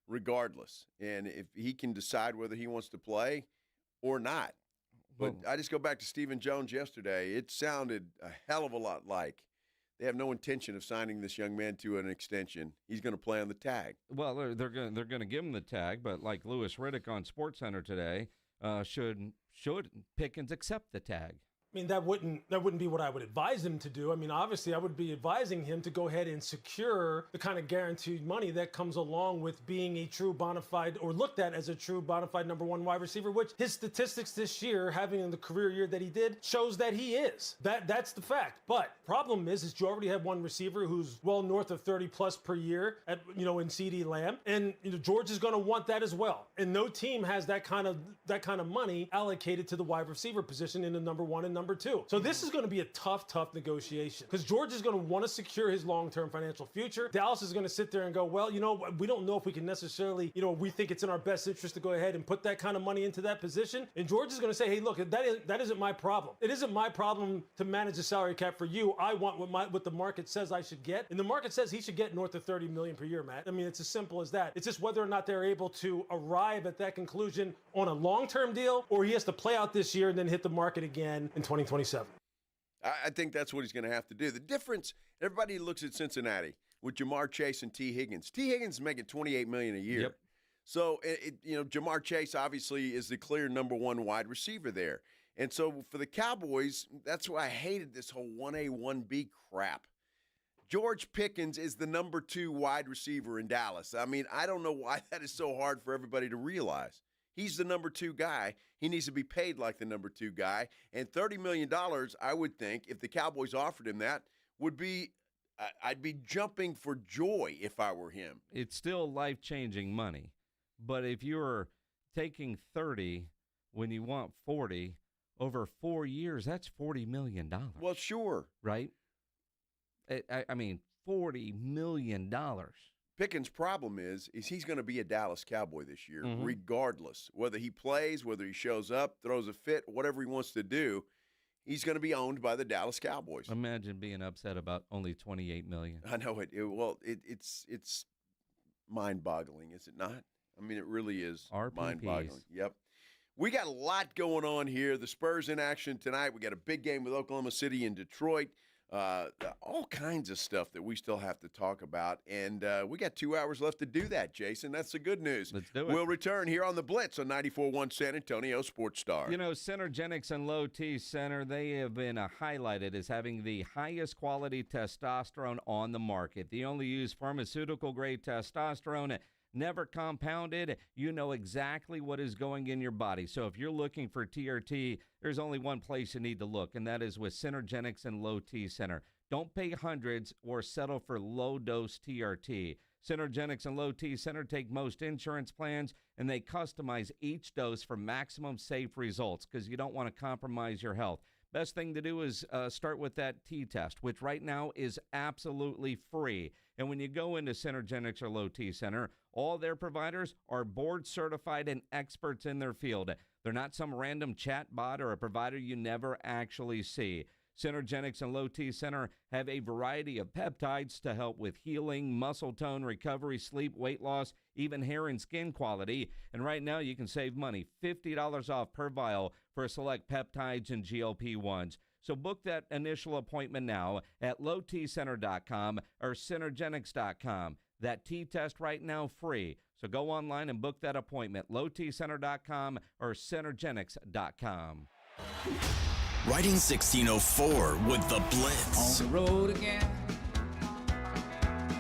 regardless. And if he can decide whether he wants to play or not. But I just go back to Stephen Jones yesterday. It sounded a hell of a lot like they have no intention of signing this young man to an extension. He's going to play on the tag. Well, they're going to give him the tag, but like Louis Riddick on SportsCenter today, should Pickens accept the tag? I mean, that wouldn't be what I would advise him to do. I mean, obviously, I would be advising him to go ahead and secure the kind of guaranteed money that comes along with being a true bona fide, or looked at as a true bona fide number 1 wide receiver, which his statistics this year, having in the career year that he did, shows that he is. That's the fact. But problem is you already have one receiver who's well north of 30 plus per year in CD Lamb, and George is going to want that as well. And no team has that kind of money allocated to the wide receiver position in the number 1 and number 2. So this is going to be a tough negotiation, because George is going to want to secure his long-term financial future. Dallas is going to sit there and go, well, we don't know if we can necessarily, we think it's in our best interest to go ahead and put that kind of money into that position. And George is going to say, hey, look, that isn't my problem. It isn't my problem to manage the salary cap for you. I want what the market says I should get. And the market says he should get north of $30 million per year, Matt. I mean, it's as simple as that. It's just whether or not they're able to arrive at that conclusion on a long-term deal, or he has to play out this year and then hit the market again in 2027. I think that's what he's going to have to do. The difference, everybody looks at Cincinnati with Jamar Chase and T. Higgins. T. Higgins is making $28 million a year. Yep. So, Jamar Chase obviously is the clear number 1 wide receiver there. And so for the Cowboys, that's why I hated this whole 1A, 1B crap. George Pickens is the number 2 wide receiver in Dallas. I mean, I don't know why that is so hard for everybody to realize. He's the number 2 guy. He needs to be paid like the number 2 guy. And $30 million, I would think, if the Cowboys offered him that, would be I'd be jumping for joy if I were him. It's still life-changing money. But if you're taking 30 when you want 40 over 4 years, that's $40 million. Well, sure. Right? I mean, $40 million. Pickens' problem is he's going to be a Dallas Cowboy this year, regardless. Whether he plays, whether he shows up, throws a fit, whatever he wants to do, he's going to be owned by the Dallas Cowboys. Imagine being upset about only $28 million. I know it. It's mind-boggling, is it not? I mean, it really is mind-boggling. Yep. We got a lot going on here. The Spurs in action tonight. We got a big game with Oklahoma City and Detroit. All kinds of stuff that we still have to talk about. And we got 2 hours left to do that, Jason. That's the good news. Let's do it. We'll return here on the Blitz on 94.1 San Antonio Sports Star. You know, Synergenics and Low T Center, they have been highlighted as having the highest quality testosterone on the market. They only use pharmaceutical-grade testosterone, never compounded. You know exactly what is going in your body. So if you're looking for TRT, there's only one place you need to look, and that is with Synergenics and Low T Center. Don't pay hundreds or settle for low-dose TRT. Synergenics and Low T Center take most insurance plans, and they customize each dose for maximum safe results because you don't want to compromise your health. Best thing to do is start with that T-test, which right now is absolutely free. And when you go into Synergenics or Low T Center, all their providers are board certified and experts in their field. They're not some random chat bot or a provider you never actually see. Synergenics and Low T Center have a variety of peptides to help with healing, muscle tone, recovery, sleep, weight loss, even hair and skin quality. And right now you can save money, $50 off per vial for select peptides and GLP-1s. So book that initial appointment now at lowtcenter.com or synergenics.com. That T-test right now free. So go online and book that appointment, lowtcenter.com or synergenics.com. Riding 1604 with the Blitz. On the road again.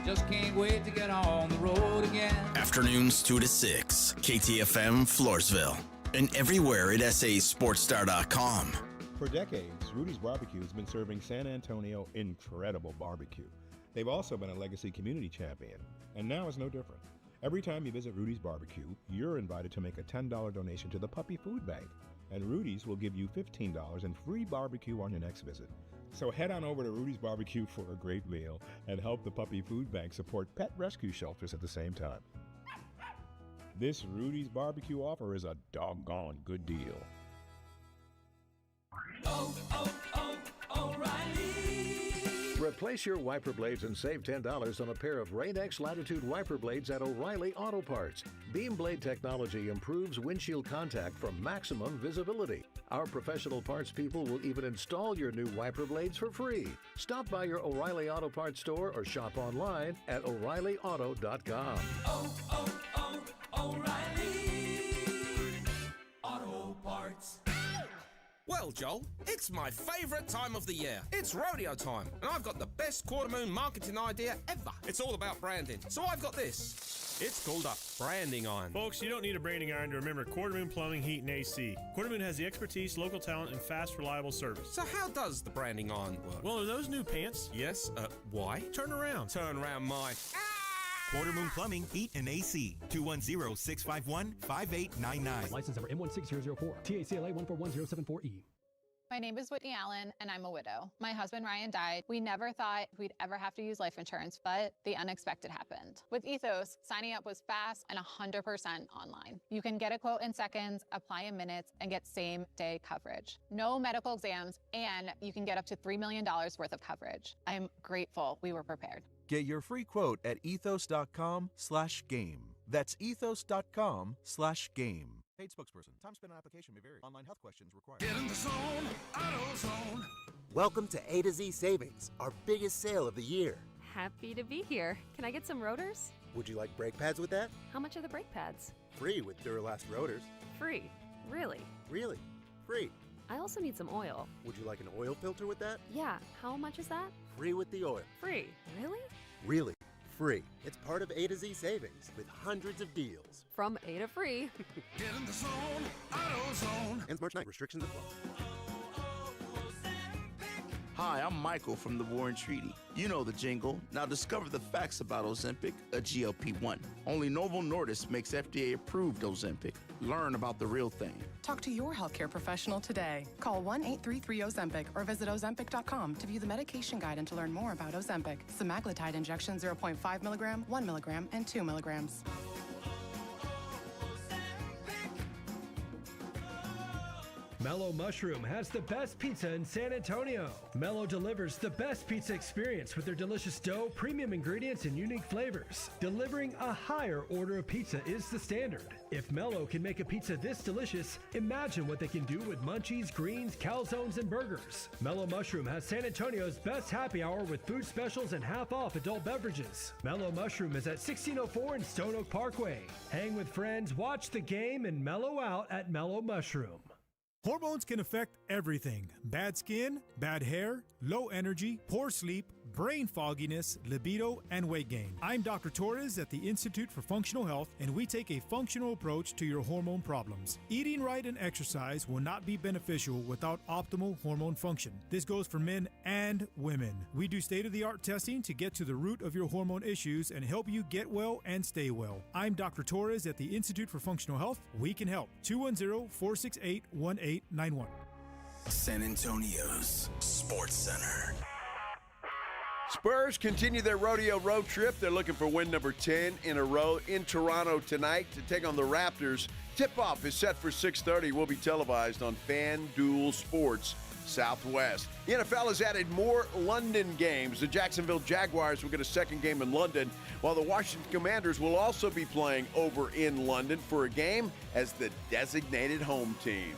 Just can't wait to get on the road again. Afternoons 2 to 6. KTFM Floresville. And everywhere at sasportstar.com. For decades, Rudy's Barbecue has been serving San Antonio incredible barbecue. They've also been a legacy community champion, and now is no different. Every time you visit Rudy's Barbecue, you're invited to make a $10 donation to the Puppy Food Bank, and Rudy's will give you $15 in free barbecue on your next visit. So head on over to Rudy's Barbecue for a great meal and help the Puppy Food Bank support pet rescue shelters at the same time. This Rudy's Barbecue offer is a doggone good deal. O'Reilly. Replace your wiper blades and save $10 on a pair of Rain-X Latitude wiper blades at O'Reilly Auto Parts. Beam blade technology improves windshield contact for maximum visibility. Our professional parts people will even install your new wiper blades for free. Stop by your O'Reilly Auto Parts store or shop online at O'ReillyAuto.com. O'Reilly Auto Parts. Well, Joel, it's my favourite time of the year. It's rodeo time, and I've got the best quarter moon marketing idea ever. It's all about branding, so I've got this. It's called a branding iron. Folks, you don't need a branding iron to remember Quarter Moon Plumbing, Heat, and AC. Quarter Moon has the expertise, local talent, and fast, reliable service. So how does the branding iron work? Well, are those new pants? Yes, why? Turn around. Turn around my... Quarter Moon Plumbing, Heat, and AC. 210-651-5899. License number M16004. TACLA 141074E. My name is Whitney Allen, and I'm a widow. My husband, Ryan, died. We never thought we'd ever have to use life insurance, but the unexpected happened. With Ethos, signing up was fast and 100% online. You can get a quote in seconds, apply in minutes, and get same-day coverage. No medical exams, and you can get up to $3 million worth of coverage. I'm grateful we were prepared. Get your free quote at ethos.com/game. That's ethos.com/game. Paid spokesperson. Time spent on application may vary. Online health questions required. Get in the zone, AutoZone. Welcome to A to Z Savings, our biggest sale of the year. Happy to be here. Can I get some rotors? Would you like brake pads with that? How much are the brake pads? Free with Duralast rotors. Free. Really? Really? Free. I also need some oil. Would you like an oil filter with that? Yeah. How much is that? Free with the oil. Free. Really? Really. Free. It's part of A to Z Savings with hundreds of deals. From A to free. Get in the zone, AutoZone. Ends March 9th. Restrictions apply. Hi, I'm Michael from the War and Treaty. You know the jingle. Now discover the facts about Ozempic, a GLP-1. Only Novo Nordisk makes FDA-approved Ozempic. Learn about the real thing. Talk to your healthcare professional today. Call 1-833-OZEMPIC or visit Ozempic.com to view the medication guide and to learn more about Ozempic. Semaglutide injection 0.5 milligram, 1 milligram, and 2 milligrams. Mellow Mushroom has the best pizza in San Antonio. Mellow delivers the best pizza experience with their delicious dough, premium ingredients, and unique flavors. Delivering a higher order of pizza is the standard. If Mellow can make a pizza this delicious, imagine what they can do with munchies, greens, calzones, and burgers. Mellow Mushroom has San Antonio's best happy hour with food specials and half-off adult beverages. Mellow Mushroom is at 1604 in Stone Oak Parkway. Hang with friends, watch the game, and mellow out at Mellow Mushroom. Hormones can affect everything. Bad skin, bad hair, low energy, poor sleep, brain fogginess, libido, and weight gain. I'm Dr. Torres at the Institute for Functional Health, and we take a functional approach to your hormone problems. Eating right and exercise will not be beneficial without optimal hormone function. This goes for men and women. We do state-of-the-art testing to get to the root of your hormone issues and help you get well and stay well. I'm Dr. Torres at the Institute for Functional Health. We can help. 210-468-1891. San Antonio's Sports Center. Spurs continue their rodeo road trip. They're looking for win number 10 in a row in Toronto tonight to take on the Raptors. Tip-off is set for 6:30. Will be televised on FanDuel Sports Southwest. The NFL has added more London games. The Jacksonville Jaguars will get a second game in London, while the Washington Commanders will also be playing over in London for a game as the designated home team.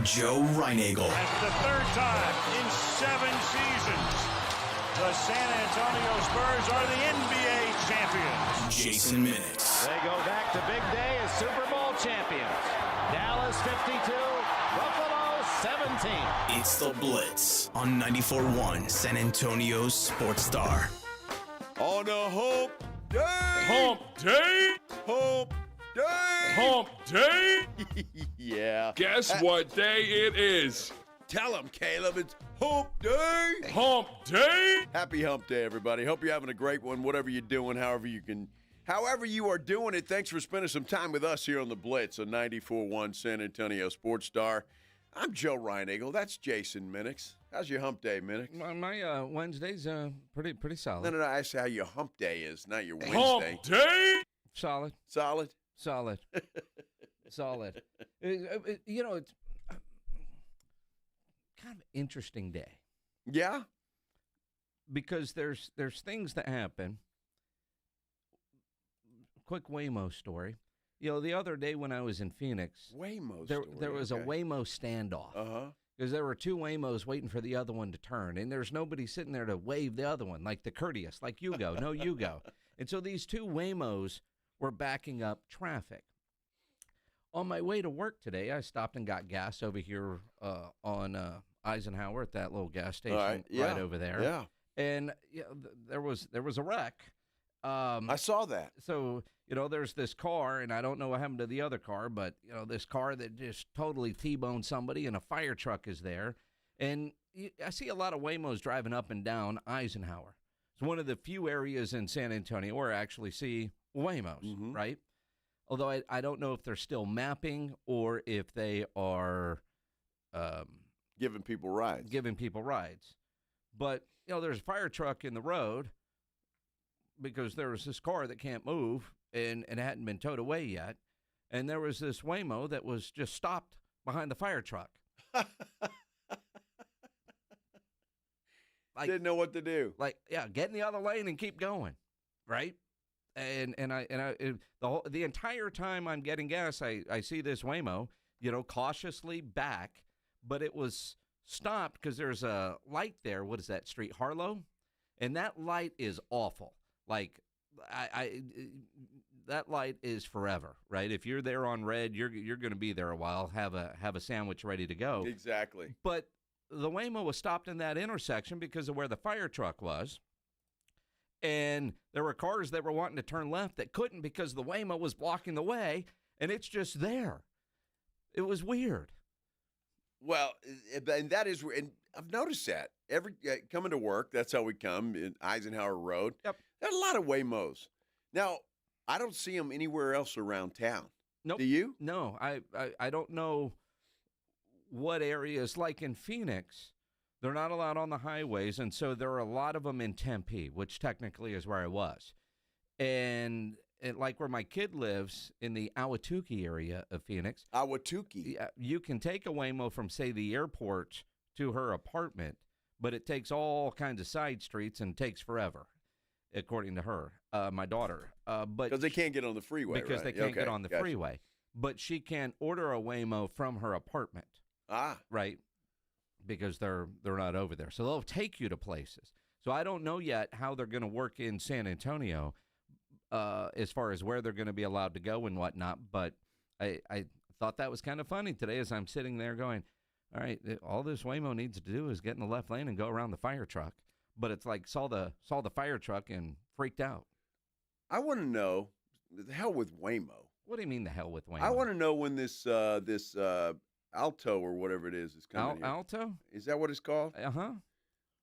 Joe Reinagle. That's the third time in 7 seasons the San Antonio Spurs are the NBA champions. Jason Minix. They go back to big day as Super Bowl champions. Dallas 52, Buffalo 17. It's the Blitz on 94.1 San Antonio's Sports Star. On a hump day! Hump day! Hump day! Hump day! Yeah. Guess what day it is? Tell them, Caleb, it's hump day! Hump day! Happy hump day, everybody. Hope you're having a great one, whatever you're doing, however you are doing it. Thanks for spending some time with us here on the Blitz on 94.1 San Antonio Sports Star. I'm Joe Reinagle. That's Jason Minix. How's your hump day, Minix? My Wednesday's pretty solid. No, I say how your hump day is, not your Wednesday. Hump day? Solid. Solid? Solid. Solid. You know, it's kind of an interesting day. Yeah? Because there's things that happen. Quick Waymo story. You know, the other day when I was in Phoenix, there was a Waymo standoff. Uh-huh. Because there were 2 Waymos waiting for the other one to turn, and there's nobody sitting there to wave the other one, like the courteous, like you go, no, you go. And so these 2 Waymos were backing up traffic. On my way to work today, I stopped and got gas over here on Eisenhower at that little gas station right over there. Yeah. And there was a wreck. I saw that. So, you know, there's this car, and I don't know what happened to the other car, but, you know, this car that just totally T-boned somebody, and a fire truck is there. And I see a lot of Waymos driving up and down Eisenhower. It's one of the few areas in San Antonio where I actually see Waymos, right? Although I don't know if they're still mapping or if they are giving people rides. But, you know, there's a fire truck in the road because there was this car that can't move and it hadn't been towed away yet. And there was this Waymo that was just stopped behind the fire truck. Didn't know what to do. Like, yeah, get in the other lane and keep going, right? And the entire time I'm getting gas, I see this Waymo, you know, cautiously back, but it was stopped because there's a light there. What is that street, Harlow? And that light is awful. Like, that light is forever, right? If you're there on red, you're going to be there a while. Have a sandwich ready to go. Exactly. But the Waymo was stopped in that intersection because of where the fire truck was. And there were cars that were wanting to turn left that couldn't because the Waymo was blocking the way, and it's just there. It was weird. Well, and that is, and I've noticed that every coming to work. That's how we come in Eisenhower Road. Yep. There are a lot of Waymos. Now, I don't see them anywhere else around town. Nope. Do you? No, I don't know what areas, like in Phoenix, they're not allowed on the highways, and so there are a lot of them in Tempe, which technically is where I was. And like where my kid lives in the Ahwatukee area of Phoenix. Ahwatukee? You can take a Waymo from, say, the airport to her apartment, but it takes all kinds of side streets and takes forever, according to her, my daughter. Because they can't get on the freeway, Because right? they can't get on the freeway. But she can order a Waymo from her apartment. Right? Because they're not over there. So they'll take you to places. So I don't know yet how they're going to work in San Antonio as far as where they're going to be allowed to go and whatnot. But I thought that was kind of funny today as I'm sitting there going, all right, all this Waymo needs to do is get in the left lane and go around the fire truck. But it's like saw the fire truck and freaked out. I want to know, the hell with Waymo. What do you mean the hell with Waymo? I want to know when this Alto or whatever it is coming here. Alto? Is that what it's called? Uh-huh.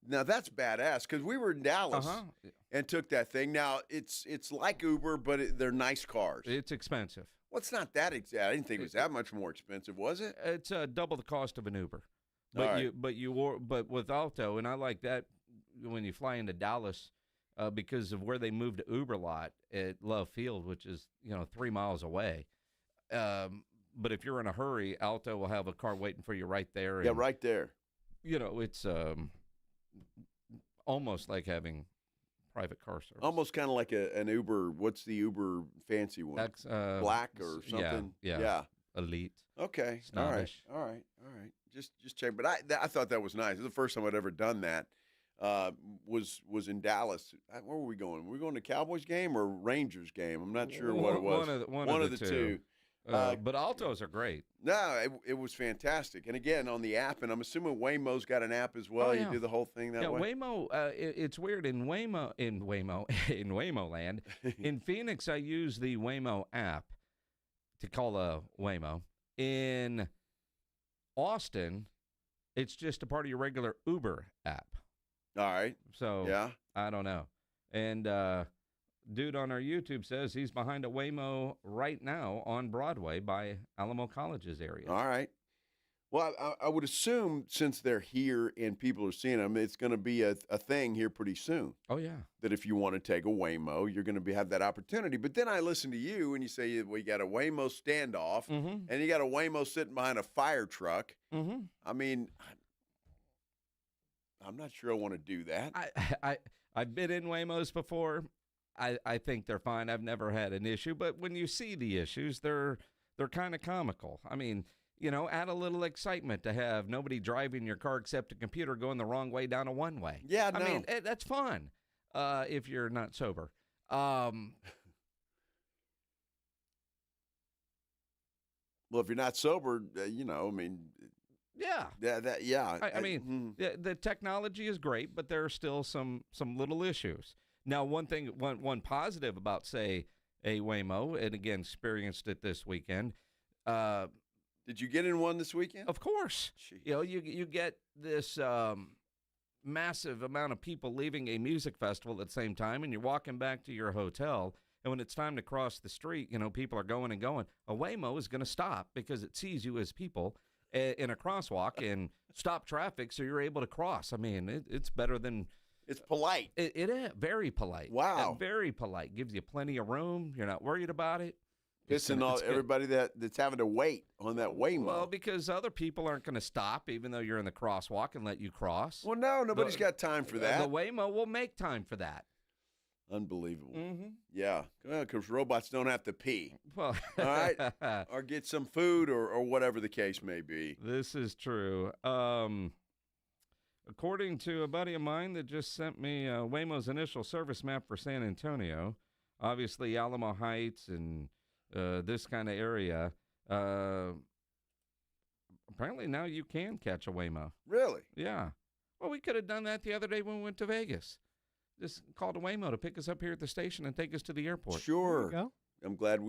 Now, that's badass because we were in Dallas and took that thing. Now, it's like Uber, but they're nice cars. It's expensive. Well, it's not that exact. I didn't think it was that much more expensive, was it? It's double the cost of an Uber. But but with Alto, and I like that when you fly into Dallas because of where they moved to Uber lot at Love Field, which is 3 miles away. But if you're in a hurry, Alto will have a car waiting for you right there. Yeah, right there. It's almost like having private car service. Almost kind of like an Uber. What's the Uber fancy one? Black or something? Yeah. Elite. Okay. Snobbish. All right. Just check. But I thought that was nice. It was the first time I'd ever done that. Was in Dallas. Where were we going? Were we going to Cowboys game or Rangers game? I'm not sure what it was. One of the two. But Altos are great. No, it was fantastic. And again, on the app, and I'm assuming Waymo's got an app as well. You do the whole thing that way. Waymo. It's weird in Waymo land. In Phoenix, I use the Waymo app to call a Waymo. In Austin, it's just a part of your regular Uber app. All right. So yeah, I don't know. And dude on our YouTube says he's behind a Waymo right now on Broadway by Alamo College's area. All right. Well, I would assume since they're here and people are seeing them, it's going to be a thing here pretty soon. Oh, yeah. That if you want to take a Waymo, you're going to have that opportunity. But then I listen to you and you say we got a Waymo standoff and you got a Waymo sitting behind a fire truck. Mm-hmm. I mean, I'm not sure I want to do that. I've been in Waymos before. I think they're fine. I've never had an issue. But when you see the issues, they're kind of comical. I mean, add a little excitement to have nobody driving your car except a computer going the wrong way down a one-way. Yeah, I mean, that's fun if you're not sober. Well, if you're not sober, I mean. Yeah. I mean, the technology is great, but there are still some little issues. Now, one positive about, say, a Waymo, and again, experienced it this weekend. Did you get in one this weekend? Of course. Jeez. You get this massive amount of people leaving a music festival at the same time, and you're walking back to your hotel, and when it's time to cross the street, people are going and going. A Waymo is going to stop because it sees you as people in a crosswalk and stop traffic so you're able to cross. I mean, it's better than... It's polite. It is very polite. Wow. Very polite. Gives you plenty of room. You're not worried about it. Pissing off everybody that's having to wait on that Waymo. Well, because other people aren't going to stop even though you're in the crosswalk and let you cross. Well, no, nobody's got time for that. The Waymo will make time for that. Unbelievable. Mm-hmm. Yeah, because robots don't have to pee. Well, all right, or get some food or whatever the case may be. This is true. According to a buddy of mine that just sent me Waymo's initial service map for San Antonio, obviously Alamo Heights and this kind of area, apparently now you can catch a Waymo. Really? Yeah. Well, we could have done that the other day when we went to Vegas. Just called a Waymo to pick us up here at the station and take us to the airport. Sure. There you go. I'm glad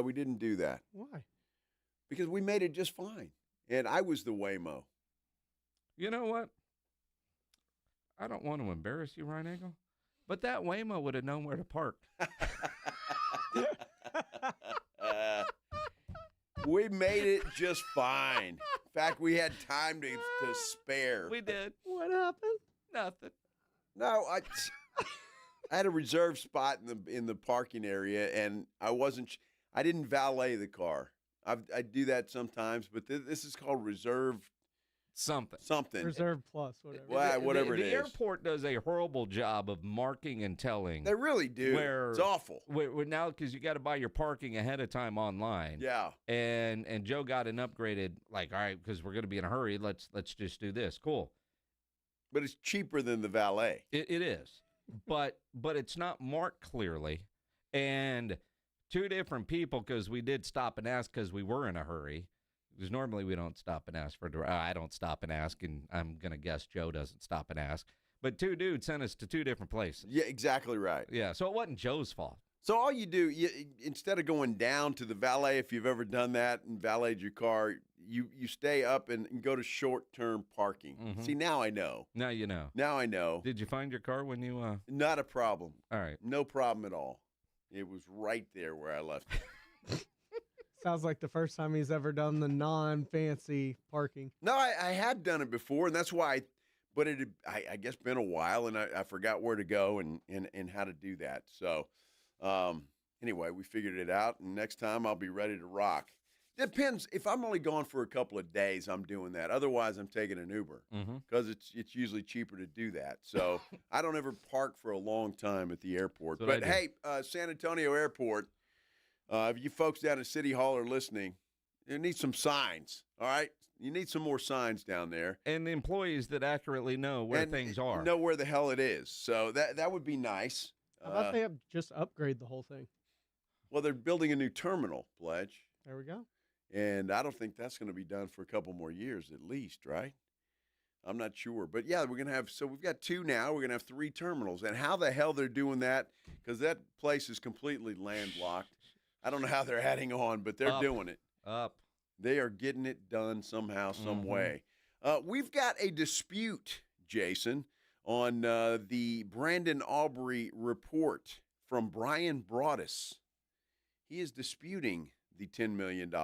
we didn't do that. Why? Because we made it just fine. and I was the Waymo. You know what? I don't want to embarrass you, Ryan Eagle, but that Waymo would have known where to park. We made it just fine. In fact, we had time to spare. We did. What happened? Nothing. No, I had a reserved spot in the parking area, and I didn't valet the car. I do that sometimes, but this is called reserved something. Reserve plus, whatever. Well, whatever it is. The airport does a horrible job of marking and telling. They really do. It's awful. Now, because you got to buy your parking ahead of time online. Yeah. And Joe got an upgraded, like, all right, because we're going to be in a hurry. Let's just do this. Cool. But it's cheaper than the valet. It is. But it's not marked clearly. And two different people, because we did stop and ask because we were in a hurry. Because normally we don't stop and ask I don't stop and ask, and I'm going to guess Joe doesn't stop and ask. But two dudes sent us to two different places. Yeah, exactly right. Yeah, so it wasn't Joe's fault. So all you do, instead of going down to the valet, if you've ever done that and valeted your car, you stay up and go to short-term parking. Mm-hmm. See, now I know. Now you know. Now I know. Did you find your car when you Not a problem. All right. No problem at all. It was right there where I left it. Sounds like the first time he's ever done the non-fancy parking. No, I had done it before, and that's why. But it had, I guess, been a while, and I forgot where to go and how to do that. So, anyway, we figured it out, and next time I'll be ready to rock. Depends. If I'm only gone for a couple of days, I'm doing that. Otherwise, I'm taking an Uber because it's usually cheaper to do that. So I don't ever park for a long time at the airport. But hey, San Antonio Airport. If you folks down at City Hall are listening, you need some signs, all right? You need some more signs down there. And the employees that accurately know where things are. Know where the hell it is. So that would be nice. How about they just upgrade the whole thing? Well, they're building a new terminal, Pledge. There we go. And I don't think that's going to be done for a couple more years at least, right? I'm not sure. But, yeah, we're going to have – so we've got 2 now. We're going to have 3 terminals. And how the hell they're doing that, because that place is completely landlocked. I don't know how they're adding on, but they're doing it. They are getting it done somehow, some way. We've got a dispute, Jason, on the Brandon Aubrey report from Brian Broaddus. He is disputing the $10 million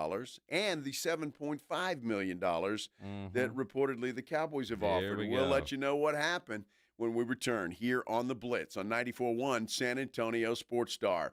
and the $7.5 million that reportedly the Cowboys have offered. We'll let you know what happened when we return here on the Blitz on 94.1 San Antonio Sports Star.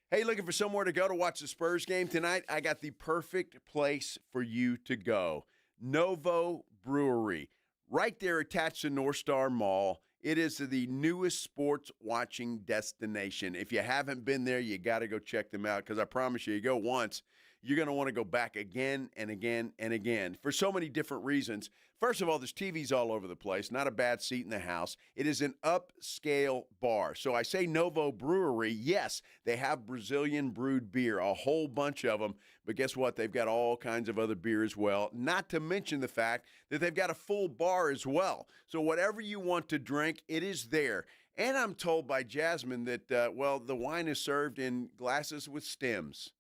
Hey, looking for somewhere to go to watch the Spurs game tonight? I got the perfect place for you to go. Novo Brewery, right there attached to North Star Mall. It is the newest sports watching destination. If you haven't been there, you got to go check them out because I promise you go once, you're going to want to go back again and again and again for so many different reasons. First of all, there's TVs all over the place, not a bad seat in the house. It is an upscale bar. So I say Novo Brewery, yes, they have Brazilian brewed beer, a whole bunch of them. But guess what? They've got all kinds of other beer as well, not to mention the fact that they've got a full bar as well. So whatever you want to drink, it is there. And I'm told by Jasmine that, the wine is served in glasses with stems.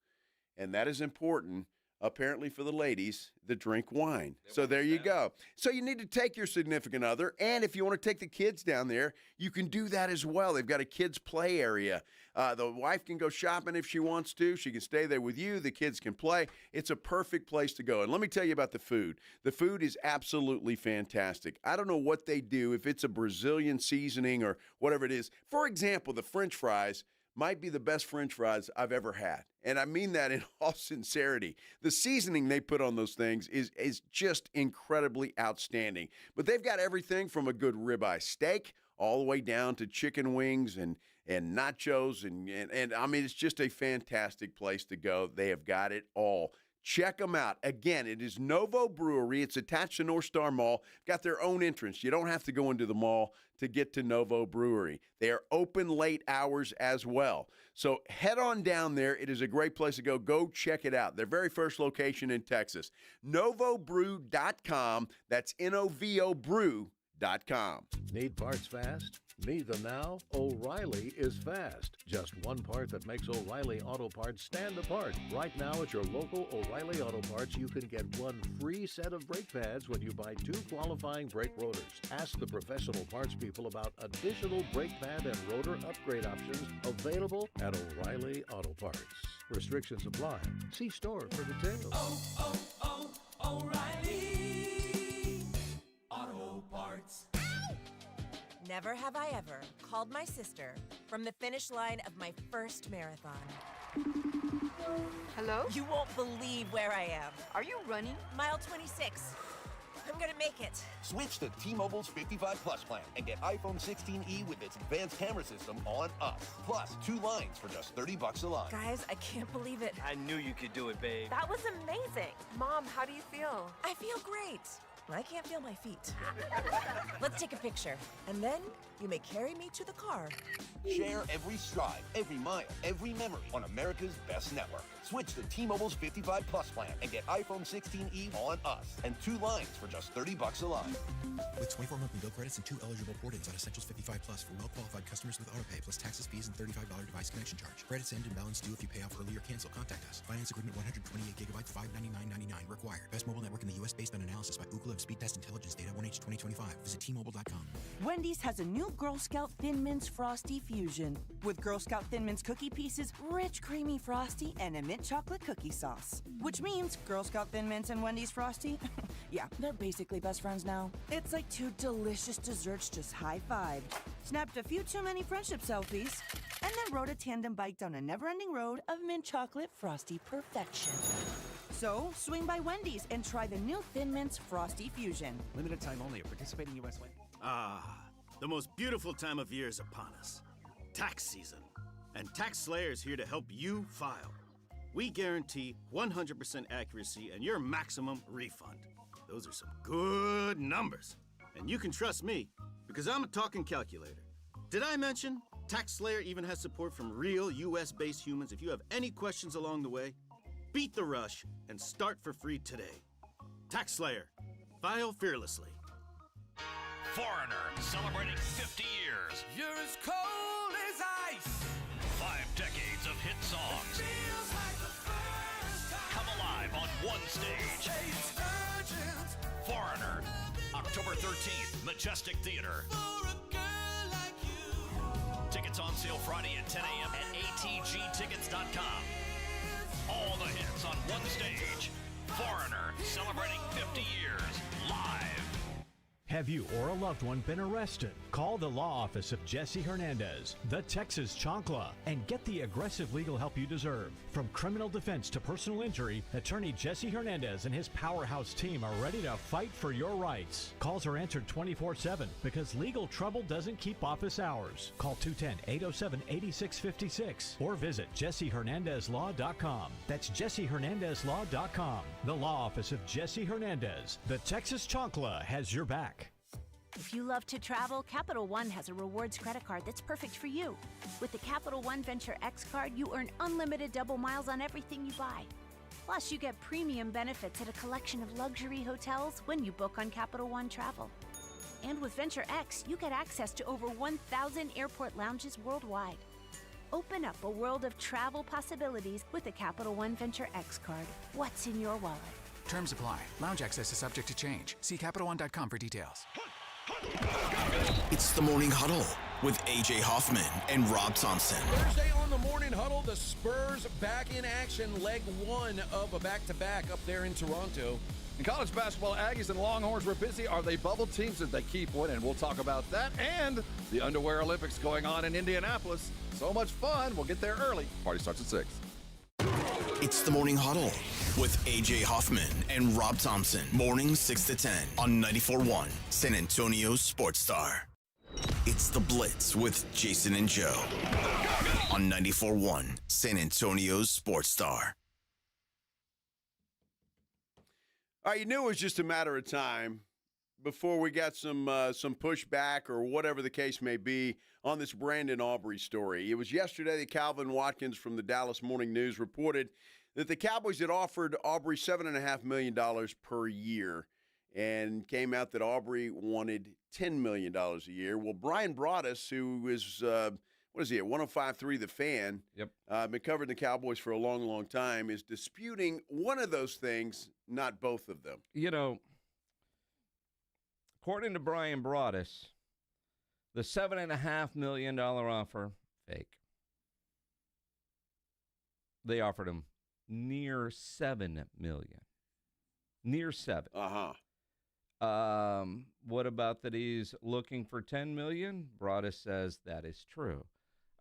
And that is important, apparently, for the ladies that drink wine. So there you go. So you need to take your significant other, and if you want to take the kids down there, you can do that as well. They've got a kids' play area. The wife can go shopping if she wants to. She can stay there with you. The kids can play. It's a perfect place to go. And let me tell you about the food. The food is absolutely fantastic. I don't know what they do, if it's a Brazilian seasoning or whatever it is. For example, the French fries might be the best French fries I've ever had. And I mean that in all sincerity. The seasoning they put on those things is just incredibly outstanding. But they've got everything from a good ribeye steak all the way down to chicken wings and nachos. And I mean, it's just a fantastic place to go. They have got it all. Check them out. Again, it is Novo Brewery. It's attached to North Star Mall. Got their own entrance. You don't have to go into the mall to get to Novo Brewery. They are open late hours as well. So head on down there. It is a great place to go. Go check it out. Their very first location in Texas. NovoBrew.com. That's NOVO Brew. Need parts fast? Need them now? O'Reilly is fast. Just one part that makes O'Reilly Auto Parts stand apart. Right now at your local O'Reilly Auto Parts, you can get one free set of brake pads when you buy 2 qualifying brake rotors. Ask the professional parts people about additional brake pad and rotor upgrade options available at O'Reilly Auto Parts. Restrictions apply. See store for details. O'Reilly Auto Parts. Never have I ever called my sister from the finish line of my first marathon. Hello? You won't believe where I am. Are you running? Mile 26. I'm gonna make it. Switch to T-Mobile's 55 Plus plan and get iPhone 16e with its advanced camera system on us. Plus, 2 lines for just $30 a line. Guys, I can't believe it. I knew you could do it, babe. That was amazing. Mom, how do you feel? I feel great. I can't feel my feet. Let's take a picture, and then you may carry me to the car. Share every stride, every mile, every memory on America's best network. Switch to T-Mobile's 55 Plus plan and get iPhone 16e on us and 2 lines for just $30 a line. With 24 monthly bill credits and 2 eligible port-ins on Essentials 55 Plus for well-qualified customers with autopay plus taxes, fees, and $35 device connection charge. Credits end and balance due if you pay off early or cancel. Contact us. Finance agreement 128 gigabytes, $599.99 required. Best mobile network in the U.S. based on analysis by Ookla of Speed Test Intelligence data 1H 2025. Visit T-Mobile.com. Wendy's has a new Girl Scout Thin Mints Frosty Fusion with Girl Scout Thin Mints cookie pieces, rich creamy frosty, and a mint chocolate cookie sauce. Which means Girl Scout Thin Mints and Wendy's Frosty, yeah, they're basically best friends now. It's like 2 delicious desserts just high-fived. Snapped a few too many friendship selfies, and then rode a tandem bike down a never-ending road of mint chocolate frosty perfection. So, swing by Wendy's and try the new Thin Mints Frosty Fusion. Limited time only at participating U.S. Wendy's. The most beautiful time of year is upon us. Tax season. And Tax Slayer is here to help you file. We guarantee 100% accuracy and your maximum refund. Those are some good numbers. And you can trust me, because I'm a talking calculator. Did I mention Tax Slayer even has support from real US-based humans? If you have any questions along the way, beat the rush and start for free today. Tax Slayer. File fearlessly. Foreigner, celebrating 50 years. You're as cold as ice. 5 decades of hit songs. It feels like the first time. Come alive on one stage. Foreigner, October 13th, Majestic Theater. For a girl like you. Tickets on sale Friday at 10 a.m. at atgtickets.com. All the hits on one stage. Foreigner, celebrating 50 years, live. Have you or a loved one been arrested? Call the law office of Jesse Hernandez, the Texas Chancla, and get the aggressive legal help you deserve. From criminal defense to personal injury, attorney Jesse Hernandez and his powerhouse team are ready to fight for your rights. Calls are answered 24/7 because legal trouble doesn't keep office hours. Call 210-807-8656 or visit jessehernandezlaw.com. That's jessehernandezlaw.com. The law office of Jesse Hernandez, the Texas Chancla, has your back. If you love to travel, Capital One has a rewards credit card that's perfect for you. With the Capital One Venture X card, you earn unlimited double miles on everything you buy. Plus, you get premium benefits at a collection of luxury hotels when you book on Capital One Travel. And with Venture X, you get access to over 1,000 airport lounges worldwide. Open up a world of travel possibilities with the Capital One Venture X card. What's in your wallet? Terms apply. Lounge access is subject to change. See CapitalOne.com for details. It's the Morning Huddle with A.J. Hoffman and Rob Thompson. Thursday on the Morning Huddle, the Spurs back in action, leg 1 of a back-to-back up there in Toronto. In college basketball, Aggies and Longhorns were busy. Are they bubble teams if they keep winning? We'll talk about that and the Underwear Olympics going on in Indianapolis. So much fun. We'll get there early. Party starts at 6. It's the Morning Huddle with A.J. Hoffman and Rob Thompson. Mornings 6 to 10 on 94.1 San Antonio Sports Star. It's the Blitz with Jason and Joe on 94.1 San Antonio Sports Star. All right, you knew it was just a matter of time before we got some pushback or whatever the case may be on this Brandon Aubrey story. It was yesterday that Calvin Watkins from the Dallas Morning News reported that the Cowboys had offered Aubrey $7.5 million per year. and came out that Aubrey wanted $10 million a year. Well, Brian Broaddus, who is, what is he, at 105.3 The Fan, been covering the Cowboys for a long, long time, is disputing one of those things, not both of them. You know, according to Brian Broaddus, the $7.5 million offer, fake. They offered him near $7 million. Near 7. What about that he's looking for $10 million? Broaddus says that is true.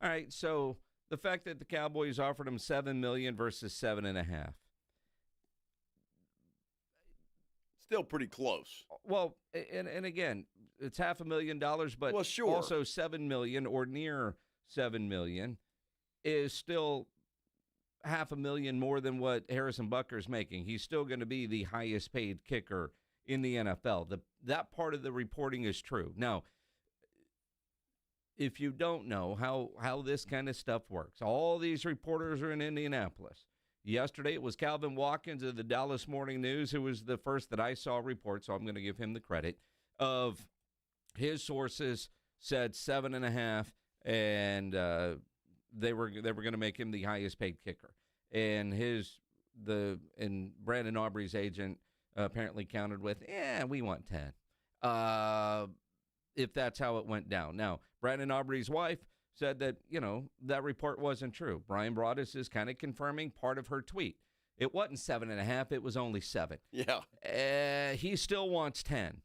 All right, so the fact that the Cowboys offered him $7 million versus $7.5. Still pretty close. Well, and again, it's $500,000, but also $7 million or near $7 million is still $500,000 more than what Harrison Butker's making. He's still going to be the highest paid kicker in the NFL. That part of the reporting is true. Now, if you don't know how this kind of stuff works, all these reporters are in Indianapolis. Yesterday, it was Calvin Watkins of the Dallas Morning News, who was the first that I saw report, so I'm going to give him the credit, of his sources said 7.5, and they were going to make him the highest paid kicker. And Brandon Aubrey's agent apparently countered with, we want 10. If that's how it went down. Now, Brandon Aubrey's wife said that, that report wasn't true. Brian Broaddus is kind of confirming part of her tweet. It wasn't 7.5, it was only 7. Yeah. He still wants 10.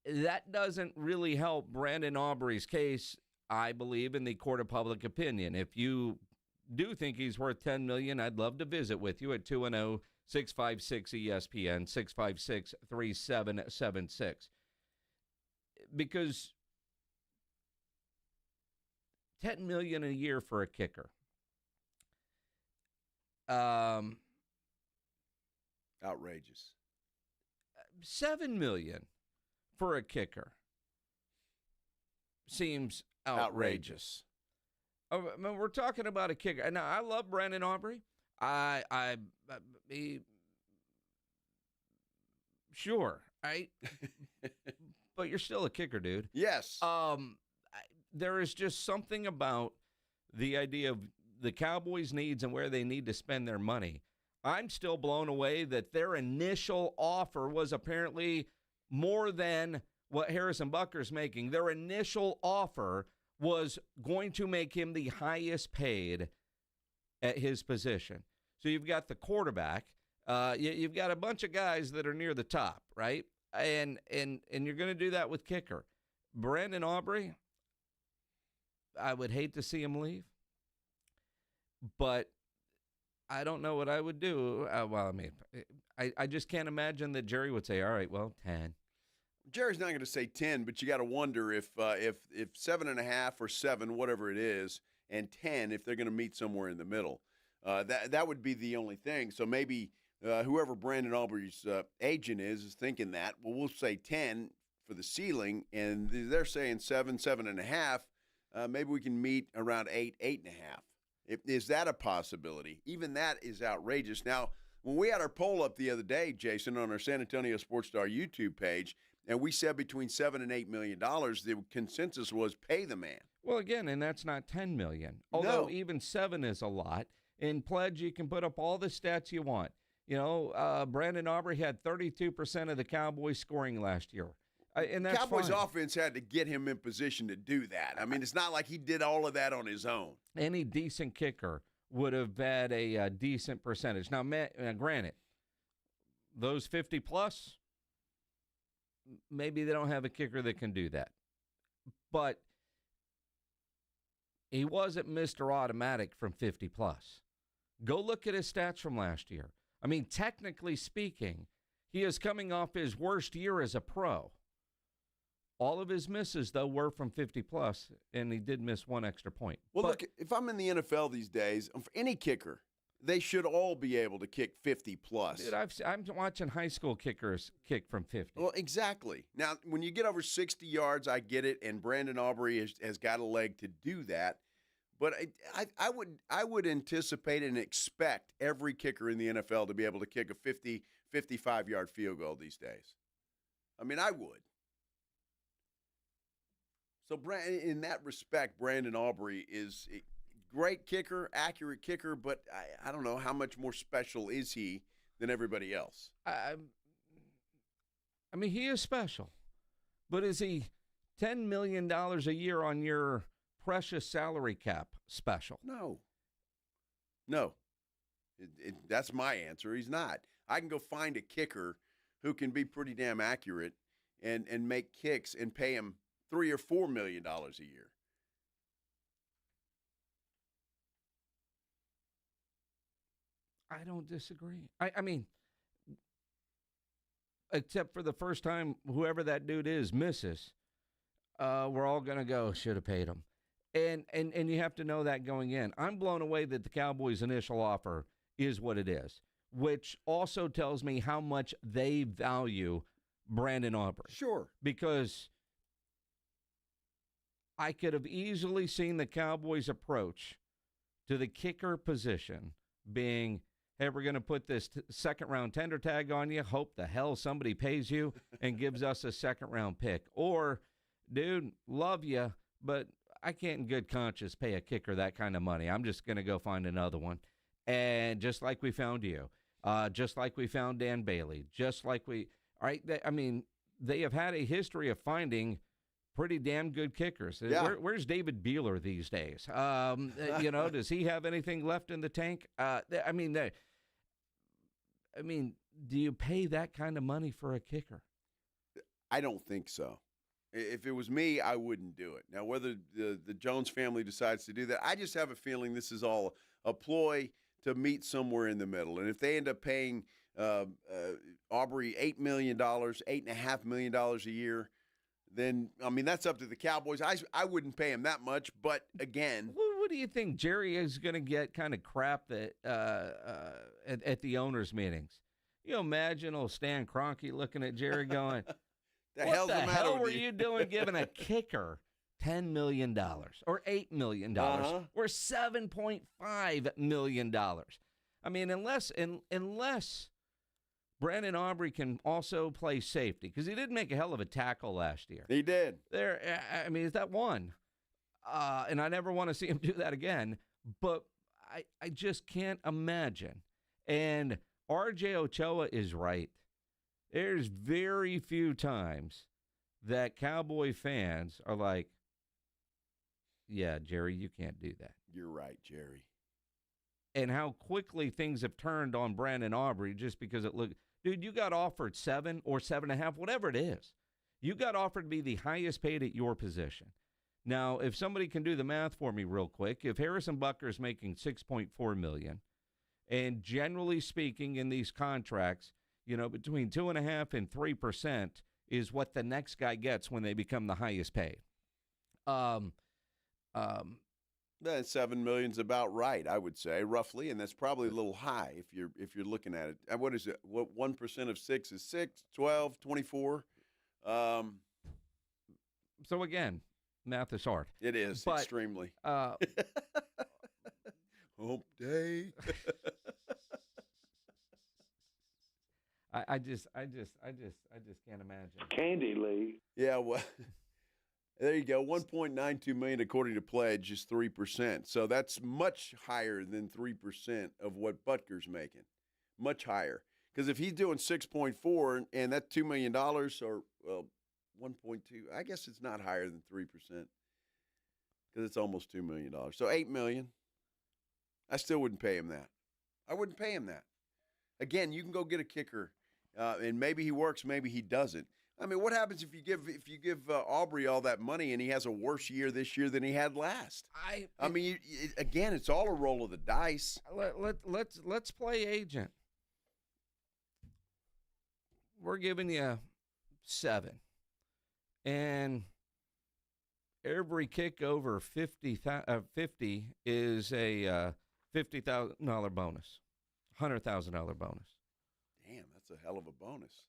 That doesn't really help Brandon Aubrey's case, I believe, in the court of public opinion. If you do think he's worth $10 million, I'd love to visit with you at 210-656-ESPN, 656-3776. Because $10 million a year for a kicker. Outrageous. $7 million for a kicker seems outrageous. I mean, we're talking about a kicker. Now, I love Brandon Aubrey. Sure, but you're still a kicker, dude. Yes. There is just something about the idea of the Cowboys' needs and where they need to spend their money. I'm still blown away that their initial offer was apparently more than what Harrison Butker's making. Their initial offer was going to make him the highest paid at his position. So you've got the quarterback. You've got a bunch of guys that are near the top, right? And you're going to do that with kicker. Brandon Aubrey, I would hate to see him leave, but I don't know what I would do. I just can't imagine that Jerry would say, all right, well, 10. Jerry's not going to say 10, but you got to wonder if 7.5 or 7, whatever it is, and 10, if they're going to meet somewhere in the middle. That would be the only thing. So maybe whoever Brandon Aubrey's agent is thinking that. Well, we'll say 10 for the ceiling, and they're saying 7, 7.5. Maybe we can meet around 8, 8.5. Is that a possibility? Even that is outrageous. Now, when we had our poll up the other day, Jason, on our San Antonio Sports Star YouTube page, and we said between $7 and $8 million, the consensus was pay the man. Well, again, and that's not $10 million. Although even 7 is a lot. In Pledge, you can put up all the stats you want. Brandon Aubrey had 32% of the Cowboys scoring last year. And that's Cowboys fine. offense had to get him in position to do that. I mean, it's not like he did all of that on his own. Any decent kicker would have had a decent percentage. Now, granted, those 50-plus, maybe they don't have a kicker that can do that. But he wasn't Mr. Automatic from 50-plus. Go look at his stats from last year. I mean, technically speaking, he is coming off his worst year as a pro. All of his misses, though, were from 50-plus, and he did miss one extra point. Well, look, if I'm in the NFL these days, for any kicker, they should all be able to kick 50-plus. Dude, I'm watching high school kickers kick from 50. Well, exactly. Now, when you get over 60 yards, I get it, and Brandon Aubrey has got a leg to do that. But I would anticipate and expect every kicker in the NFL to be able to kick a 50, 55-yard field goal these days. I mean, I would. So, in that respect, Brandon Aubrey is a great kicker, accurate kicker, but I don't know how much more special is he than everybody else. I mean, he is special, but is he $10 million a year on your precious salary cap special? No. That's my answer. He's not. I can go find a kicker who can be pretty damn accurate and make kicks and pay him $3 or $4 million a year. I don't disagree. I mean, except for the first time whoever that dude is misses, we're all going to go, should have paid him. And you have to know that going in. I'm blown away that the Cowboys' initial offer is what it is, which also tells me how much they value Brandon Aubrey. Sure. Because I could have easily seen the Cowboys' approach to the kicker position being, hey, we're going to put this second-round tender tag on you, hope the hell somebody pays you and gives us a second-round pick. Or, dude, love you, but I can't in good conscience pay a kicker that kind of money. I'm just going to go find another one. And just like we found you, just like we found Dan Bailey, just like we – all right, they have had a history of finding – pretty damn good kickers. Yeah. Where's David Beeler these days? Does he have anything left in the tank? Do you pay that kind of money for a kicker? I don't think so. If it was me, I wouldn't do it. Now, whether the Jones family decides to do that, I just have a feeling this is all a ploy to meet somewhere in the middle. And if they end up paying Aubrey $8 million, $8.5 million a year, then, that's up to the Cowboys. I wouldn't pay him that much, but again. What do you think Jerry is going to get kind of crap that at the owners' meetings? You imagine old Stan Kroenke looking at Jerry going, what the hell were you doing giving a kicker $10 million or $8 million or $7.5 million? Unless Brandon Aubrey can also play safety, because he did make a hell of a tackle last year. He did. Is that one? And I never want to see him do that again. But I just can't imagine. And R.J. Ochoa is right. There's very few times that Cowboy fans are like, yeah, Jerry, you can't do that. You're right, Jerry. And how quickly things have turned on Brandon Aubrey just because it looked. Dude, you got offered 7 or 7.5, whatever it is. You got offered to be the highest paid at your position. Now, if somebody can do the math for me real quick, if Harrison Butker's making $6.4 million, and generally speaking in these contracts, between 2.5% and 3% is what the next guy gets when they become the highest paid. That $7 million's about right, I would say, roughly, and that's probably a little high if you're looking at it. What is it? What 1% of 6 is 6, 12, 24? So again, math is hard. It is extremely. Hump day. I just can't imagine. Candy Lee. Yeah, well. There you go. $1.92 million according to Pledge is 3%. So that's much higher than 3% of what Butker's making. Much higher. Because if he's doing 6.4 and that's $2 million or 1.2, I guess it's not higher than 3% because it's almost $2 million. So $8 million. I still wouldn't pay him that. I wouldn't pay him that. Again, you can go get a kicker, and maybe he works, maybe he doesn't. What happens if you give Aubrey all that money and he has a worse year this year than he had last? Again, it's all a roll of the dice. Let's play agent. We're giving you 7, and every kick over 50 is a $50,000 bonus, $100,000 bonus. Damn, that's a hell of a bonus.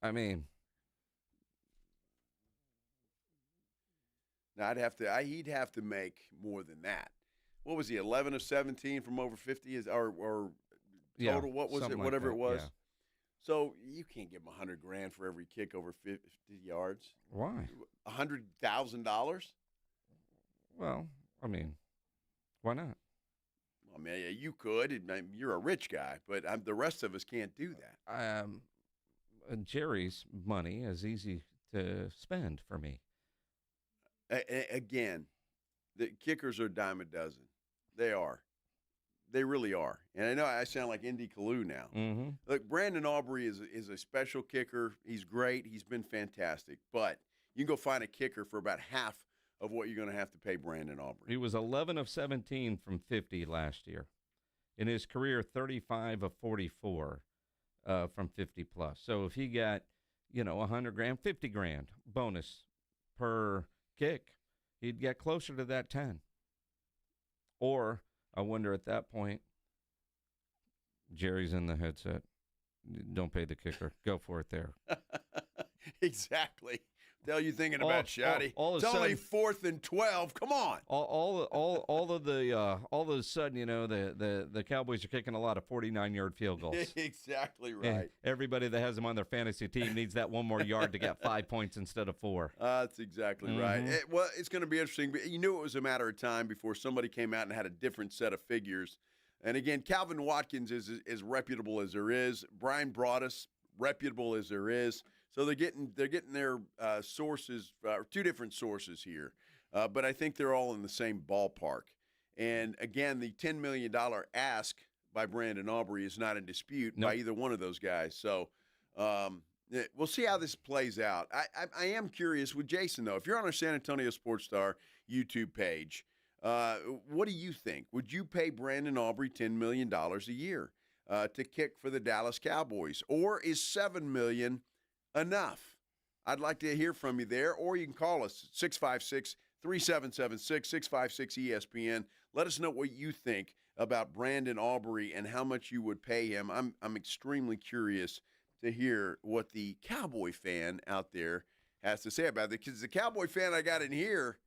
Now he'd have to make more than that. What was he? 11 of 17 from over 50 or total? Yeah, what was it? like Whatever that, it was. yeah. So you can't give him $100,000 for every kick over 50 yards. Why? $100,000? Well, I mean, why not? I mean, you could. You're a rich guy, but the rest of us can't do that. Jerry's money is easy to spend for me. Again, the kickers are a dime a dozen. They are. They really are. And I know I sound like Indy Kalu now. Mm-hmm. Look, Brandon Aubrey is a special kicker. He's great. He's been fantastic. But you can go find a kicker for about half of what you're going to have to pay Brandon Aubrey. He was 11 of 17 from 50 last year. In his career, 35 of 44 from 50 plus. So if he got, $100,000, $50,000 bonus per kick, he'd get closer to that 10. Or I wonder at that point, Jerry's in the headset. Don't pay the kicker. Go for it there. Exactly. The hell you thinking about, Shotty? It's only 4th and 12. Come on. All of a sudden, the Cowboys are kicking a lot of 49-yard field goals. Exactly right. And everybody that has them on their fantasy team needs that one more yard to get 5 points instead of 4. That's exactly right. It's going to be interesting. But you knew it was a matter of time before somebody came out and had a different set of figures. And again, Calvin Watkins is as reputable as there is. Brian Broaddus, reputable as there is. So they're getting their sources, 2 different sources here, but I think they're all in the same ballpark. And again, the $10 million ask by Brandon Aubrey is not in dispute by either one of those guys. So we'll see how this plays out. I am curious with Jason though. If you're on our San Antonio Sports Star YouTube page, what do you think? Would you pay Brandon Aubrey $10 million a year to kick for the Dallas Cowboys, or is $7 million enough? I'd like to hear from you there, or you can call us 656-3776, 656-ESPN. Let us know what you think about Brandon Aubrey and how much you would pay him. I'm extremely curious to hear what the Cowboy fan out there has to say about it, because the Cowboy fan I got in here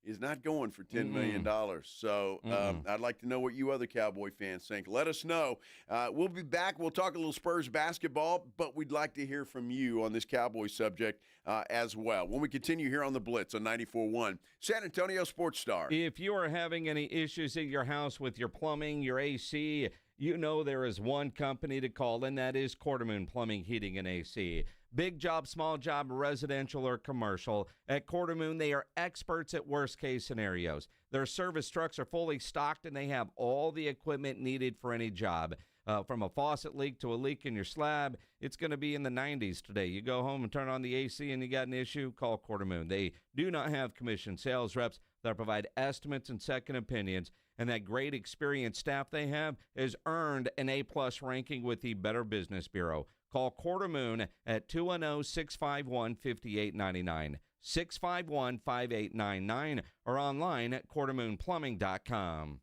is not going for $10 million. So I'd like to know what you other Cowboy fans think. Let us know. We'll be back. We'll talk a little Spurs basketball, but we'd like to hear from you on this Cowboy subject as well. When we continue here on the Blitz on 94.1, San Antonio Sports Star. If you are having any issues in your house with your plumbing, your AC, there is one company to call, and that is Quartermoon Plumbing, Heating, and AC. Big job, small job, residential or commercial. At Quartermoon, they are experts at worst-case scenarios. Their service trucks are fully stocked, and they have all the equipment needed for any job. From a faucet leak to a leak in your slab, it's going to be in the 90s today. You go home and turn on the AC and you got an issue, call Quartermoon. They do not have commissioned sales reps that provide estimates and second opinions, and that great experienced staff they have has earned an A-plus ranking with the Better Business Bureau. Call Quartermoon at 210-651-5899, 651-5899, or online at quartermoonplumbing.com.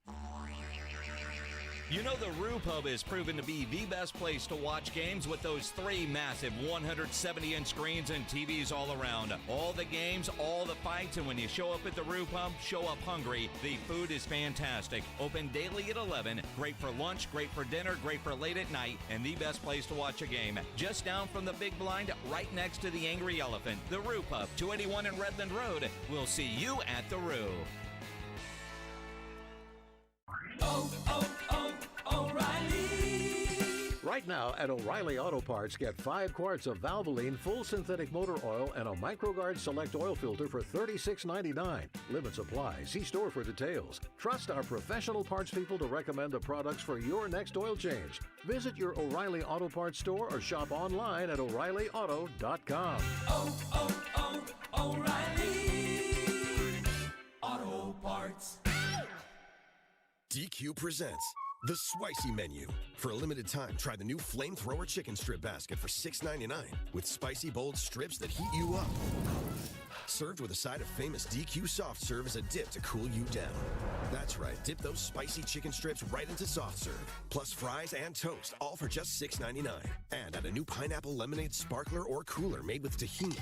You know the Roo Pub has proven to be the best place to watch games with those 3 massive 170-inch screens and TVs all around. All the games, all the fights, and when you show up at the Roo Pub, show up hungry. The food is fantastic. Open daily at 11. Great for lunch, great for dinner, great for late at night, and the best place to watch a game. Just down from the big blind, right next to the Angry Elephant. The Roo Pub, 281 in Redland Road. We'll see you at the Roo. O'Reilly. Right now at O'Reilly Auto Parts, get 5 quarts of Valvoline full synthetic motor oil and a MicroGuard Select oil filter for $36.99. Limits apply. See store for details. Trust our professional parts people to recommend the products for your next oil change. Visit your O'Reilly Auto Parts store or shop online at O'ReillyAuto.com. O'Reilly Auto Parts. DQ presents The Spicy Menu. For a limited time, try the new Flamethrower Chicken Strip Basket for $6.99 with spicy, bold strips that heat you up. Served with a side of famous DQ Soft Serve as a dip to cool you down. That's right, dip those spicy chicken strips right into Soft Serve. Plus fries and toast, all for just $6.99. And add a new pineapple lemonade sparkler or cooler made with tahini.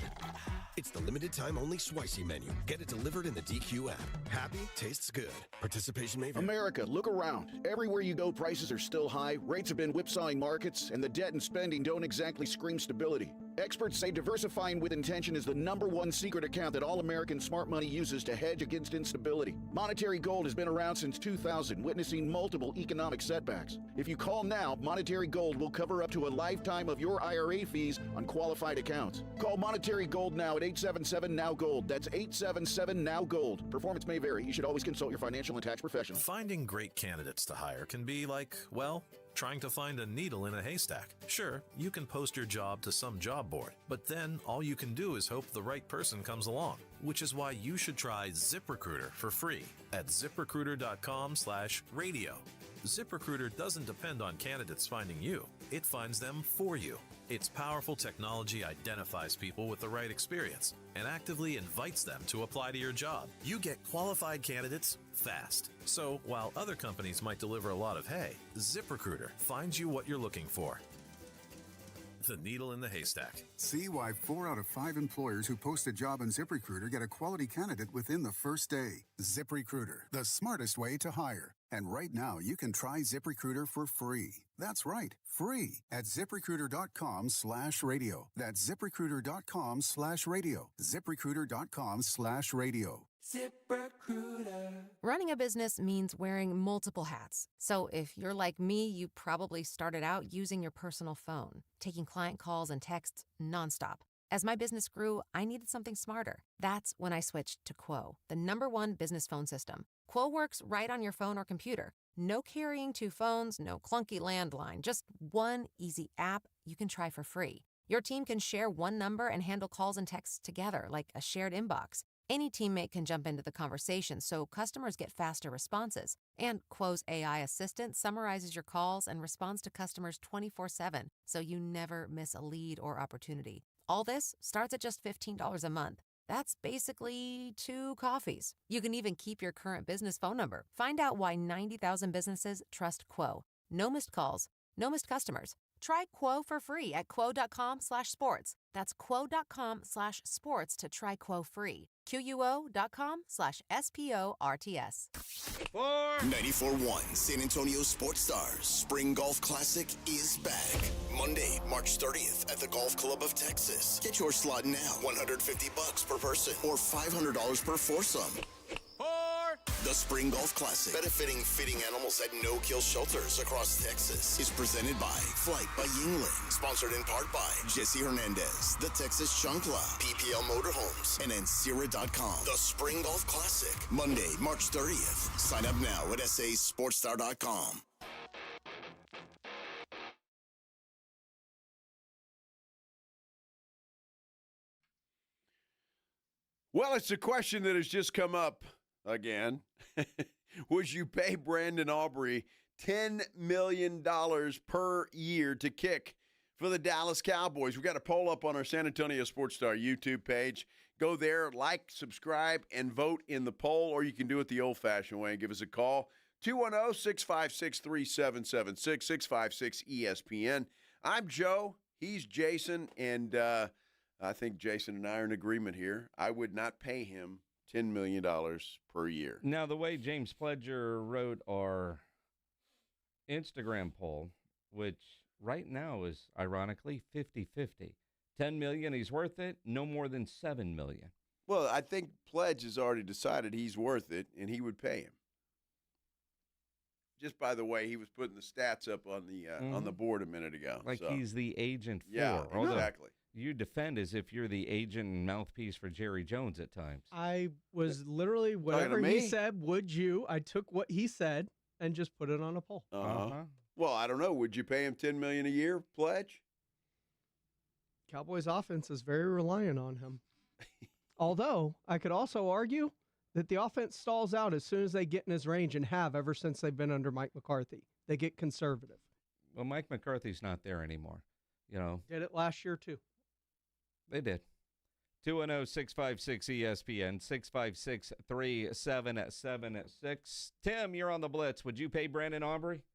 It's the limited time only Swicey menu. Get it delivered in the DQ app. Happy tastes good. Participation may vary. America, look around. Everywhere you go, prices are still high, rates have been whipsawing markets, and the debt and spending don't exactly scream stability. Experts say diversifying with intention is the #1 secret account that all American smart money uses to hedge against instability. Monetary Gold has been around since 2000, witnessing multiple economic setbacks. If you call now, Monetary Gold will cover up to a lifetime of your IRA fees on qualified accounts. Call Monetary Gold now at 877-NOW-GOLD. That's 877-NOW-GOLD. Performance may vary. You should always consult your financial and tax professional. Finding great candidates to hire can be like, well, trying to find a needle in a haystack. Sure, you can post your job to some job board, but then all you can do is hope the right person comes along, which is why you should try ZipRecruiter for free at ZipRecruiter.com/radio. ZipRecruiter doesn't depend on candidates finding you. It finds them for you. Its powerful technology identifies people with the right experience and actively invites them to apply to your job. You get qualified candidates fast. So while other companies might deliver a lot of hay, ZipRecruiter finds you what you're looking for. The needle in the haystack. See why 4 out of 5 employers who post a job on ZipRecruiter get a quality candidate within the first day. ZipRecruiter, the smartest way to hire. And right now, you can try ZipRecruiter for free. That's right, free at ZipRecruiter.com/radio. That's ZipRecruiter.com/radio. ZipRecruiter.com/radio. ZipRecruiter. Running a business means wearing multiple hats. So if you're like me, you probably started out using your personal phone, taking client calls and texts nonstop. As my business grew, I needed something smarter. That's when I switched to Quo, the #1 business phone system. Quo works right on your phone or computer. No carrying 2 phones, no clunky landline, just one easy app you can try for free. Your team can share one number and handle calls and texts together like a shared inbox. Any teammate can jump into the conversation, so customers get faster responses. And Quo's AI assistant summarizes your calls and responds to customers 24/7, so you never miss a lead or opportunity. All this starts at just $15 a month. That's basically 2 coffees. You can even keep your current business phone number. Find out why 90,000 businesses trust Quo. No missed calls, no missed customers. Try Quo for free at quo.com/sports. That's quo.com/sports to try Quo free. QUO.com/SPORTS. 94.1 San Antonio Sports Stars Spring Golf Classic is back. Monday, March 30th at the Golf Club of Texas. Get your slot now. $150 per person or $500 per foursome. The Spring Golf Classic, benefiting fitting animals at no-kill shelters across Texas, is presented by Flight by Yingling, sponsored in part by Jesse Hernandez, the Texas Chancla, PPL Motorhomes, and Ancira.com. The Spring Golf Classic, Monday, March 30th. Sign up now at sasportstar.com. Well, it's a question that has just come up again. Would you pay Brandon Aubrey $10 million per year to kick for the Dallas Cowboys? We've got a poll up on our San Antonio Sports Star YouTube page. Go there, like, subscribe, and vote in the poll, or you can do it the old-fashioned way and give us a call. 210-656-3776, 656-ESPN. I'm Joe. He's Jason, and I think Jason and I are in agreement here. I would not pay him $10 million per year. Now, the way James Pledger wrote our Instagram poll, which right now is ironically 50-50. $10 million, he's worth it. No more than $7 million. Well, I think Pledge has already decided he's worth it, and he would pay him. Just by the way, he was putting the stats up on the board a minute ago. Like he's the agent for. Yeah, exactly. You defend as if you're the agent and mouthpiece for Jerry Jones at times. I was literally, whatever he said, would you? I took what he said and just put it on a poll. Well, I don't know. Would you pay him $10 million a year, Pledge? Cowboys offense is very reliant on him. Although, I could also argue that the offense stalls out as soon as they get in his range and have ever since they've been under Mike McCarthy. They get conservative. Well, Mike McCarthy's not there anymore. You know. Did it last year, too. They did. 210-656-ESPN, 656-3776. Tim, you're on the Blitz. Would you pay Brandon Aubrey?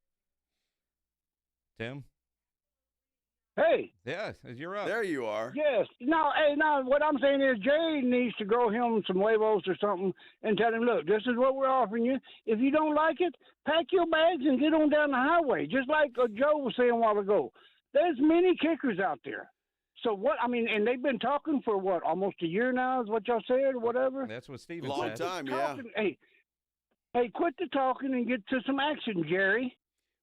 Tim? Hey. Yeah, you're up. There you are. Yes. Now, what I'm saying is Jerry needs to grow him some huevos or something and tell him, look, this is what we're offering you. If you don't like it, pack your bags and get on down the highway. Just like Joe was saying a while ago. There's many kickers out there. So and they've been talking for what, almost a year now is what y'all said or whatever? That's what Steven said. Long time, yeah. Hey, quit the talking and get to some action, Jerry.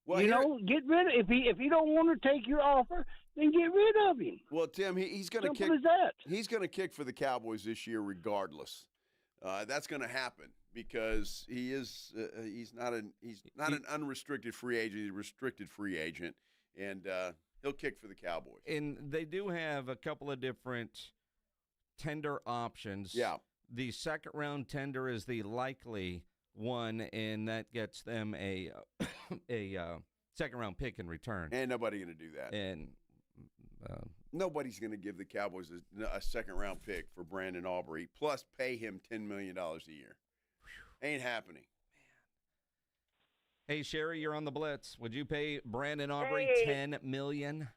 Well, get rid of if he don't want to take your offer, then get rid of him. Well, Tim, he's going to kick. Simple as that. He's going to kick for the Cowboys this year, regardless. That's going to happen because he's not an unrestricted free agent. He's a restricted free agent, and he'll kick for the Cowboys. And they do have a couple of different tender options. Yeah. The second round tender is the likely one, and that gets them a second round pick in return. And nobody going to do that. And nobody's going to give the Cowboys a second round pick for Brandon Aubrey, plus pay him $10 million a year. Ain't happening. Hey, Sherry, you're on the Blitz. Would you pay Brandon Aubrey $10 million?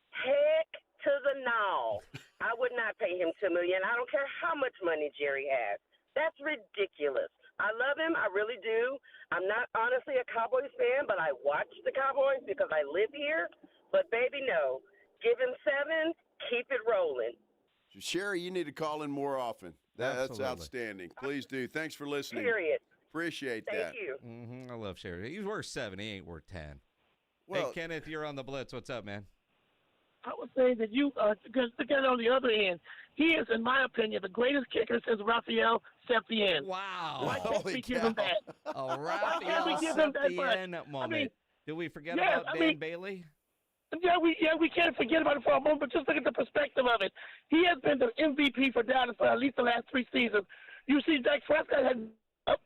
Heck to the no. I would not pay him $10 million. I don't care how much money Jerry has. That's ridiculous. I love him. I really do. I'm not honestly a Cowboys fan, but I watch the Cowboys because I live here. But, baby, no. Give him 7. Keep it rolling. Sherry, you need to call in more often. That's outstanding. Please do. Thanks for listening. Period. Appreciate that. Thank you. Mm-hmm. I love Sherry. He's worth 7. He ain't worth 10. Well, hey, Kenneth, you're on the Blitz. What's up, man? I would say that because look at it on the other end, he is, in my opinion, the greatest kicker since Raphael Septien. Wow. Why can't we give him that? Oh, Why can't we give him that? moment. I mean, did we forget about Dan Bailey? Yeah, we can't forget about it for a moment, but just look at the perspective of it. He has been the MVP for Dallas for at least the last 3 seasons. You see Dak Prescott hasn't up.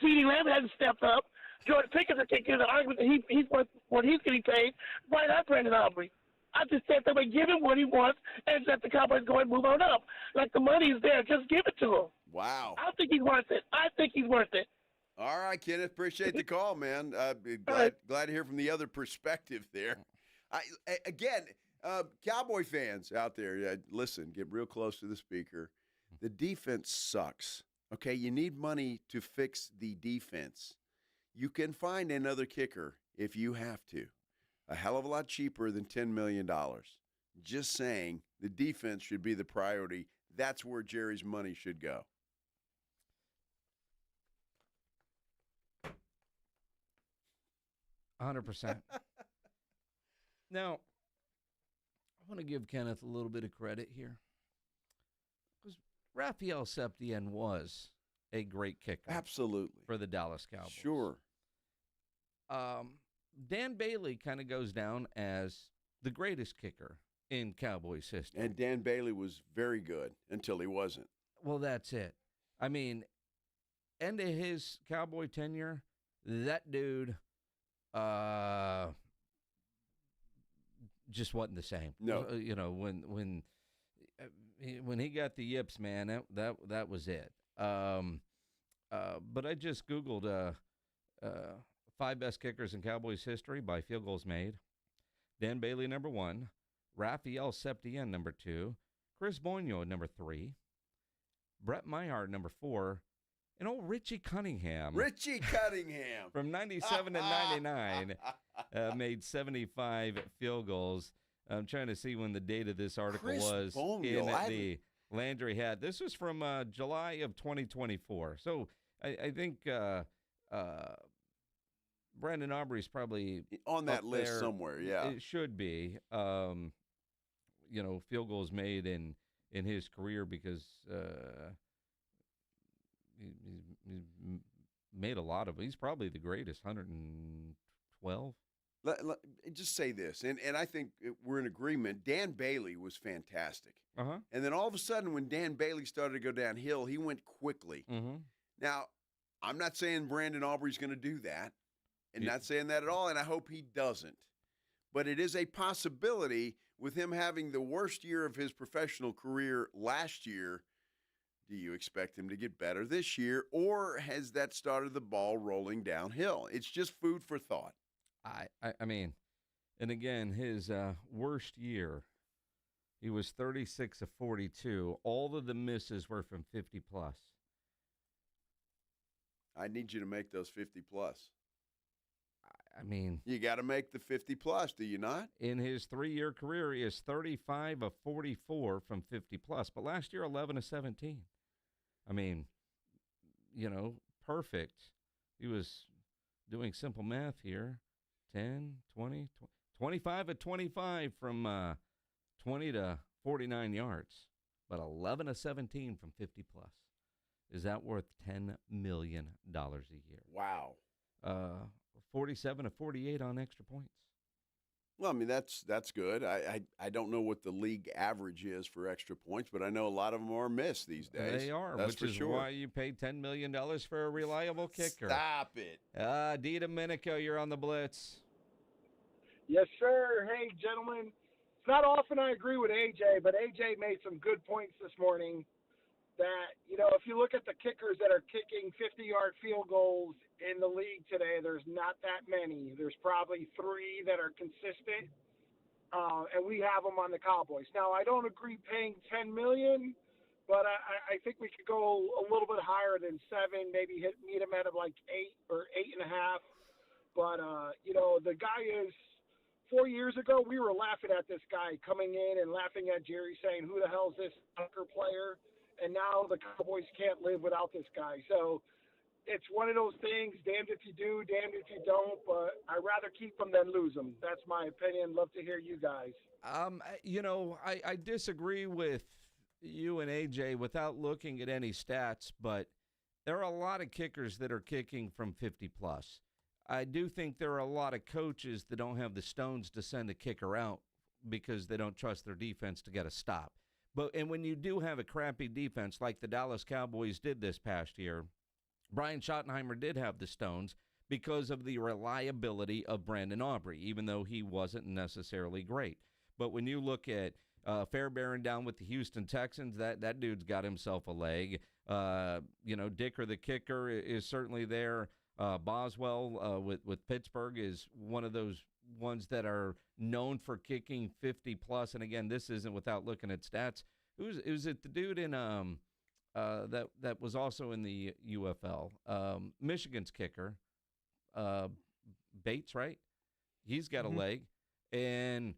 CeeDee Lamb hasn't stepped up. Jordan Pickens can't give an argument that he's worth what he's getting paid. Why not Brandon Aubrey? I just said that we give him what he wants and let the Cowboys go and move on up. Like the money's there, just give it to him. Wow. I think he's worth it. All right, Kenneth. Appreciate the call, man. Glad to hear from the other perspective there. Cowboy fans out there, listen, get real close to the speaker. The defense sucks. Okay, you need money to fix the defense. You can find another kicker if you have to. A hell of a lot cheaper than $10 million. Just saying, the defense should be the priority. That's where Jerry's money should go. $100%. Now, I want to give Kenneth a little bit of credit here. Because Raphael Septien was a great kicker. Absolutely. For the Dallas Cowboys. Sure. Dan Bailey kind of goes down as the greatest kicker in Cowboys history. And Dan Bailey was very good until he wasn't. Well, that's it. I mean, end of his Cowboy tenure, that dude just wasn't the same. No. When he got the yips, man, that was it. But I just Googled 5 best kickers in Cowboys history by field goals made. Dan Bailey, number 1. Raphael Septien, number 2. Chris Boigno, number 3. Brett Maillard, number 4. And old Richie Cunningham. From 97 to 99 made 75 field goals. I'm trying to see when the date of this article was in the Landry hat. This was from July of 2024. So I think Brandon Aubrey's probably on that list there. Somewhere, yeah. It should be. Field goals made in his career because he's made a lot of them. He's probably the greatest, 112. Just say this, and I think we're in agreement. Dan Bailey was fantastic. Uh-huh. And then all of a sudden, when Dan Bailey started to go downhill, he went quickly. Mm-hmm. Now, I'm not saying Brandon Aubrey's going to do that, and not saying that at all, and I hope he doesn't. But it is a possibility with him having the worst year of his professional career last year. Do you expect him to get better this year, or has that started the ball rolling downhill? It's just food for thought. I mean, And again, his worst year, he was 36 of 42. All of the misses were from 50-plus. I need you to make those 50-plus. I mean, you got to make the 50-plus, do you not? In his 3-year career, he is 35 of 44 from 50-plus. But last year, 11 of 17. I mean, perfect. He was doing simple math here. 10, 20, 25 of 25 from 20 to 49 yards. But 11 of 17 from 50-plus. Is that worth $10 million a year? Wow. 47 of 48 on extra points. Well, I mean, that's good. I don't know what the league average is for extra points, but I know a lot of them are missed these days. They are, that's which for is sure. why you paid $10 million for a reliable kicker. Stop it. D. Domenico, you're on the Blitz. Yes, sir. Hey, gentlemen. It's not often I agree with AJ, but AJ made some good points this morning that, if you look at the kickers that are kicking 50-yard field goals in the league today, there's not that many. There's probably 3 that are consistent, and we have them on the Cowboys. Now, I don't agree paying $10 million, but I think we could go a little bit higher than 7, maybe meet him at like 8 or 8.5. But, the guy is 4 years ago, we were laughing at this guy coming in and laughing at Jerry saying, who the hell is this soccer player? And now the Cowboys can't live without this guy. So it's one of those things, damned if you do, damned if you don't, but I'd rather keep them than lose them. That's my opinion. Love to hear you guys. I disagree with you and AJ without looking at any stats, but there are a lot of kickers that are kicking from 50-plus. I do think there are a lot of coaches that don't have the stones to send a kicker out because they don't trust their defense to get a stop. And when you do have a crappy defense like the Dallas Cowboys did this past year, Brian Schottenheimer did have the stones because of the reliability of Brandon Aubrey, even though he wasn't necessarily great. But when you look at Fairbairn down with the Houston Texans, that dude's got himself a leg. Dicker, the kicker, is certainly there. Boswell with Pittsburgh is one of those ones that are known for kicking 50-plus. And again, this isn't without looking at stats. Who's it? The dude in that was also in the UFL, Michigan's kicker, Bates, right? He's got a leg. And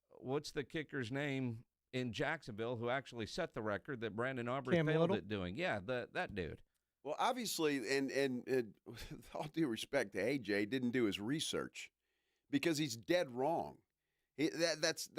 what's the kicker's name in Jacksonville who actually set the record that Brandon Aubrey failed at doing? Yeah, that dude. Well, obviously, and with all due respect to AJ, didn't do his research because he's dead wrong. That's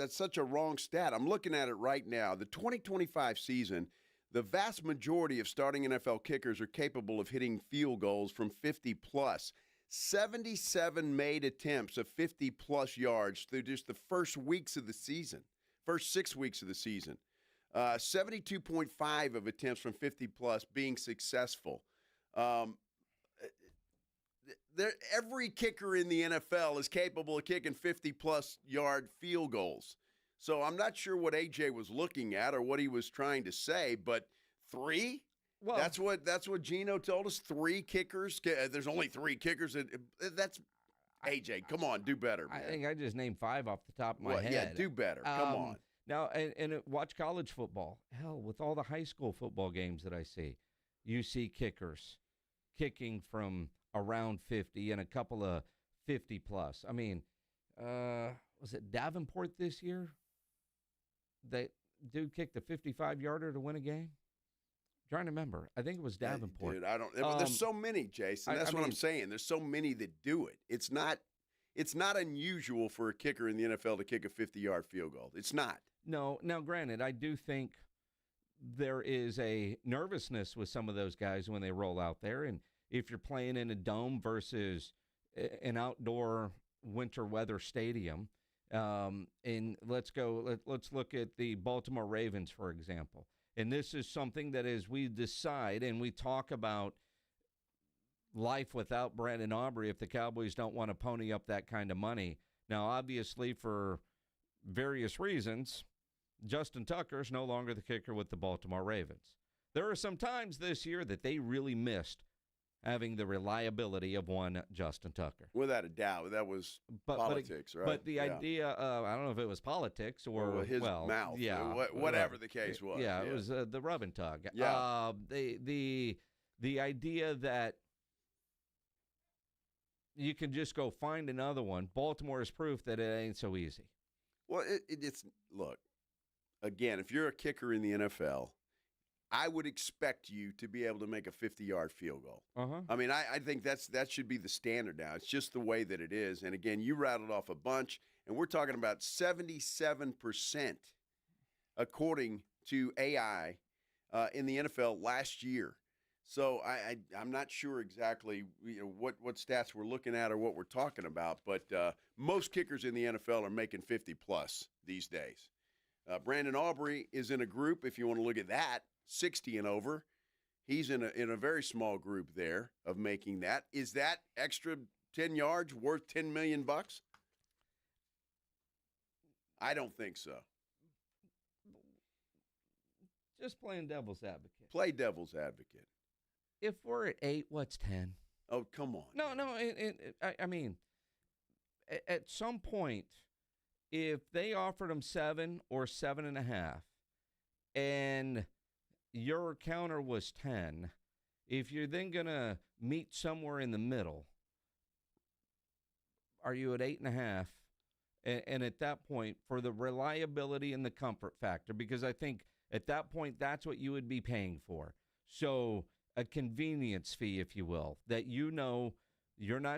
such a wrong stat. I'm looking at it right now. The 2025 season, the vast majority of starting NFL kickers are capable of hitting field goals from 50-plus. 77 made attempts of 50-plus yards through just the first 6 weeks of the season. 72.5 of attempts from 50-plus being successful. Every kicker in the NFL is capable of kicking 50-plus yard field goals. So I'm not sure what AJ was looking at or what he was trying to say, but 3? Well, that's what Gino told us. 3 kickers. There's only 3 kickers. That's AJ. Come on, do better, man. I think I just named 5 off the top of my head. Yeah, do better. Come on. Now, and watch college football. Hell, with all the high school football games that I see, you see kickers kicking from around 50 and a couple of 50-plus. I mean, was it Davenport this year? That dude kicked a 55-yarder to win a game? I'm trying to remember. I think it was Davenport. Dude, I don't. There's so many, Jason. That's what I'm saying. There's so many that do it. It's not unusual for a kicker in the NFL to kick a 50-yard field goal. It's not. No. Now, granted, I do think there is a nervousness with some of those guys when they roll out there. And if you're playing in a dome versus an outdoor winter weather stadium, and let's look at the Baltimore Ravens, for example. And this is something that as we decide and we talk about life without Brandon Aubrey, if the Cowboys don't want to pony up that kind of money. Now, obviously, for various reasons, Justin Tucker's no longer the kicker with the Baltimore Ravens. There are some times this year that they really missed having the reliability of one Justin Tucker. Without a doubt. That was politics, right? But the idea of, I don't know if it was politics or his mouth. Yeah. Whatever the case was. Yeah, it was the rub and tug. Yeah. The idea that you can just go find another one. Baltimore is proof that it ain't so easy. Well, it's look, again, if you're a kicker in the NFL, I would expect you to be able to make a 50-yard field goal. I mean, I think that should be the standard now. It's just the way that it is. And, again, you rattled off a bunch, and we're talking about 77% according to AI in the NFL last year. So I'm not sure exactly what stats we're looking at or what we're talking about, but most kickers in the NFL are making 50-plus these days. Brandon Aubrey is in a group, if you want to look at that, 60 and over. He's in a very small group there of making that. Is that extra 10 yards worth $10 million? I don't think so. Just playing devil's advocate. Play devil's advocate. If we're at 8, what's 10? Oh, come on. No. I mean, at some point, if they offered him 7 or 7.5, and your counter was 10, if you're then going to meet somewhere in the middle, are you at 8.5? And at that point, for the reliability and the comfort factor, because I think at that point, that's what you would be paying for. So a convenience fee, if you will, that you're not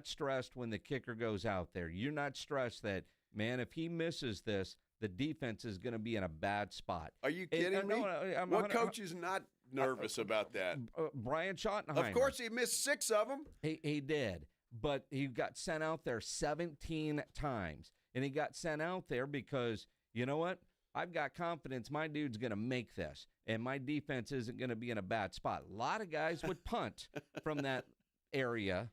stressed when the kicker goes out there. You're not stressed that, man, if he misses this, the defense is going to be in a bad spot. Are you kidding me? What coach is not nervous about that? Brian Schottenheimer. Of course, he missed 6 of them. He did, but he got sent out there 17 times, and he got sent out there because, you know what? I've got confidence my dude's going to make this, and my defense isn't going to be in a bad spot. A lot of guys would punt from that area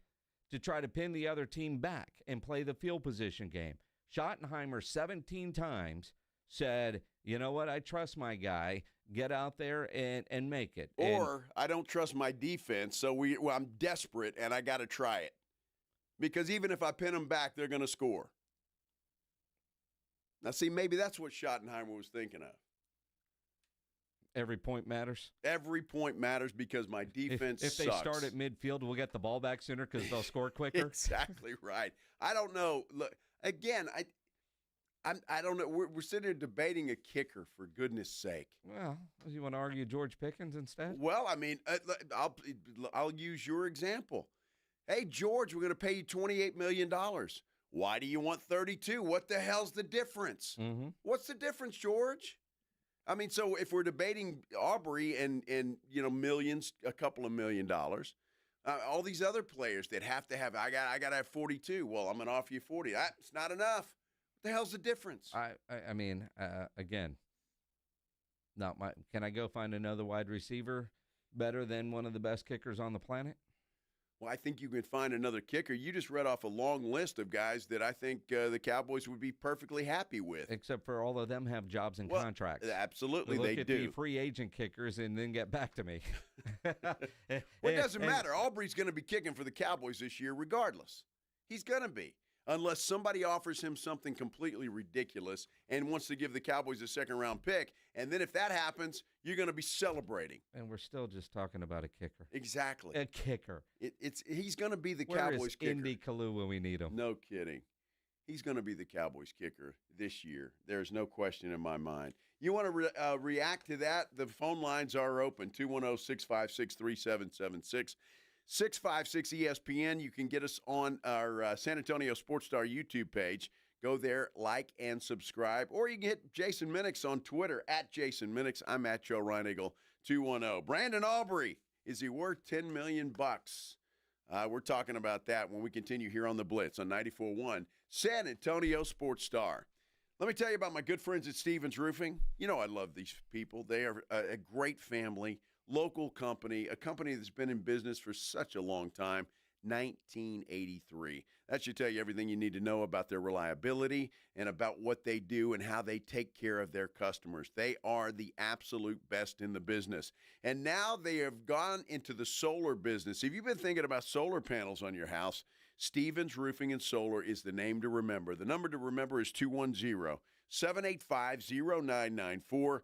to try to pin the other team back and play the field position game. Schottenheimer 17 times said, you know what, I trust my guy. Get out there and make it. Or I don't trust my defense, so I'm desperate, and I got to try it. Because even if I pin them back, they're going to score. Now, see, maybe that's what Schottenheimer was thinking of. Every point matters? Every point matters because my defense sucks. If they start at midfield, we'll get the ball back sooner because they'll score quicker? Exactly right. I don't know. Look, again, I don't know. We're sitting here debating a kicker, for goodness sake. Well, you want to argue George Pickens instead? Well, I mean, I'll use your example. Hey, George, we're going to pay you $28 million. Why do you want 32? What the hell's the difference? Mm-hmm. What's the difference, George? I mean, so if we're debating Aubrey and millions, a couple of $1 million, all these other players that have to have, I got to have 42. Well, I'm going to offer you 40. That's not enough. What the hell's the difference? I mean, again, can I go find another wide receiver better than one of the best kickers on the planet? Well, I think you can find another kicker. You just read off a long list of guys that I think the Cowboys would be perfectly happy with. Except for all of them have jobs and contracts. Absolutely, they do. Look at the free agent kickers and then get back to me. It doesn't matter. Aubrey's going to be kicking for the Cowboys this year regardless. He's going to be. Unless somebody offers him something completely ridiculous and wants to give the Cowboys a second-round pick. And then if that happens, you're going to be celebrating. And we're still just talking about a kicker. Exactly. A kicker. He's going to be the Where Cowboys is kicker. Indy Kalu when we need him? No kidding. He's going to be the Cowboys kicker this year. There's no question in my mind. You want to react to that? The phone lines are open, 210-656-3776. 656 ESPN. You can get us on our San Antonio Sports Star YouTube page. Go there, like, and subscribe. Or you can hit Jason Minix on Twitter, at Jason Minix. I'm at Joe Reinagle, 210. Brandon Aubrey, is he worth $10 million? We're talking about that when we continue here on The Blitz on 94.1 San Antonio Sports Star. Let me tell you about my good friends at Stevens Roofing. You know I love these people. They are a great family. Local company, a company that's been in business for such a long time. 1983. That should tell you everything you need to know about their reliability and about what they do and how they take care of their customers. They are the absolute best in the business. And now they have gone into the solar business. If you've been thinking about solar panels on your house, Stevens Roofing and Solar is the name to remember. The number to remember is 210-785-0994.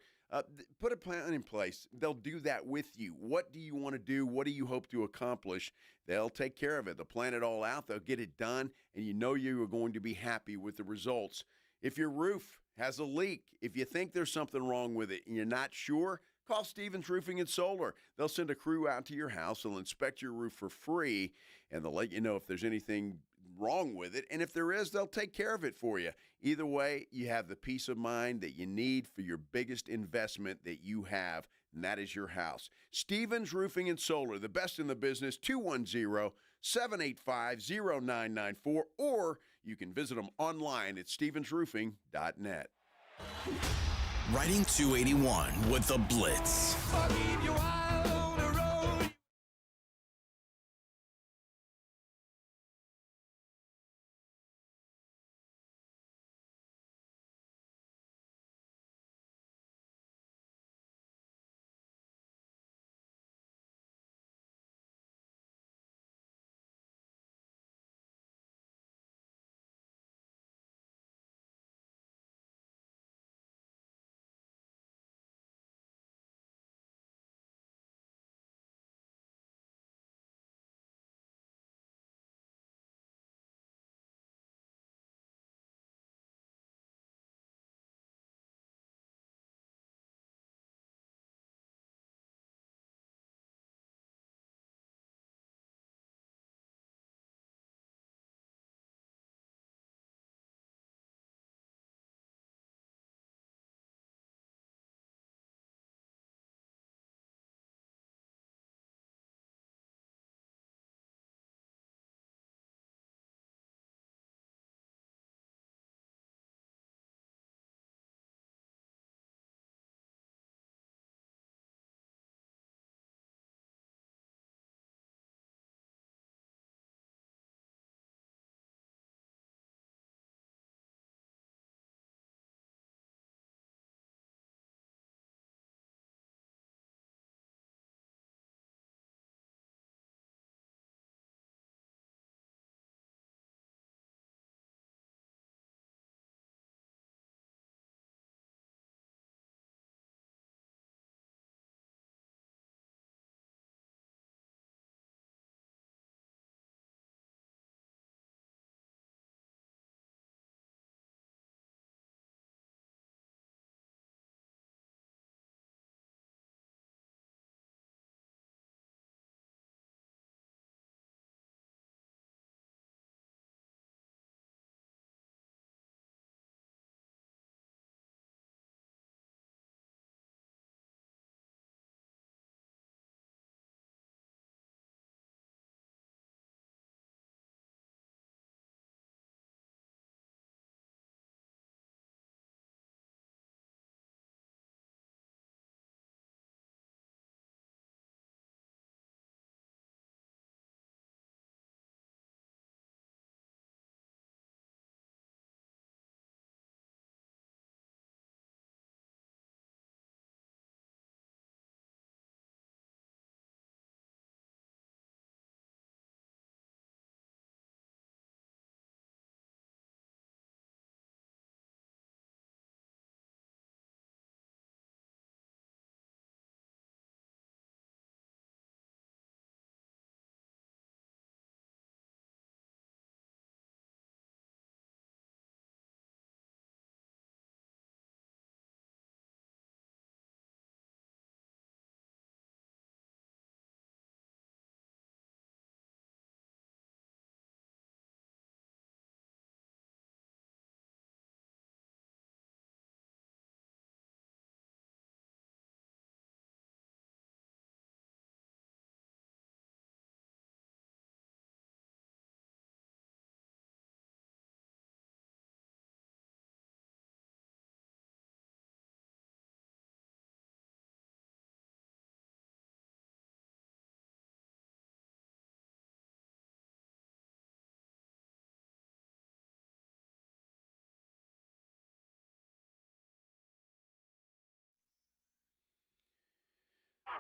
Put a plan in place. They'll do that with you. What do you want to do? What do you hope to accomplish? They'll take care of it. They'll plan it all out. They'll get it done, and you know you are going to be happy with the results. If your roof has a leak, if you think there's something wrong with it and you're not sure, call Stevens Roofing and Solar. They'll send a crew out to your house. They'll inspect your roof for free, and they'll let you know if there's anything wrong with it. And if there is, they'll take care of it for you. Either way, you have the peace of mind that you need for your biggest investment that you have, and that is your house. Stevens Roofing and Solar, the best in the business, 210-785-0994, or you can visit them online at stevensroofing.net. Riding 281 with the Blitz.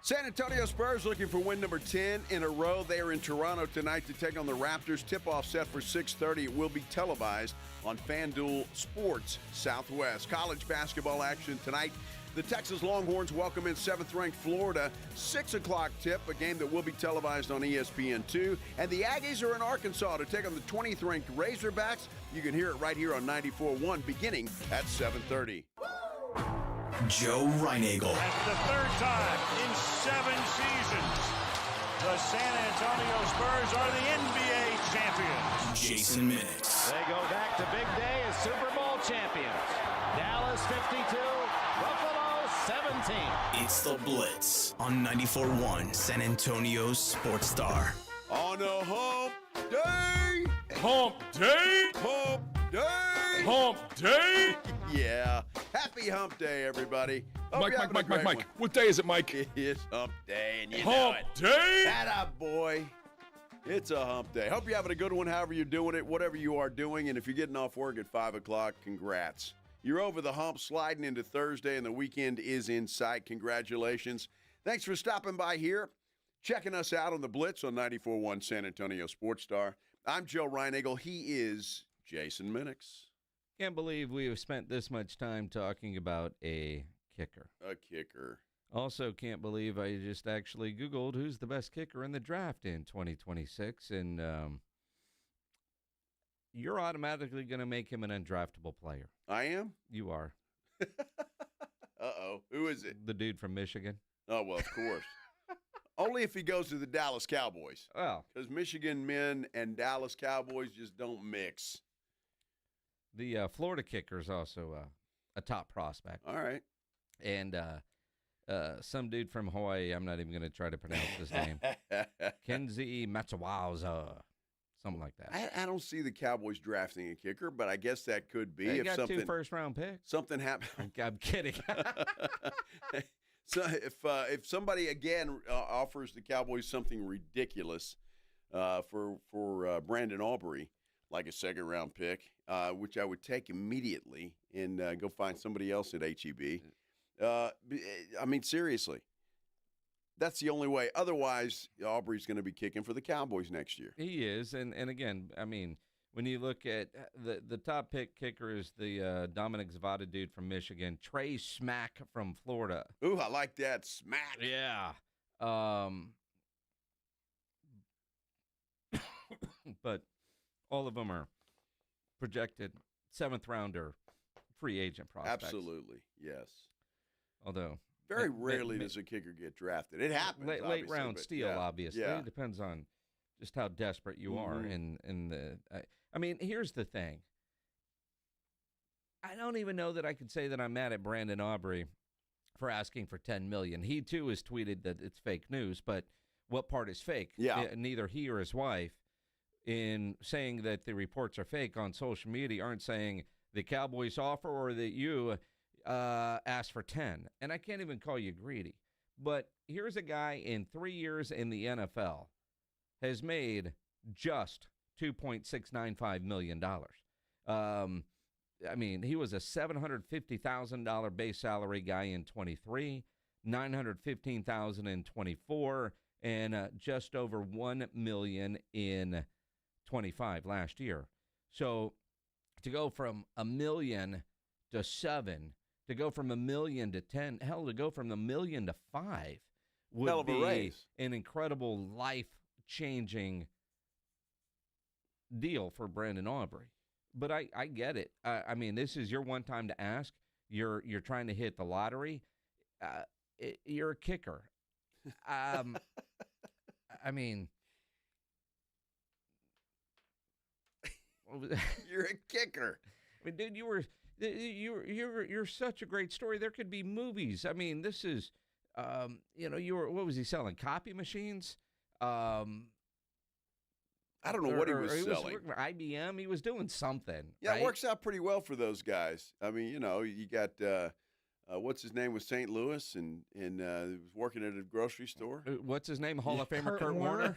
San Antonio Spurs looking for win number 10 in a row. They are in Toronto tonight to take on the Raptors. Tip-off set for 6:30. It will be televised on FanDuel Sports Southwest. College basketball action tonight. The Texas Longhorns welcome in 7th-ranked Florida. 6 o'clock tip, a game that will be televised on ESPN2. And the Aggies are in Arkansas to take on the 20th-ranked Razorbacks. You can hear it right here on 94.1 beginning at 7:30. Joe Reinagel. That's the third time in 7 seasons the San Antonio Spurs are the NBA champions. Jason Minix. They go back to big day as Super Bowl champions. Dallas 52, Buffalo 17. It's the Blitz on 94.1 San Antonio's Sports Star. On a hump day! Hump day! Hump day! Hump day! Yeah. Happy hump day, everybody. Hope Mike. What day is it, Mike? It is hump day, and you hump know it. Day? Atta boy. It's a hump day. Hope you're having a good one, however you're doing it, whatever you are doing. And if you're getting off work at 5 o'clock, congrats. You're over the hump, sliding into Thursday, and the weekend is in sight. Congratulations. Thanks for stopping by here, checking us out on the Blitz on 94.1 San Antonio Sports Star. I'm Joe Reinagel. He is Jason Minix. Can't believe we have spent this much time talking about a kicker. A kicker. Also, can't believe I just actually Googled who's the best kicker in the draft in 2026, and you're automatically going to make him an undraftable player. I am? You are. Uh-oh. Who is it? The dude from Michigan. Oh, well, of course. Only if he goes to the Dallas Cowboys. Well. Because Michigan men and Dallas Cowboys just don't mix. The Florida kicker is also a top prospect. All right. And some dude from Hawaii, I'm not even going to try to pronounce his name. Kenzie Matsuwaza, something like that. I don't see the Cowboys drafting a kicker, but I guess that could be. They if got something, 2 first-round picks. Something happened. I'm kidding. So if somebody, again, offers the Cowboys something ridiculous for Brandon Aubrey, like a second-round pick, which I would take immediately and go find somebody else at HEB. I mean, seriously, that's the only way. Otherwise, Aubrey's going to be kicking for the Cowboys next year. He is, and again, I mean, when you look at the top pick kicker is the Dominic Zavada dude from Michigan, Trey Smack from Florida. Ooh, I like that, Smack. Yeah. But all of them are projected 7th rounder free agent prospects. Absolutely, yes. Although very rarely does a kicker get drafted. It happens. Late round steal, yeah, obviously. Yeah. It depends on just how desperate you are. I mean, here's the thing. I don't even know that I could say that I'm mad at Brandon Aubrey for asking for $10 million. He too has tweeted that it's fake news, but what part is fake? Yeah. Neither he or his wife, in saying that the reports are fake on social media, aren't saying the Cowboys offer or that you asked for 10. And I can't even call you greedy. But here's a guy in 3 years in the NFL has made just $2.695 million. I mean, he was a $750,000 base salary guy in 23, $915,000 in 24, and just over $1 million in 25 last year. So to go from $1 million to $7 million, to go from $1 million to 10, hell, to go from $1 million to 5 would be an incredible life-changing deal for Brandon Aubrey. But I get it. I mean, this is your one time to ask. You're trying to hit the lottery. You're a kicker. I mean, you're a kicker. I mean, dude, you're such a great story. There could be movies. I mean, this is, what was he selling? Copy machines. I don't know what he was selling. Was working for IBM. He was doing something. Yeah, right? It works out pretty well for those guys. I mean, you got what's his name with St. Louis and was working at a grocery store. What's his name? Hall of Famer Kurt Warner.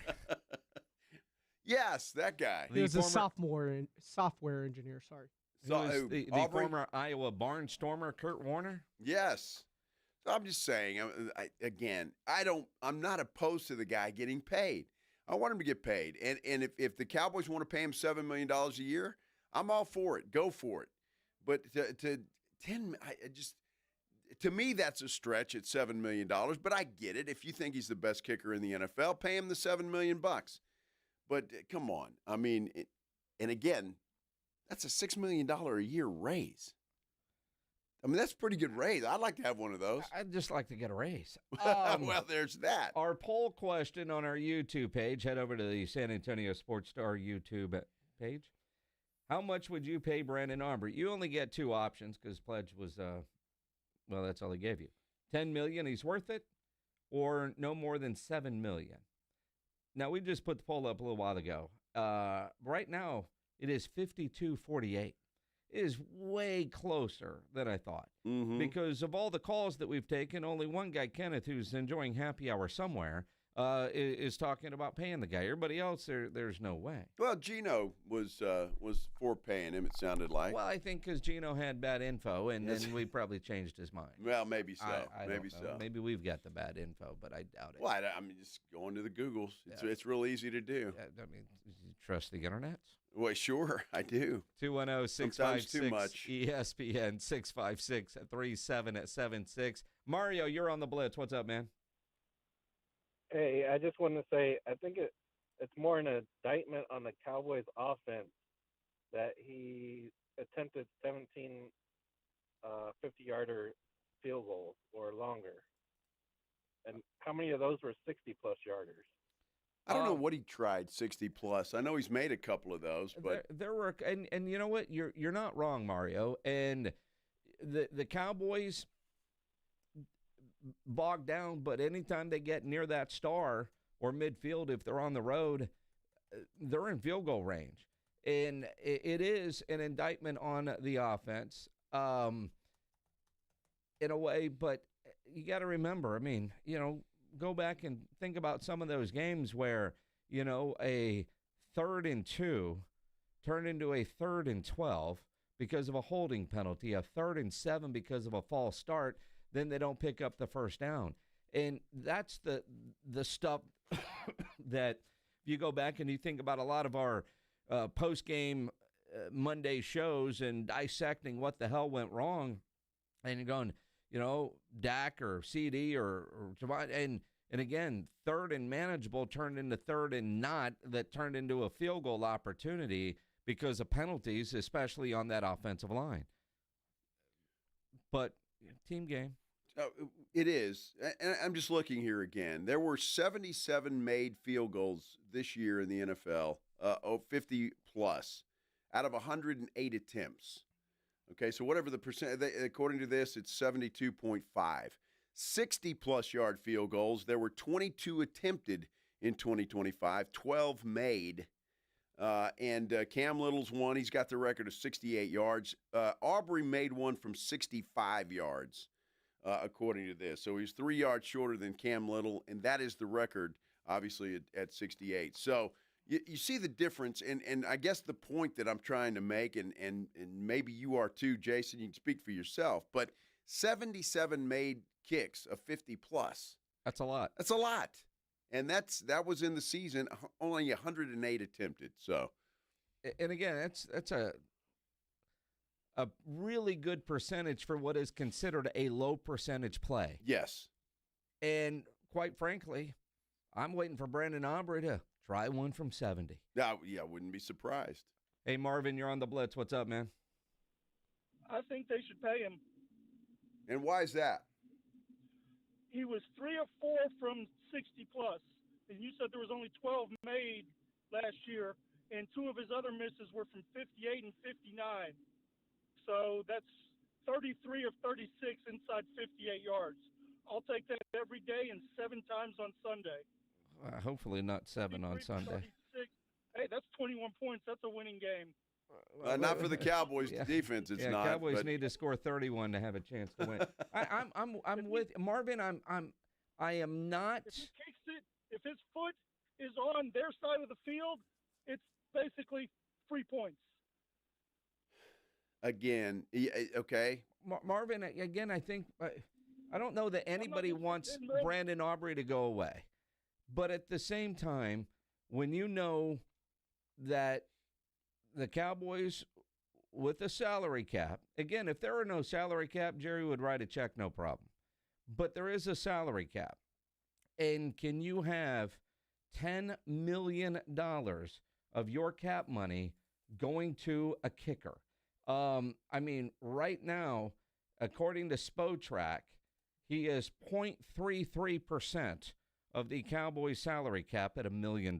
Yes, that guy. He was a software engineer. Sorry. The former Iowa Barnstormer Kurt Warner. Yes. I'm just saying, I'm not opposed to the guy getting paid. I want him to get paid. And if the Cowboys want to pay him $7 million a year, I'm all for it. Go for it. But to me, that's a stretch at $7 million. But I get it. If you think he's the best kicker in the NFL, pay him the $7 million. But come on. I mean, and again, that's a $6 million a year raise. I mean, that's a pretty good raise. I'd like to have one of those. I'd just like to get a raise. Well, there's that. Our poll question on our YouTube page, head over to the San Antonio Sports Star YouTube page. How much would you pay Brandon Aubrey? You only get two options because Pledge was, that's all he gave you. $10 million, he's worth it, or no more than $7 million. Now, we just put the poll up a little while ago. Right now, it is 52-48. It is way closer than I thought. Mm-hmm. Because of all the calls that we've taken, only one guy, Kenneth, who's enjoying happy hour somewhere, is talking about paying the guy. Everybody else, there's no way. Well, Gino was for paying him, it sounded like. Well, I think because Gino had bad info, and then we probably changed his mind. Well, maybe so. Maybe so. Maybe we've got the bad info, but I doubt it. Well, I mean, just going to the Googles. It's real easy to do. I mean, you trust the internet? Well, sure, I do. 210-656-ESPN, 656-3776. Mario, you're on the Blitz. What's up, man? Hey, I just want to say, I think it's more an indictment on the Cowboys offense that he attempted 17 50-yarder field goals or longer. And how many of those were 60-plus yarders? I don't know what he tried, 60-plus. I know he's made a couple of those, but there were, and you know what? You're not wrong, Mario. And the Cowboys bogged down, but anytime they get near that star or midfield, if they're on the road, they're in field goal range. And it is an indictment on the offense in a way, but you got to remember, I mean, go back and think about some of those games where, a 3rd and 2 turned into a 3rd and 12 because of a holding penalty, a 3rd and 7 because of a false start. Then they don't pick up the first down. And that's the stuff that if you go back and you think about a lot of our post-game Monday shows and dissecting what the hell went wrong, and you're going, Dak or CD or and again, 3rd and manageable turned into 3rd and not, that turned into a field goal opportunity because of penalties, especially on that offensive line. But team game. It is. And I'm just looking here again. There were 77 made field goals this year in the NFL, 50-plus, out of 108 attempts. Okay, so whatever the percent, according to this, it's 72.5. 60-plus yard field goals, there were 22 attempted in 2025, 12 made. And Cam Little's one. He's got the record of 68 yards. Aubrey made one from 65 yards, according to this. So he's 3 yards shorter than Cam Little, and that is the record, obviously, at 68. So you see the difference, and I guess the point that I'm trying to make, and maybe you are too, Jason, you can speak for yourself, but 77 made kicks of 50-plus. That's a lot. That's a lot. And that was in the season, only 108 attempted. So, and again, that's a really good percentage for what is considered a low percentage play. Yes. And quite frankly, I'm waiting for Brandon Aubrey to try one from 70. Yeah, I wouldn't be surprised. Hey, Marvin, you're on the Blitz. What's up, man? I think they should pay him. And why is that? He was 3 or 4 from 60-plus, and you said there was only 12 made last year, and 2 of his other misses were from 58 and 59. So that's 33 of 36 inside 58 yards. I'll take that every day and 7 times on Sunday. Hopefully not 7 on Sunday. 36. Hey, that's 21 points. That's a winning game. Not for the Cowboys defense. It's not. Cowboys need to score 31 to have a chance to win. I'm with Marvin. I am not. If he kicks it, if his foot is on their side of the field, it's basically 3 points. Again, okay. Marvin, again, I think I don't know that anybody wants Brandon Aubrey to go away. But at the same time, when you know that the Cowboys with a salary cap, again, if there were no salary cap, Jerry would write a check, no problem. But there is a salary cap. And can you have $10 million of your cap money going to a kicker? I mean, right now, according to Spotrac, he is 0.33% of the Cowboys salary cap at $1 million.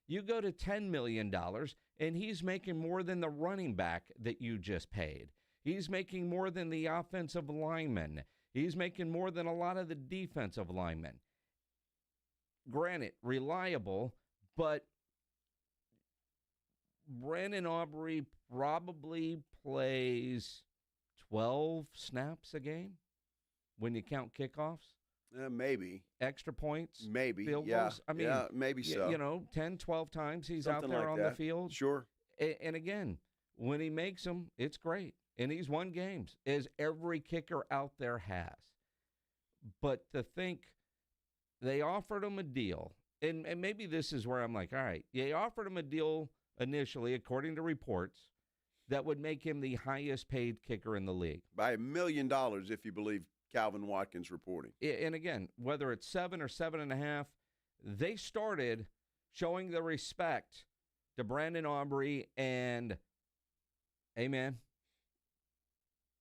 You go to $10 million, and he's making more than the running back that you just paid. He's making more than the offensive lineman. He's making more than a lot of the defensive linemen. Granted, reliable, but Brandon Aubrey probably plays 12 snaps a game when you count kickoffs. Maybe. Extra points? Maybe. Field goals? I mean, maybe so. 10, 12 times he's Something out there like on that. the field. Sure. And again, when he makes them, it's great. And he's won games, as every kicker out there has. But to think they offered him a deal, and maybe this is where I'm like, all right, they offered him a deal initially, according to reports, that would make him the highest paid kicker in the league. By $1 million, if you believe Calvin Watkins reporting. And again, whether it's 7 or 7.5, they started showing the respect to Brandon Aubrey and, hey, man,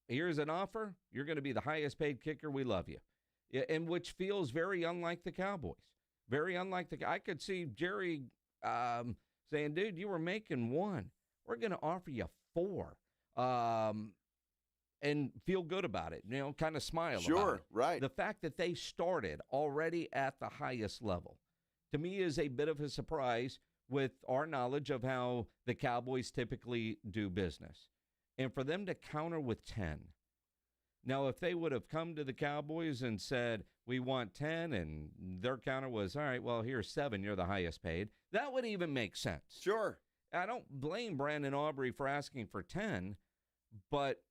here's an offer. You're going to be the highest paid kicker. We love you. And which feels very unlike the Cowboys. Very unlike I could see Jerry saying, dude, you were making 1. We're going to offer you 4. And feel good about it, kind of smile about it. Sure, right. The fact that they started already at the highest level, to me, is a bit of a surprise with our knowledge of how the Cowboys typically do business. And for them to counter with 10. Now, if they would have come to the Cowboys and said, we want 10, and their counter was, all right, well, here's 7, you're the highest paid, that would even make sense. Sure. I don't blame Brandon Aubrey for asking for 10, but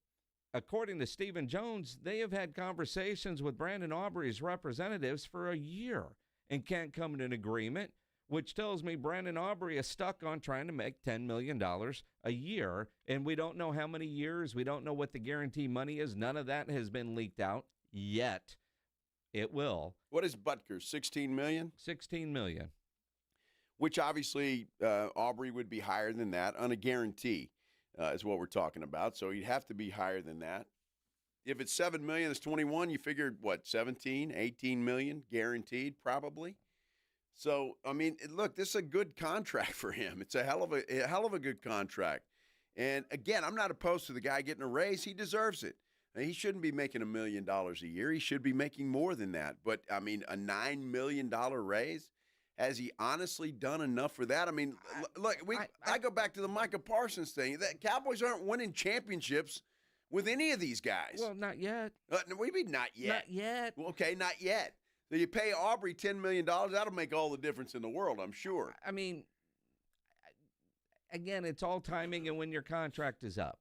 according to Stephen Jones, they have had conversations with Brandon Aubrey's representatives for a year and can't come to an agreement, which tells me Brandon Aubrey is stuck on trying to make $10 million a year, and we don't know how many years. We don't know what the guarantee money is. None of that has been leaked out yet. It will. What is Butker's, $16 million? $16 million. Which obviously Aubrey would be higher than that on a guarantee. Is what we're talking about. So you'd have to be higher than that. If it's $7 million, it's 21. You figured, what, 17, 18 million guaranteed probably. So, I mean, look, this is a good contract for him. It's a hell of a good contract. And, again, I'm not opposed to the guy getting a raise. He deserves it. He shouldn't be making $1 million a year. He should be making more than that. But, I mean, a $9 million raise? Has he honestly done enough for that? I mean, look, I go back to the Micah Parsons thing. The Cowboys aren't winning championships with any of these guys. Well, not yet. What do you mean not yet? Not yet. Well, okay, not yet. So you pay Aubrey $10 million, that'll make all the difference in the world, I'm sure. I mean, again, it's all timing and when your contract is up.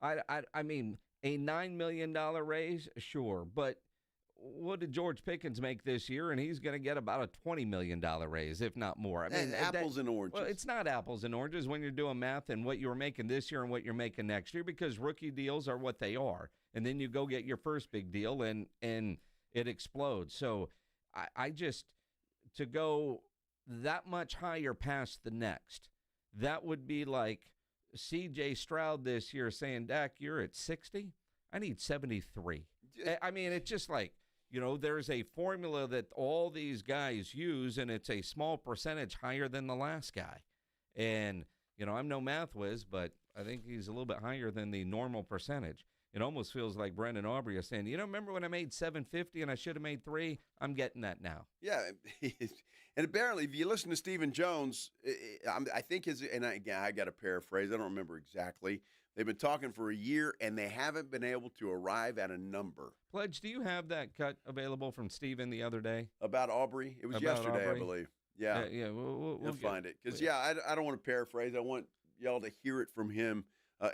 I mean, a $9 million raise, sure, but what did George Pickens make this year? And he's going to get about a $20 million raise, if not more. I mean, apples and oranges. Well, it's not apples and oranges when you're doing math and what you were making this year and what you're making next year, because rookie deals are what they are. And then you go get your first big deal and it explodes. So I just, to go that much higher past the next, that would be like C.J. Stroud this year saying, Dak, you're at 60? I need 73. I mean, it's just like, there's a formula that all these guys use, and it's a small percentage higher than the last guy. And, I'm no math whiz, but I think he's a little bit higher than the normal percentage. It almost feels like Brandon Aubrey is saying, remember when I made $750 and I should have made $3? I'm getting that now. Yeah. And apparently, if you listen to Stephen Jones, I think I got to paraphrase, I don't remember exactly. They've been talking for a year, and they haven't been able to arrive at a number. Pledge, do you have that cut available from Steven the other day? About Aubrey? It was yesterday, I believe. Yeah. Yeah, we'll find it. Because, I don't want to paraphrase. I want y'all to hear it from him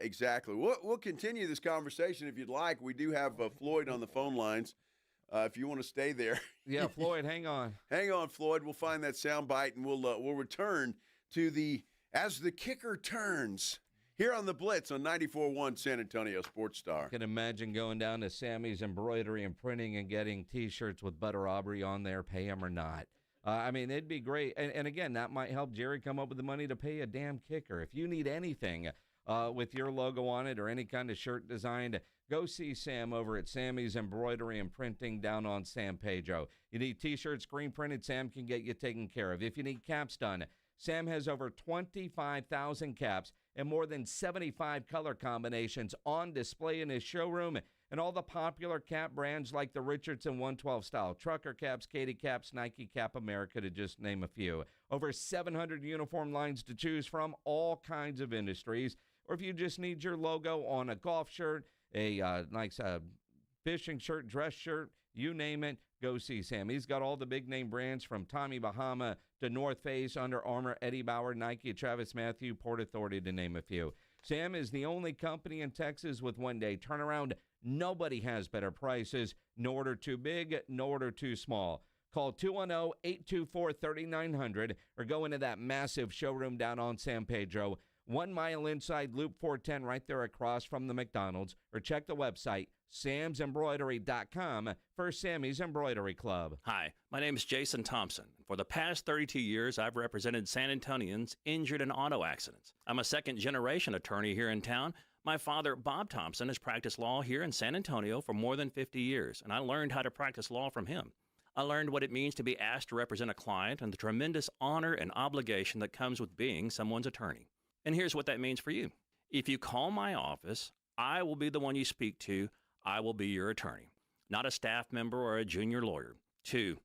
exactly. We'll continue this conversation if you'd like. We do have Floyd on the phone lines. if you want to stay there. Yeah, Floyd, hang on. Hang on, Floyd. We'll find that soundbite, and we'll return to As the Kicker Turns here on the Blitz on 94.1 San Antonio Sports Star. I can imagine going down to Sammy's Embroidery and Printing and getting T-shirts with Butter Aubrey on there, pay him or not. I mean, it'd be great. And again, that might help Jerry come up with the money to pay a damn kicker. If you need anything with your logo on it or any kind of shirt designed, go see Sam over at Sammy's Embroidery and Printing down on San Pedro. You need T-shirts, screen printed, Sam can get you taken care of. If you need caps done, Sam has over 25,000 caps and more than 75 color combinations on display in his showroom, and all the popular cap brands like the Richardson 112 style, Trucker Caps, Katie Caps, Nike Cap America, to just name a few. Over 700 uniform lines to choose from, all kinds of industries. Or if you just need your logo on a golf shirt, a nice fishing shirt, dress shirt, you name it, go see Sam. He's got all the big name brands from Tommy Bahama to North Face, Under Armour, Eddie Bauer, Nike, Travis Matthew, Port Authority, to name a few. Sam is the only company in Texas with one-day turnaround. Nobody has better prices. No order too big, no order too small. Call 210-824-3900 or go into that massive showroom down on San Pedro, 1 mile inside Loop 410 right there across from the McDonald's, or check the website, samsembroidery.com, for Sammy's Embroidery Club. Hi, my name is Jason Thompson. For the past 32 years, I've represented San Antonians injured in auto accidents. I'm a second-generation attorney here in town. My father, Bob Thompson, has practiced law here in San Antonio for more than 50 years, and I learned how to practice law from him. I learned what it means to be asked to represent a client and the tremendous honor and obligation that comes with being someone's attorney. And here's what that means for you. If you call my office, I will be the one you speak to. I will be your attorney, not a staff member or a junior lawyer. 2,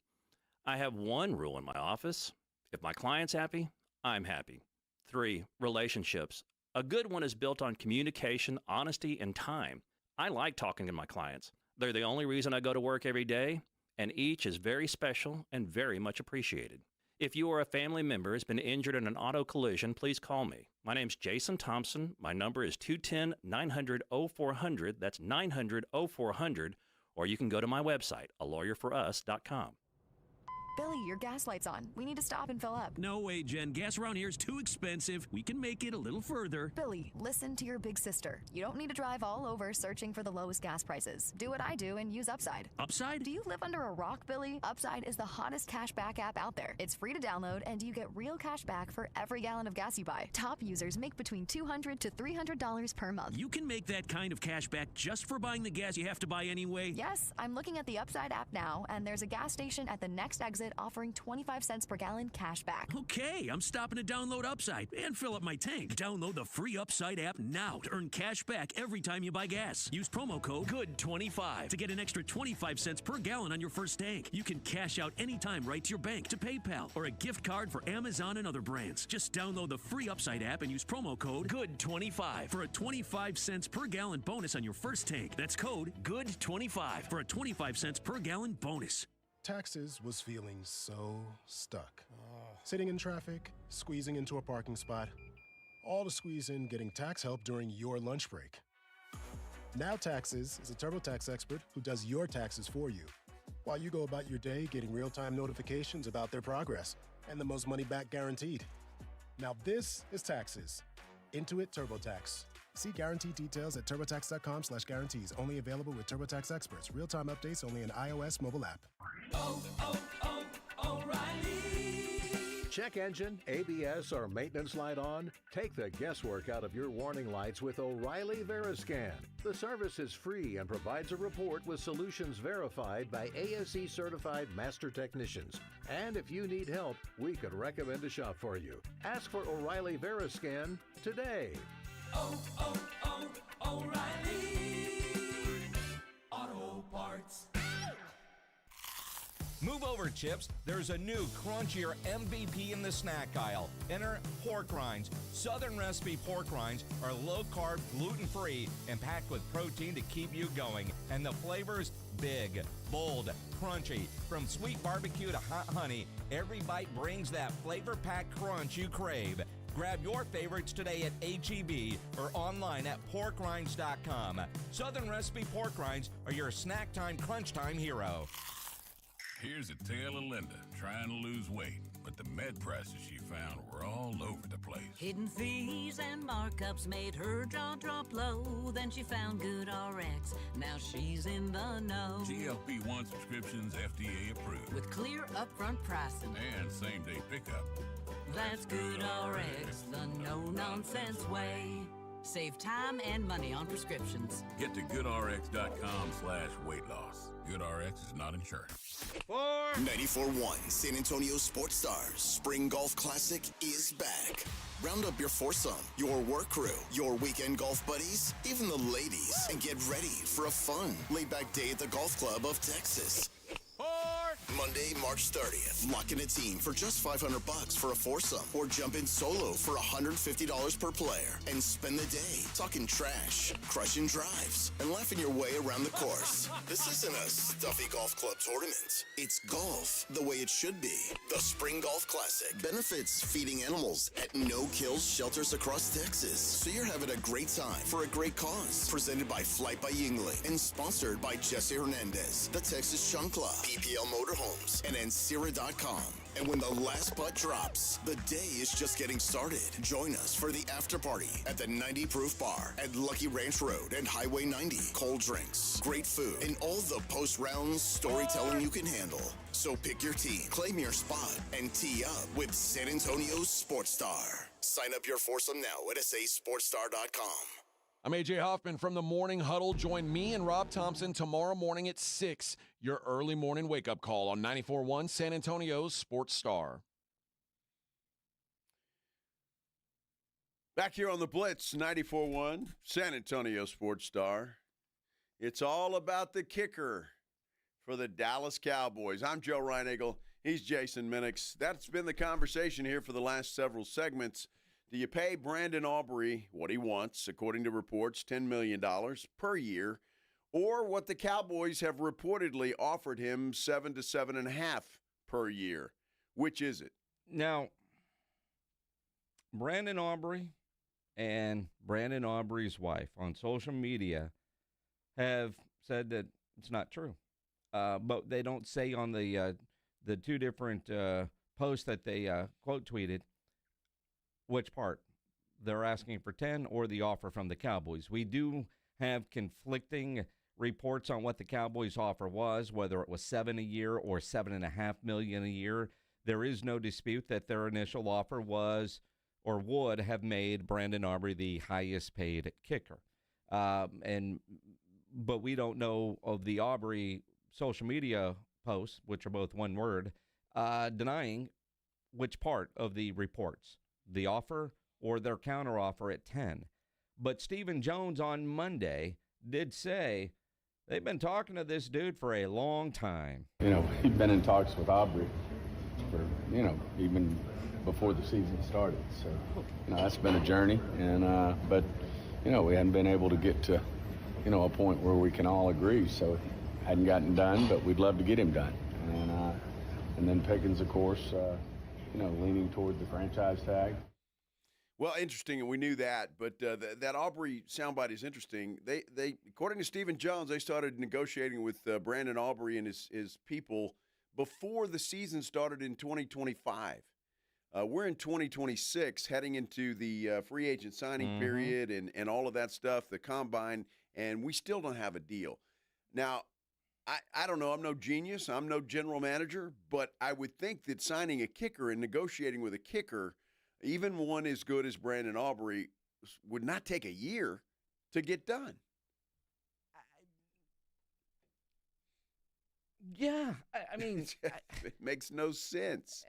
I have one rule in my office. If my client's happy, I'm happy. 3, relationships. A good one is built on communication, honesty, and time. I like talking to my clients. They're the only reason I go to work every day, and each is very special and very much appreciated. If you or a family member has been injured in an auto collision, please call me. My name's Jason Thompson. My number is 210-900-0400. That's 900-0400. Or you can go to my website, alawyerforus.com. Billy, your gas light's on. We need to stop and fill up. No way, Jen. Gas around here is too expensive. We can make it a little further. Billy, listen to your big sister. You don't need to drive all over searching for the lowest gas prices. Do what I do and use Upside. Upside? Do you live under a rock, Billy? Upside is the hottest cash back app out there. It's free to download, and you get real cash back for every gallon of gas you buy. Top users make between $200 to $300 per month. You can make that kind of cash back just for buying the gas you have to buy anyway? Yes, I'm looking at the Upside app now, and there's a gas station at the next exit offering 25 cents per gallon cash back. Okay, I'm stopping to download Upside and fill up my tank. Download the free Upside app now to earn cash back every time you buy gas. Use promo code GOOD25 to get an extra 25 cents per gallon on your first tank. You can cash out anytime right to your bank, to PayPal, or a gift card for Amazon and other brands. Just download the free Upside app and use promo code GOOD25 for a 25 cents per gallon bonus on your first tank. That's code GOOD25 for a 25 cents per gallon bonus. Taxes was feeling so stuck. Sitting in traffic, squeezing into a parking spot, all to squeeze in getting tax help during your lunch break. Now Taxes is a TurboTax expert who does your taxes for you, while you go about your day getting real-time notifications about their progress and the most money back guaranteed. Now this is Taxes. Intuit TurboTax. See guarantee details at turbotax.com/guarantees. Only available with TurboTax experts. Real-time updates only in iOS mobile app. O'Reilly. Check engine, ABS, or maintenance light on? Take the guesswork out of your warning lights with O'Reilly Veriscan. The service is free and provides a report with solutions verified by ASE certified master technicians. And if you need help, we could recommend a shop for you. Ask for O'Reilly Veriscan today. O'Reilly Auto Parts. Move over, Chips. There's a new crunchier MVP in the snack aisle. Enter pork rinds. Southern recipe pork rinds are low-carb, gluten-free, and packed with protein to keep you going. And the flavors, big, bold, crunchy. From sweet barbecue to hot honey, every bite brings that flavor-packed crunch you crave. Grab your favorites today at H-E-B or online at porkrinds.com. Southern recipe pork rinds are your snack time, crunch time hero. Here's a tale of Linda trying to lose weight, but the med prices she found were all over the place. Hidden fees and markups made her jaw drop low. Then she found Good RX. Now she's in the know. GLP-1 subscriptions FDA approved. With clear upfront pricing. And same-day pickup. That's Good RX, the no-nonsense way. Save time and money on prescriptions. Get to goodrx.com/weight loss. GoodRx is not insurance. 94.1 San Antonio Sports Stars Spring Golf Classic is back. Round up your foursome, your work crew, your weekend golf buddies, even the ladies, and get ready for a fun, laid-back day at the Golf Club of Texas. Monday, March 30th. Lock in a team for just $500 for a foursome, or jump in solo for $150 per player and spend the day talking trash, crushing drives, and laughing your way around the course. This isn't a stuffy golf club tournament. It's golf the way it should be. The Spring Golf Classic benefits feeding animals at no-kill shelters across Texas. So you're having a great time for a great cause. Presented by Flight by Yingling and sponsored by Jesse Hernandez, the Texas Chunk Club, PPL Motorhomes, and Ancira.com. And when the last putt drops, the day is just getting started. Join us for the after party at the 90 Proof Bar at Lucky Ranch Road and Highway 90. Cold drinks, great food, and all the post-round storytelling you can handle. So pick your team, claim your spot, and tee up with San Antonio's Sports Star. Sign up your foursome now at sasportstar.com. I'm AJ Hoffman from the Morning Huddle. Join me and Rob Thompson tomorrow morning at 6. Your early morning wake-up call on 94.1 San Antonio's Sports Star. Back here on the Blitz, 94.1 San Antonio Sports Star. It's all about the kicker for the Dallas Cowboys. I'm Joe Reinagle. He's Jason Minix. That's been the conversation here for the last several segments. Do you pay Brandon Aubrey what he wants, according to reports, $10 million per year, or what the Cowboys have reportedly offered him, $7 to $7.5 per year? Which is it? Now, Brandon Aubrey and Brandon Aubrey's wife on social media have said that it's not true. But they don't say on the two different posts that they quote tweeted which part. They're asking for 10 or the offer from the Cowboys. We do have conflicting reports on what the Cowboys offer was, whether it was $7 a year or $7.5 million a year. There is no dispute that their initial offer was or would have made Brandon Aubrey the highest paid kicker. But we don't know of the Aubrey social media posts, which are both one word, denying which part of the reports, the offer or their counteroffer at 10. But Stephen Jones on Monday did say they've been talking to this dude for a long time. You know, we've been in talks with Aubrey for, even before the season started. So, that's been a journey. And, but, we hadn't been able to get to, a point where we can all agree. So it hadn't gotten done, but we'd love to get him done. And then Pickens, of course, leaning toward the franchise tag. Well, interesting, and we knew that, but that Aubrey soundbite is interesting. They according to Stephen Jones, they started negotiating with Brandon Aubrey and his people before the season started in 2025. We're in 2026, heading into the free agent signing period and all of that stuff, the combine, and we still don't have a deal. Now, I don't know. I'm no genius. I'm no general manager, but I would think that signing a kicker and negotiating with a kicker, even one as good as Brandon Aubrey, would not take a year to get done. Yeah, I mean, it makes no sense.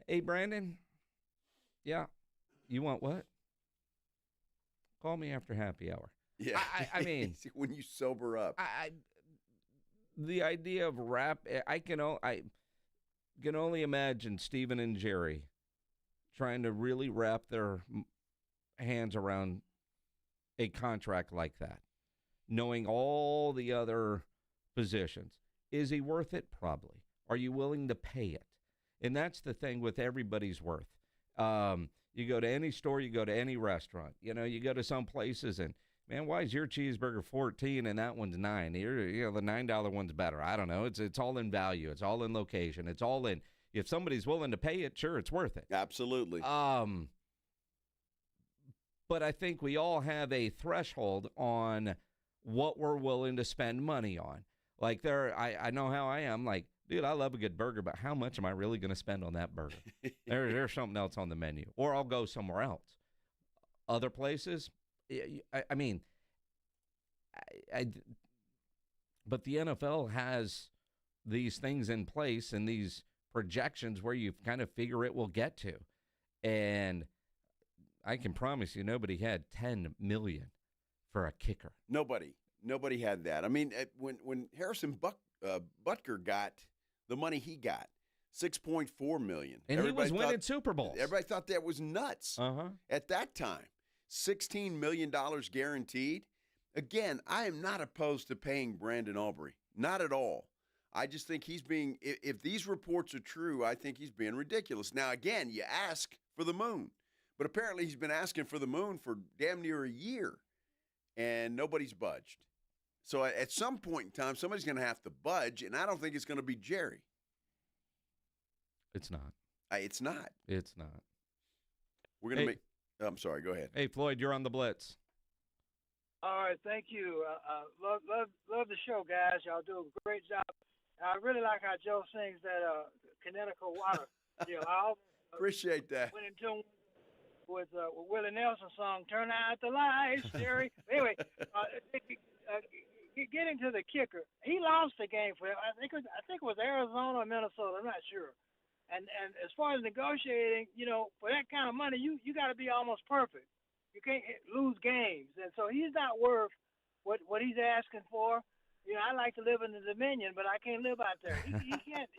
Hey, Brandon. Yeah, you want what? Call me after happy hour. Yeah, I mean, when you sober up. The idea of I can only imagine Stephen and Jerry trying to really wrap their hands around a contract like that, knowing all the other positions. Is he worth it? Probably. Are you willing to pay it? And that's the thing with everybody's worth. You go to any store, you go to any restaurant. You know, you go to some places and, man, why is your cheeseburger $14 and that one's $9? The $9 one's better. I don't know. It's all in value. It's all in location. It's all in. If somebody's willing to pay it, sure, it's worth it. Absolutely. But I think we all have a threshold on what we're willing to spend money on. Like I know how I am. Like, dude, I love a good burger, but how much am I really going to spend on that burger? There's something else on the menu, or I'll go somewhere else. Other places, but the NFL has these things in place and these projections where you kind of figure it will get to, and I can promise you, nobody had $10 million for a kicker. Nobody had that. I mean, when Harrison Butker got the money he got, $6.4 million, and he was winning Super Bowls. Everybody thought that was nuts at that time. $16 million guaranteed. Again, I am not opposed to paying Brandon Aubrey, not at all. I just think he's being. If these reports are true, I think he's being ridiculous. Now, again, you ask for the moon. But apparently he's been asking for the moon for damn near a year, and nobody's budged. So at some point in time, somebody's going to have to budge, and I don't think it's going to be Jerry. It's not. It's not. It's not. We're going to make – I'm sorry. Go ahead. Hey, Floyd, you're on the Blitz. All right. Thank you. Love the show, guys. Y'all do a great job. I really like how Joe sings that Connecticut Water. I appreciate that. Went into with Willie Nelson's song, Turn Out the Lights, Jerry. Anyway, getting to the kicker, he lost the game for him. I think it was Arizona or Minnesota. I'm not sure. And as far as negotiating, for that kind of money, you got to be almost perfect. You can't lose games, and so he's not worth what he's asking for. I like to live in the Dominion, but I can't live out there. He can't.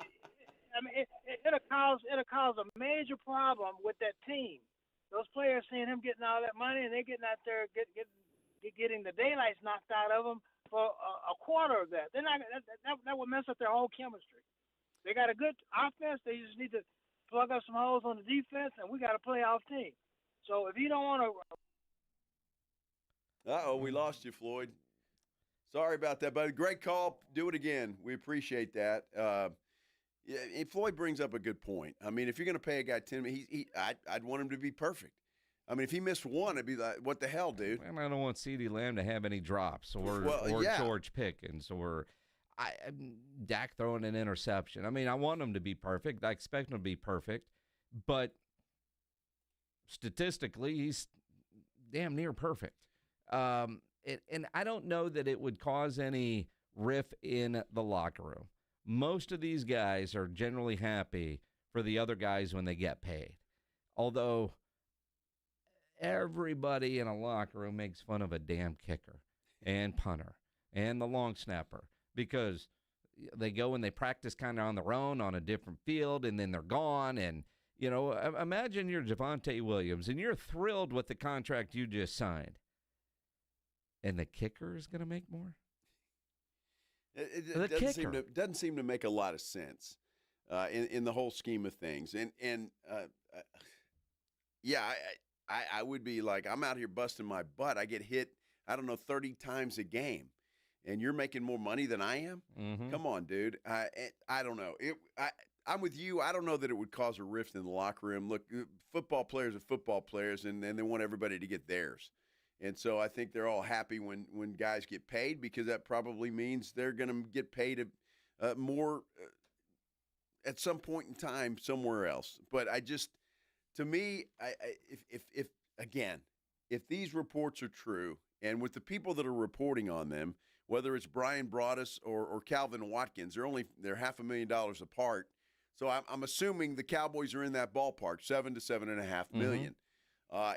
I mean, it'll cause a major problem with that team. Those players seeing him getting all that money, and they're getting out there getting the daylights knocked out of them for a quarter of that. They're not that would mess up their whole chemistry. They got a good offense. They just need to plug up some holes on the defense, and we got a playoff team. So if you don't want to, we lost you, Floyd. Sorry about that, buddy. Great call. Do it again. We appreciate that. Floyd brings up a good point. I mean, if you're going to pay a guy $10 million, I'd want him to be perfect. I mean, if he missed one, it'd be like, what the hell, dude? And I don't want CeeDee Lamb to have any drops or George Pickens or Dak throwing an interception. I mean, I want him to be perfect. I expect him to be perfect. But statistically, he's damn near perfect. And I don't know that it would cause any rift in the locker room. Most of these guys are generally happy for the other guys when they get paid. Although everybody in a locker room makes fun of a damn kicker and punter and the long snapper because they go and they practice kind of on their own on a different field and then they're gone. And, imagine you're Javonte Williams and you're thrilled with the contract you just signed. And the kicker is going to make more? It doesn't seem to make a lot of sense in the whole scheme of things. I would be like, I'm out here busting my butt. I get hit, 30 times a game, and you're making more money than I am? Mm-hmm. Come on, dude. I don't know. I'm with you. I don't know that it would cause a rift in the locker room. Look, football players are football players, and they want everybody to get theirs. And so I think they're all happy when guys get paid because that probably means they're going to get paid more at some point in time somewhere else. But to me, if these reports are true and with the people that are reporting on them, whether it's Brian Broaddus or Calvin Watkins, they're $500,000 apart. So I'm assuming the Cowboys are in that ballpark, $7 to $7.5 million.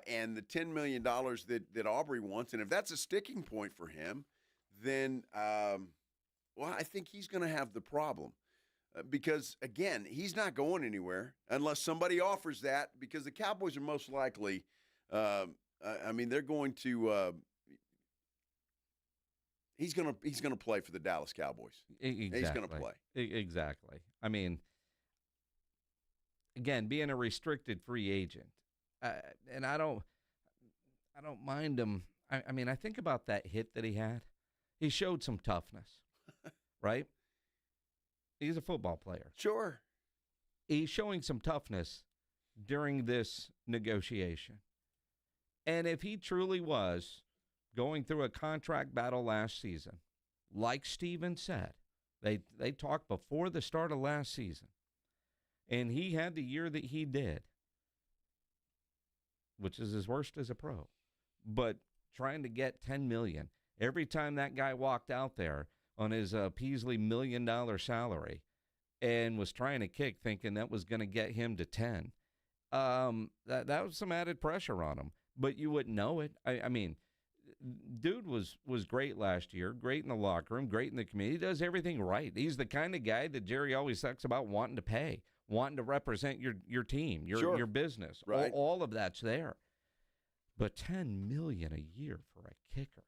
And the $10 million that Aubrey wants, and if that's a sticking point for him, then, I think he's going to have the problem. Because, again, he's not going anywhere unless somebody offers that because the Cowboys are most likely, they're going to he's going to play for the Dallas Cowboys. Exactly. He's going to play. Exactly. I mean, again, being a restricted free agent, and I don't mind him. I mean, I think about that hit that he had. He showed some toughness, right? He's a football player. Sure. He's showing some toughness during this negotiation. And if he truly was going through a contract battle last season, like Steven said, they talked before the start of last season, and he had the year that he did, which is his worst as a pro, but trying to get $10 million every time that guy walked out there on his Peasley $1 million salary and was trying to kick, thinking that was going to get him to 10. That was some added pressure on him, but you wouldn't know it. I mean, dude was great last year, great in the locker room, great in the community. He does everything right. He's the kind of guy that Jerry always talks about wanting to pay, wanting to represent your team, your business. Right. All of that's there. But $10 million a year for a kicker.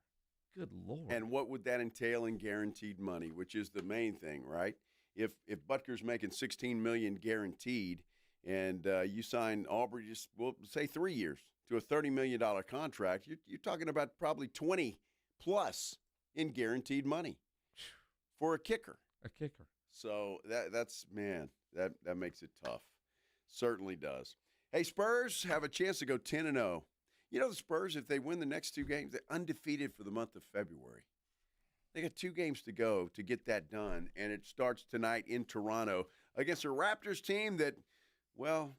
Good Lord. And what would that entail in guaranteed money, which is the main thing, right? If Butker's making $16 million guaranteed and you sign Aubrey, we'll say 3 years to a $30 million contract, you're talking about probably 20 plus in guaranteed money for a kicker. A kicker. So that's that makes it tough. Certainly does. Hey, Spurs have a chance to go 10-0. You know, the Spurs, if they win the next 2 games, they're undefeated for the month of February. They got 2 games to go to get that done, and it starts tonight in Toronto against a Raptors team that, well,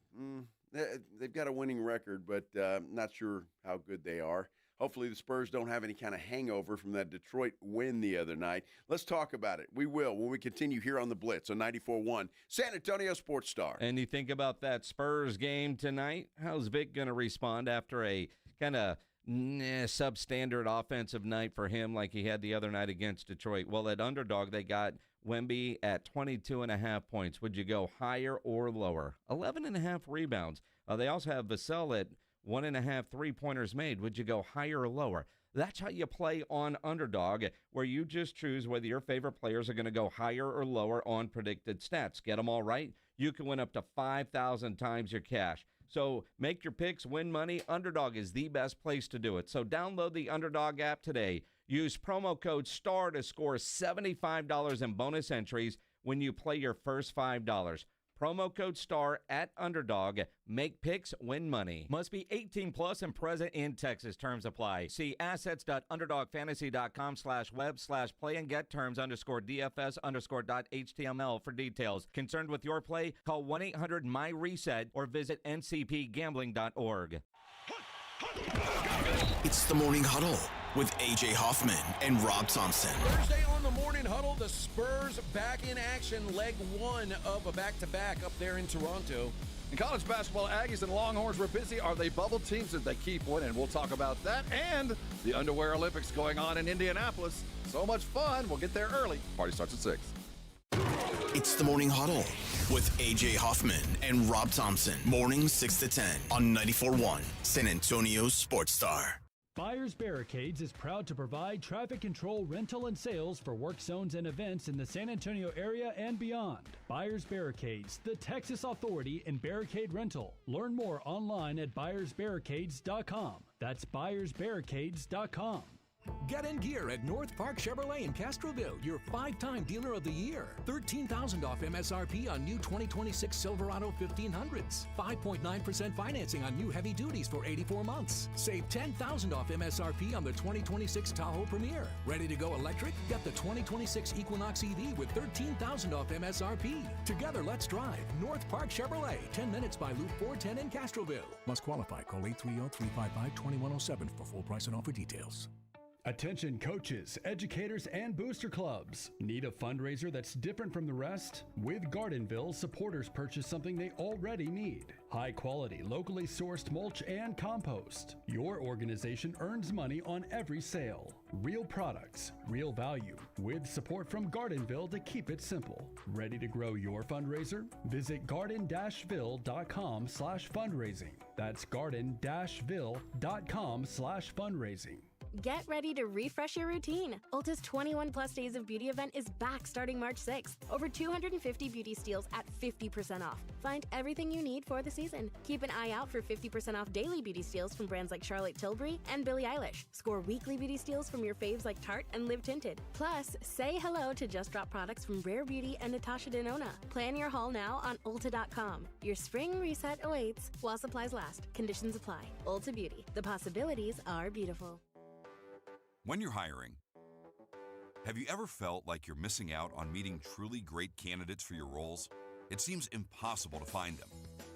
they've got a winning record, but not sure how good they are. Hopefully the Spurs don't have any kind of hangover from that Detroit win the other night. Let's talk about it. We will when we continue here on the Blitz on 94.1 San Antonio Sports Star. And you think about that Spurs game tonight, how's Vic going to respond after a kind of substandard offensive night for him like he had the other night against Detroit? Well, at Underdog, they got Wemby at 22.5 points. Would you go higher or lower? 11.5 rebounds. They also have Vassell at 1.5 3-pointers made. Would you go higher or lower? That's how you play on Underdog, where you just choose whether your favorite players are going to go higher or lower on predicted stats. Get them all right, you can win up to 5,000 times your cash. So make your picks, win money. Underdog is the best place to do it. So download the Underdog app today. Use promo code STAR to score $75 in bonus entries when you play your first $5. Promo code STAR at Underdog. Make picks, win money. Must be 18 plus and present in Texas. Terms apply. See assets.underdogfantasy.com/web/play and get terms _DFS_.html for details. Concerned with your play? Call 1-800-MY-RESET or visit ncpgambling.org. It's the Morning Huddle with A.J. Hoffman and Rob Thompson. Thursday on the Morning Huddle, the Spurs back in action, leg 1 of a back-to-back up there in Toronto. In college basketball, Aggies and Longhorns were busy. Are they bubble teams? Did they keep winning? We'll talk about that and the Underwear Olympics going on in Indianapolis. So much fun. We'll get there early. Party starts at 6. It's the Morning Huddle with A.J. Hoffman and Rob Thompson. Mornings 6 to 10 on 94.1 San Antonio Sports Star. Buyers Barricades is proud to provide traffic control, rental, and sales for work zones and events in the San Antonio area and beyond. Buyers Barricades, the Texas authority in barricade rental. Learn more online at buyersbarricades.com. That's buyersbarricades.com. Get in gear at North Park Chevrolet in Castroville, your 5-time dealer of the year. $13,000 off MSRP on new 2026 Silverado 1500s. 5.9% financing on new heavy duties for 84 months. Save $10,000 off MSRP on the 2026 Tahoe Premier. Ready to go electric? Get the 2026 Equinox EV with $13,000 off MSRP. Together, let's drive. North Park Chevrolet, 10 minutes by Loop 410 in Castroville. Must qualify. Call 830-355-2107 for full price and offer details. Attention coaches, educators, and booster clubs. Need a fundraiser that's different from the rest? With Gardenville, supporters purchase something they already need. High quality, locally sourced mulch and compost. Your organization earns money on every sale. Real products, real value, with support from Gardenville to keep it simple. Ready to grow your fundraiser? Visit garden-ville.com/fundraising. That's garden-ville.com/fundraising. Get ready to refresh your routine. Ulta's 21 plus days of beauty event is back starting March 6th. Over 250 beauty steals at 50% off. Find everything you need for the season. Keep an eye out for 50% off daily beauty steals from brands like Charlotte Tilbury and Billie Eilish. Score weekly beauty steals from your faves like Tarte and Live Tinted. Plus, say hello to Just Drop products from Rare Beauty and Natasha Denona. Plan your haul now on Ulta.com. Your spring reset awaits while supplies last. Conditions apply. Ulta Beauty. The possibilities are beautiful. When you're hiring, have you ever felt like you're missing out on meeting truly great candidates for your roles? It seems impossible to find them,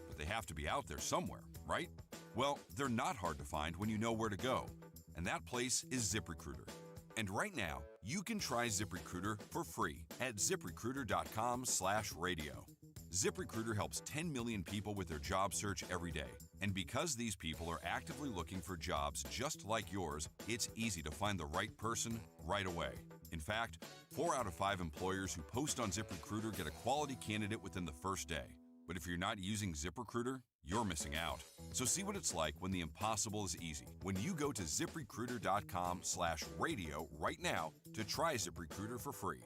but they have to be out there somewhere, right? Well, they're not hard to find when you know where to go, and that place is ZipRecruiter. And right now, you can try ZipRecruiter for free at ZipRecruiter.com/radio. ZipRecruiter helps 10 million people with their job search every day. And because these people are actively looking for jobs just like yours, it's easy to find the right person right away. In fact, 4 out of 5 employers who post on ZipRecruiter get a quality candidate within the first day. But if you're not using ZipRecruiter, you're missing out. So see what it's like when the impossible is easy. When you go to ZipRecruiter.com/radio right now to try ZipRecruiter for free.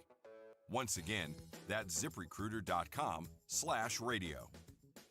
Once again, that's ZipRecruiter.com/radio.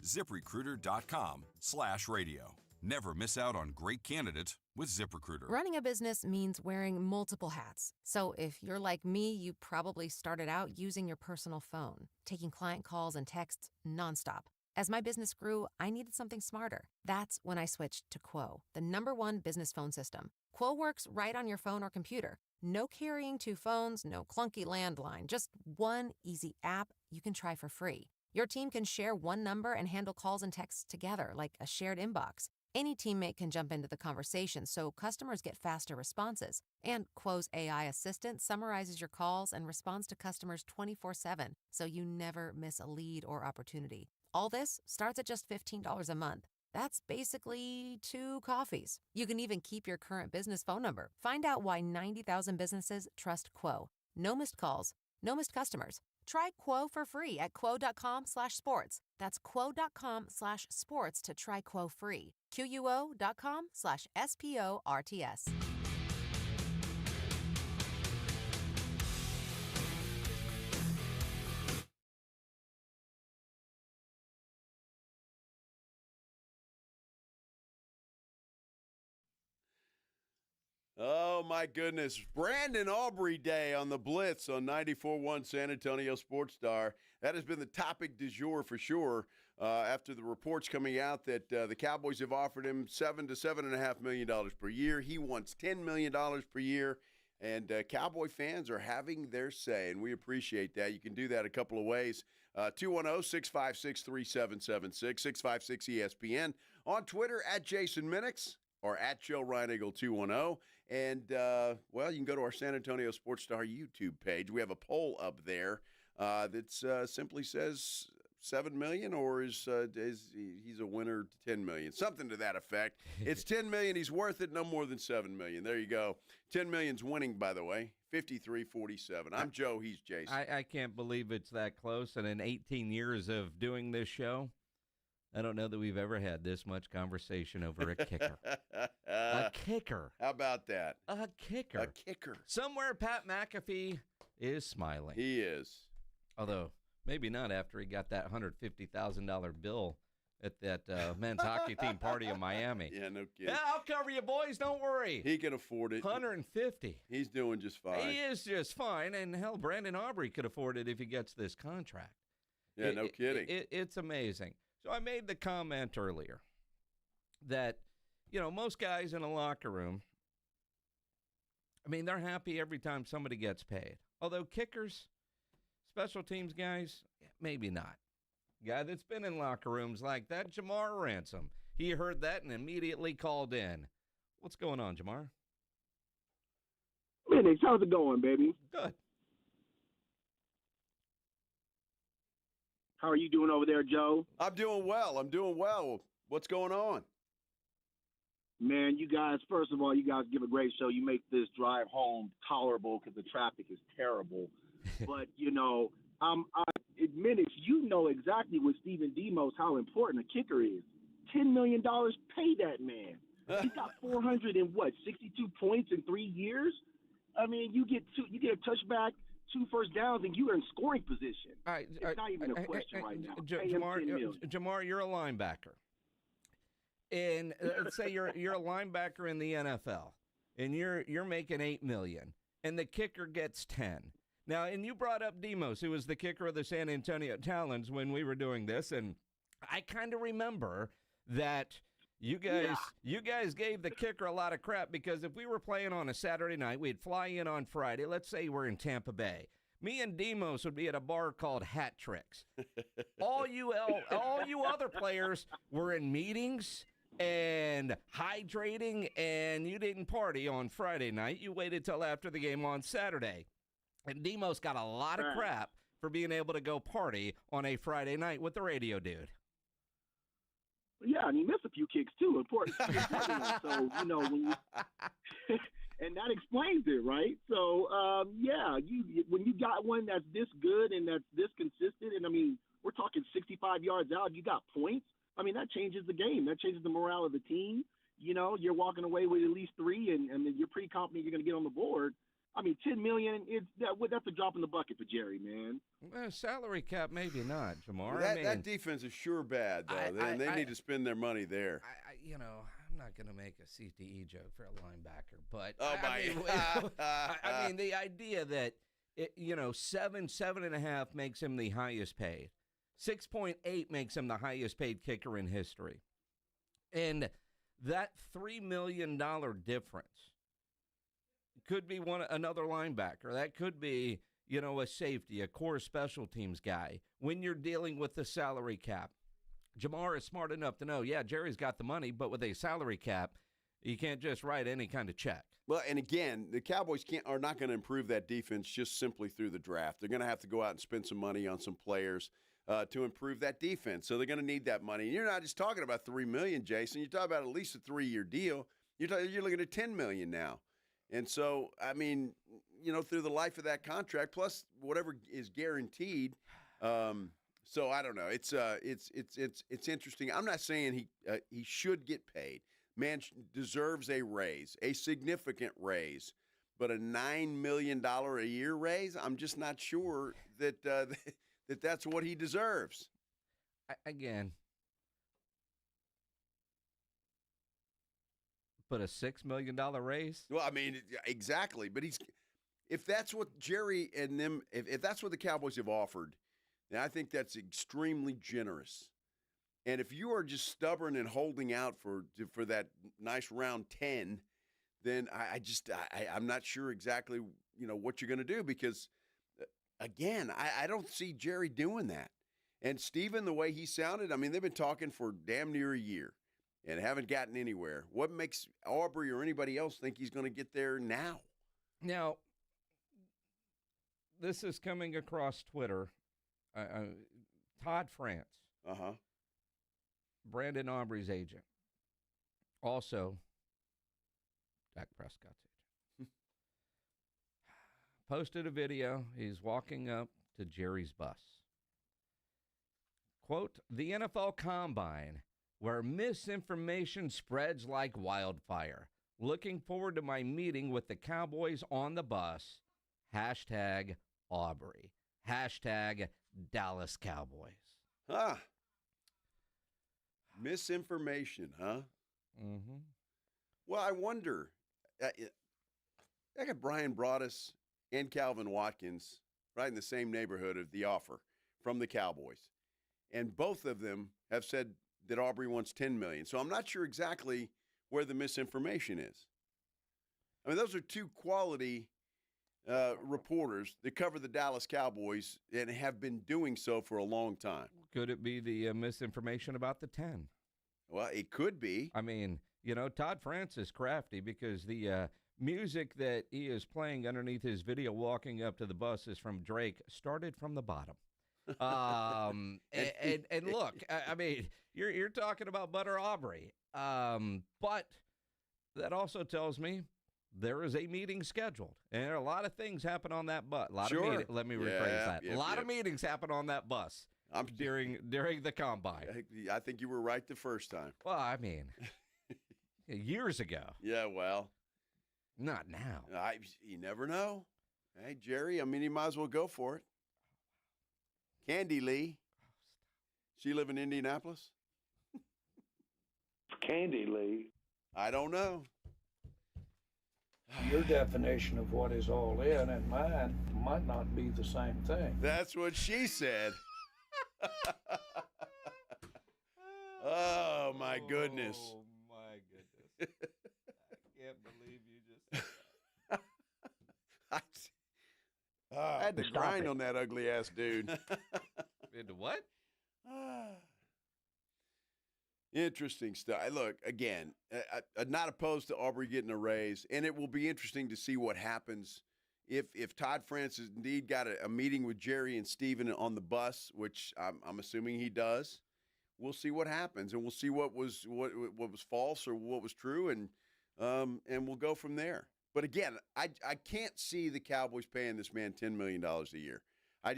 ZipRecruiter.com/radio. Never miss out on great candidates with ZipRecruiter. Running a business means wearing multiple hats. So if you're like me, you probably started out using your personal phone, taking client calls and texts nonstop. As my business grew, I needed something smarter. That's when I switched to Quo, the #1 business phone system. Quo works right on your phone or computer. No carrying 2 phones, no clunky landline, just one easy app you can try for free. Your team can share one number and handle calls and texts together like a shared inbox. Any teammate can jump into the conversation so customers get faster responses. And Quo's AI assistant summarizes your calls and responds to customers 24/7, so you never miss a lead or opportunity. All this starts at just $15 a month. That's basically 2 coffees. You can even keep your current business phone number. Find out why 90,000 businesses trust Quo. No missed calls, no missed customers. Try Quo for free at quo.com/sports. That's quo.com/sports to try Quo free. QUO.com/SPORTS. Oh, my goodness. Brandon Aubrey Day on the Blitz on 94.1 San Antonio Sports Star. That has been the topic du jour for sure after the reports coming out that the Cowboys have offered him $7 to $7.5 million per year. He wants $10 million per year, and Cowboy fans are having their say, and we appreciate that. You can do that a couple of ways. 210-656-3776, 656-ESPN. On Twitter, at Jason Minix or at Joe Reinigle 210. And, well, you can go to our San Antonio Sports Star YouTube page. We have a poll up there that simply says $7 million, or is he's a winner to $10 million, something to that effect. It's $10 million. He's worth it. No more than $7 million. There you go. $10 million's winning, by the way. 53-47. I'm Joe. He's Jason. I can't believe it's that close. And in 18 years of doing this show, I don't know that we've ever had this much conversation over a kicker. A kicker. How about that? A kicker. A kicker. Somewhere Pat McAfee is smiling. He is. Although, maybe not after he got that $150,000 bill at that men's hockey team party in Miami. Yeah, no kidding. Yeah, I'll cover you, boys. Don't worry. He can afford it. $150. He's doing just fine. He is just fine. And, hell, Brandon Aubrey could afford it if he gets this contract. Yeah, no kidding. It's amazing. So I made the comment earlier that, you know, most guys in a locker room, I mean, they're happy every time somebody gets paid. Although kickers, special teams guys, maybe not. Guy that's been in locker rooms like that, Jamar Ransom, he heard that and immediately called in. What's going on, Jamar? Minix, how's it going, baby? Good. How are you doing over there, Joe? I'm doing well. What's going on? Man, you guys, first of all, you guys give a great show. You make this drive home tolerable because the traffic is terrible. But, you know, Minix, you know exactly with Stephen Demos how important a kicker is. $10 million, pay that man. He's got 462 points in 3 years. I mean, you get a touchback, 2 first downs, and you are in scoring position. It's not even a question right now. Jamar, you're a linebacker, and let's say you're a linebacker in the NFL, and you're making $8 million, and the kicker gets 10. Now, and you brought up Demos, who was the kicker of the San Antonio Talons when we were doing this, and I kind of remember that you guys gave the kicker a lot of crap because if we were playing on a Saturday night, we'd fly in on Friday. Let's say we're in Tampa Bay. Me and Demos would be at a bar called Hat Tricks. All you other players were in meetings and hydrating, and you didn't party on Friday night. You waited till after the game on Saturday. And Demos got a lot of crap for being able to go party on a Friday night with the radio dude. Yeah, and he missed a few kicks too. Important. So when you and that explains it, right? So when you got one that's this good and that's this consistent, and I mean we're talking 65 yards out, you got points. I mean that changes the game. That changes the morale of the team. You're walking away with at least 3, and you're pretty confident you're going to get on the board. I mean, $10 million, that's a drop in the bucket for Jerry, man. Well, salary cap, maybe not, Jamar. That defense is sure bad, though. They need to spend their money there. I'm not going to make a CTE joke for a linebacker, but I mean, the idea that, 7.5 makes him the highest paid. 6.8 makes him the highest paid kicker in history. And that $3 million difference could be another linebacker. That could be, a safety, a core special teams guy. When you're dealing with the salary cap, Jamar is smart enough to know, Jerry's got the money, but with a salary cap, you can't just write any kind of check. Well, and again, the Cowboys are not going to improve that defense just simply through the draft. They're going to have to go out and spend some money on some players to improve that defense. So they're going to need that money. And you're not just talking about $3 million, Jason. You're talking about at least a 3-year deal. You're looking at $10 million now. And so, I mean, through the life of that contract, plus whatever is guaranteed. So I don't know. It's interesting. I'm not saying he should get paid. Man deserves a raise, a significant raise, but a $9 million a year raise. I'm just not sure that that's what he deserves. Again. But a $6 million raise? Well, I mean, exactly. But if that's what Jerry and them, if that's what the Cowboys have offered, then I think that's extremely generous. And if you are just stubborn and holding out for that nice round 10, then I'm not sure exactly what you're going to do because, again, I don't see Jerry doing that. And Steven, the way he sounded, I mean, they've been talking for damn near a year. And haven't gotten anywhere. What makes Aubrey or anybody else think he's going to get there now? Now, this is coming across Twitter. Todd France. Brandon Aubrey's agent. Also, Dak Prescott's agent. Posted a video. He's walking up to Jerry's bus. Quote, the NFL Combine, where misinformation spreads like wildfire. Looking forward to my meeting with the Cowboys on the bus. Hashtag Aubrey. Hashtag Dallas Cowboys. Misinformation, huh? Mm-hmm. Well, I wonder. I got Brian Broaddus and Calvin Watkins right in the same neighborhood of the offer from the Cowboys. And both of them have said that Aubrey wants $10 million. So I'm not sure exactly where the misinformation is. I mean, those are two quality reporters that cover the Dallas Cowboys and have been doing so for a long time. Could it be the misinformation about the 10? Well, it could be. I mean, Todd France is crafty because the music that he is playing underneath his video walking up to the bus is from Drake, Started from the Bottom. And look, I mean, you're talking about Butter Aubrey, but that also tells me there is a meeting scheduled, and there are a lot of things happen on that bus. Let me rephrase that. A lot of meetings happen on that bus during the combine. I think you were right the first time. Well, I mean, Years ago. Yeah, well. Not now. You never know. Hey, Jerry, I mean, you might as well go for it. Candy Lee. She live in Indianapolis? Candy Lee. I don't know. Your definition of what is all in and mine might not be the same thing. That's what she said. Oh, my goodness. Oh, my goodness. I can't believe you just I had to grind on that ugly-ass dude. Into what? Interesting stuff. Look, again, I'm not opposed to Aubrey getting a raise, and it will be interesting to see what happens if Todd Francis indeed got a meeting with Jerry and Steven on the bus, which I'm assuming he does. We'll see what happens, and we'll see what was false or what was true, and we'll go from there. But again, I can't see the Cowboys paying this man $10 million a year. I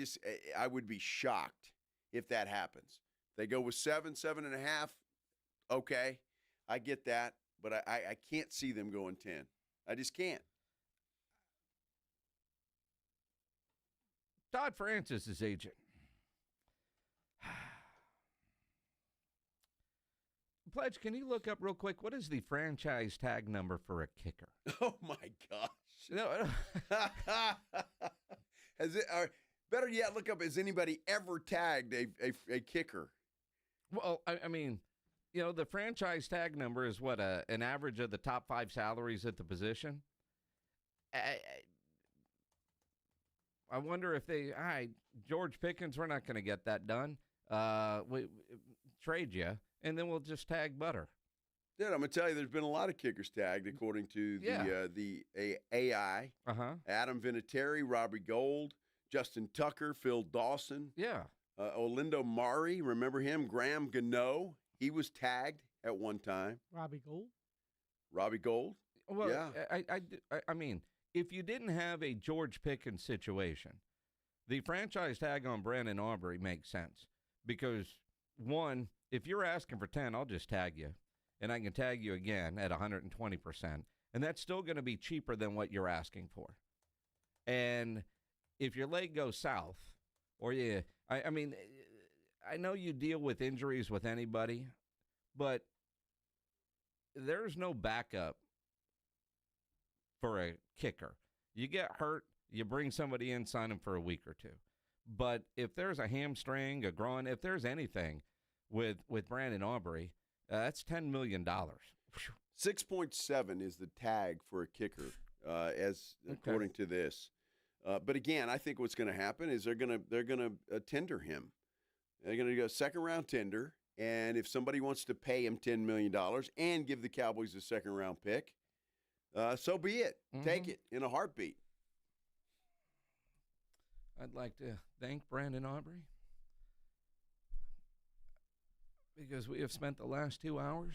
would be shocked if that happens. They go with 7.5. Okay, I get that, but I can't see them going 10. I just can't. Todd Francis' agent. Pledge, can you look up real quick, what is the franchise tag number for a kicker? Oh, my gosh. No. Better yet, look up, has anybody ever tagged a kicker? Well, I mean, the franchise tag number is what, an average of the top 5 salaries at the position? I wonder if George Pickens, we're not going to get that done. We trade you, and then we'll just tag Butter. Dude, I'm going to tell you, there's been a lot of kickers tagged according to the AI. Uh-huh. Adam Vinatieri, Robbie Gould, Justin Tucker, Phil Dawson. Yeah. Olindo Mari, remember him? Graham Gano, he was tagged at one time. Robbie Gould? Well, yeah. I mean, if you didn't have a George Pickens situation, the franchise tag on Brandon Aubrey makes sense because, one, if you're asking for 10, I'll just tag you, and I can tag you again at 120%, and that's still going to be cheaper than what you're asking for. And if your leg goes south, or I mean, I know you deal with injuries with anybody, but there's no backup for a kicker. You get hurt, you bring somebody in, sign them for a week or two. But if there's a hamstring, a groin, if there's anything with Brandon Aubrey, that's $10 million. 6.7 is the tag for a kicker, according to this. But again, I think what's going to happen is they're going to tender him. They're going to go second-round tender, and if somebody wants to pay him $10 million and give the Cowboys a second-round pick, so be it. Mm-hmm. Take it in a heartbeat. I'd like to thank Brandon Aubrey because we have spent the last 2 hours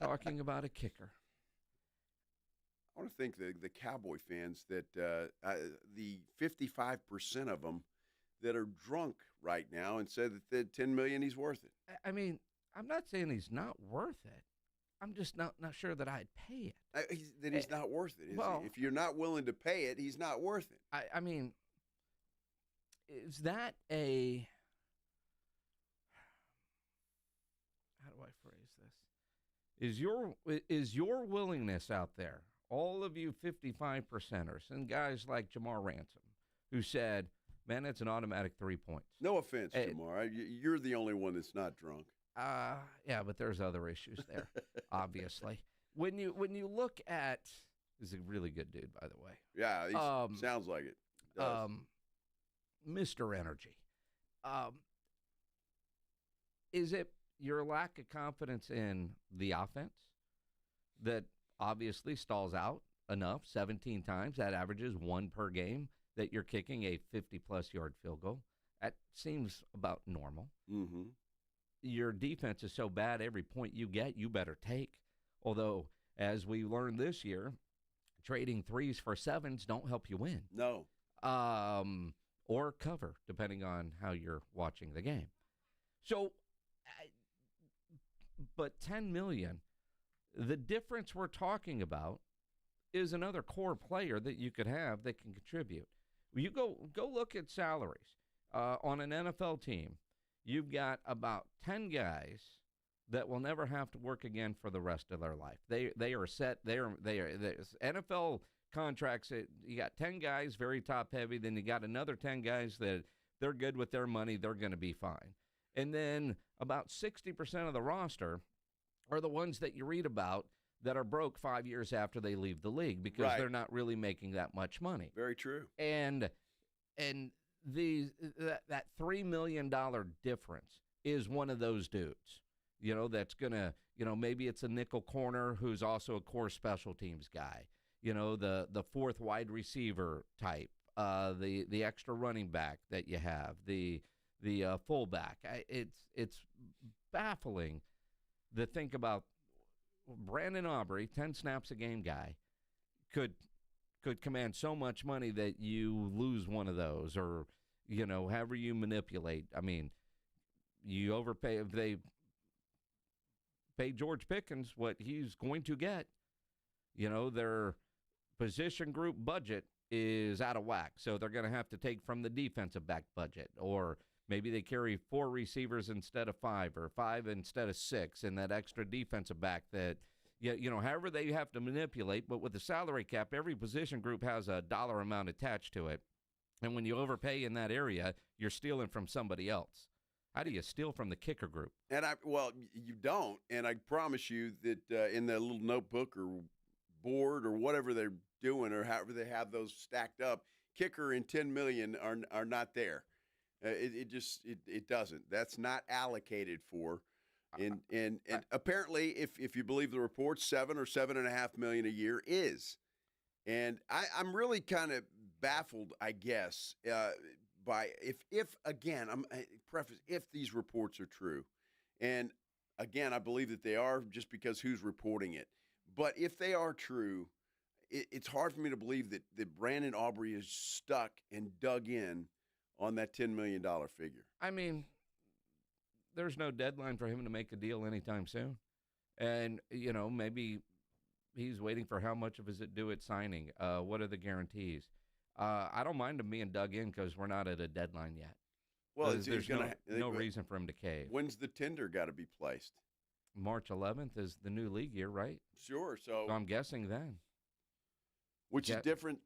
talking about a kicker. I want to thank the Cowboy fans that the 55% of them that are drunk right now and said that the $10 million he's worth it. I mean, I'm not saying he's not worth it. I'm just not sure that I'd pay it. He's not worth it, is he? If you're not willing to pay it, he's not worth it. I mean, is that a – how do I phrase this? Is your willingness out there, all of you 55%ers and guys like Jamar Ransom, who said, man, it's an automatic 3 points. No offense, Jamar. You're the only one that's not drunk. Yeah, but there's other issues there, obviously. When you look at – he's a really good dude, by the way. Yeah, he sounds like it. Mr. Energy. Is it your lack of confidence in the offense that obviously stalls out enough 17 times? That averages 1 per game that you're kicking a 50-plus yard field goal. That seems about normal. Mm-hmm. Your defense is so bad, every point you get, you better take. Although, as we learned this year, trading 3s for 7s don't help you win. No. Or cover, depending on how you're watching the game. So, but $10 million, The difference we're talking about is another core player that you could have that can contribute. You go look at salaries on an NFL team. You've got about 10 guys that will never have to work again for the rest of their life. They are set. They are NFL contracts. You got 10 guys, very top heavy. Then you got another 10 guys that they're good with their money. They're going to be fine. And then about 60% of the roster are the ones that you read about that are broke 5 years after they leave the league because they're not really making that much money. Very true. And that $3 million difference is one of those dudes. That's going to, maybe it's a nickel corner who's also a core special teams guy. The fourth wide receiver type, the extra running back that you have, the fullback. It's baffling to think about Brandon Aubrey, 10 snaps a game guy, could command so much money that you lose one of those, or however you manipulate. I mean, you overpay. If they pay George Pickens what he's going to get, their position group budget is out of whack, so they're going to have to take from the defensive back budget, or maybe they carry 4 receivers instead of 5, or 5 instead of 6, and that extra defensive back that, however they have to manipulate. But with the salary cap, every position group has a dollar amount attached to it, and when you overpay in that area, you're stealing from somebody else. How do you steal from the kicker group? And you don't. And I promise you that in that little notebook or board or whatever they're doing, or however they have those stacked up, kicker and $10 million are not there. It doesn't. That's not allocated for. And apparently, if you believe the reports, $7 or $7.5 million a year is. And I'm really kind of baffled, I guess, by if again, if these reports are true, and again, I believe that they are just because who's reporting it. But if they are true, it's hard for me to believe that Brandon Aubrey is stuck and dug in on that $10 million figure. I mean, there's no deadline for him to make a deal anytime soon. And, maybe he's waiting for how much of is it due at signing. What are the guarantees? I don't mind him being dug in because we're not at a deadline yet. Well, there's no reason for him to cave. When's the tender got to be placed? March 11th is the new league year, right? Sure. So I'm guessing then. Which is different.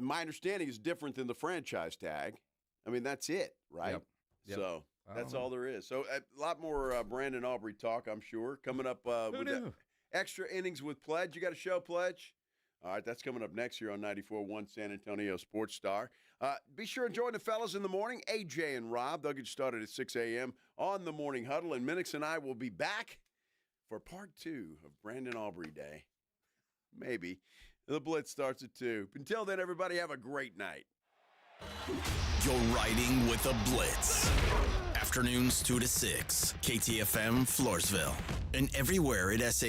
My understanding is different than the franchise tag. I mean, that's it, right? Yep. So that's all there is. So a lot more Brandon Aubrey talk, I'm sure, coming up with extra innings with Pledge. You got a show, Pledge? All right, that's coming up next year on 94.1 San Antonio Sports Star. Be sure and join the fellas in the morning, AJ and Rob. They'll get you started at 6 a.m. on the Morning Huddle, and Minix and I will be back for part 2 of Brandon Aubrey Day. Maybe. The Blitz starts at 2. Until then, everybody, have a great night. You're riding with the Blitz. Afternoons 2 to 6, KTFM Floresville, and everywhere at SA.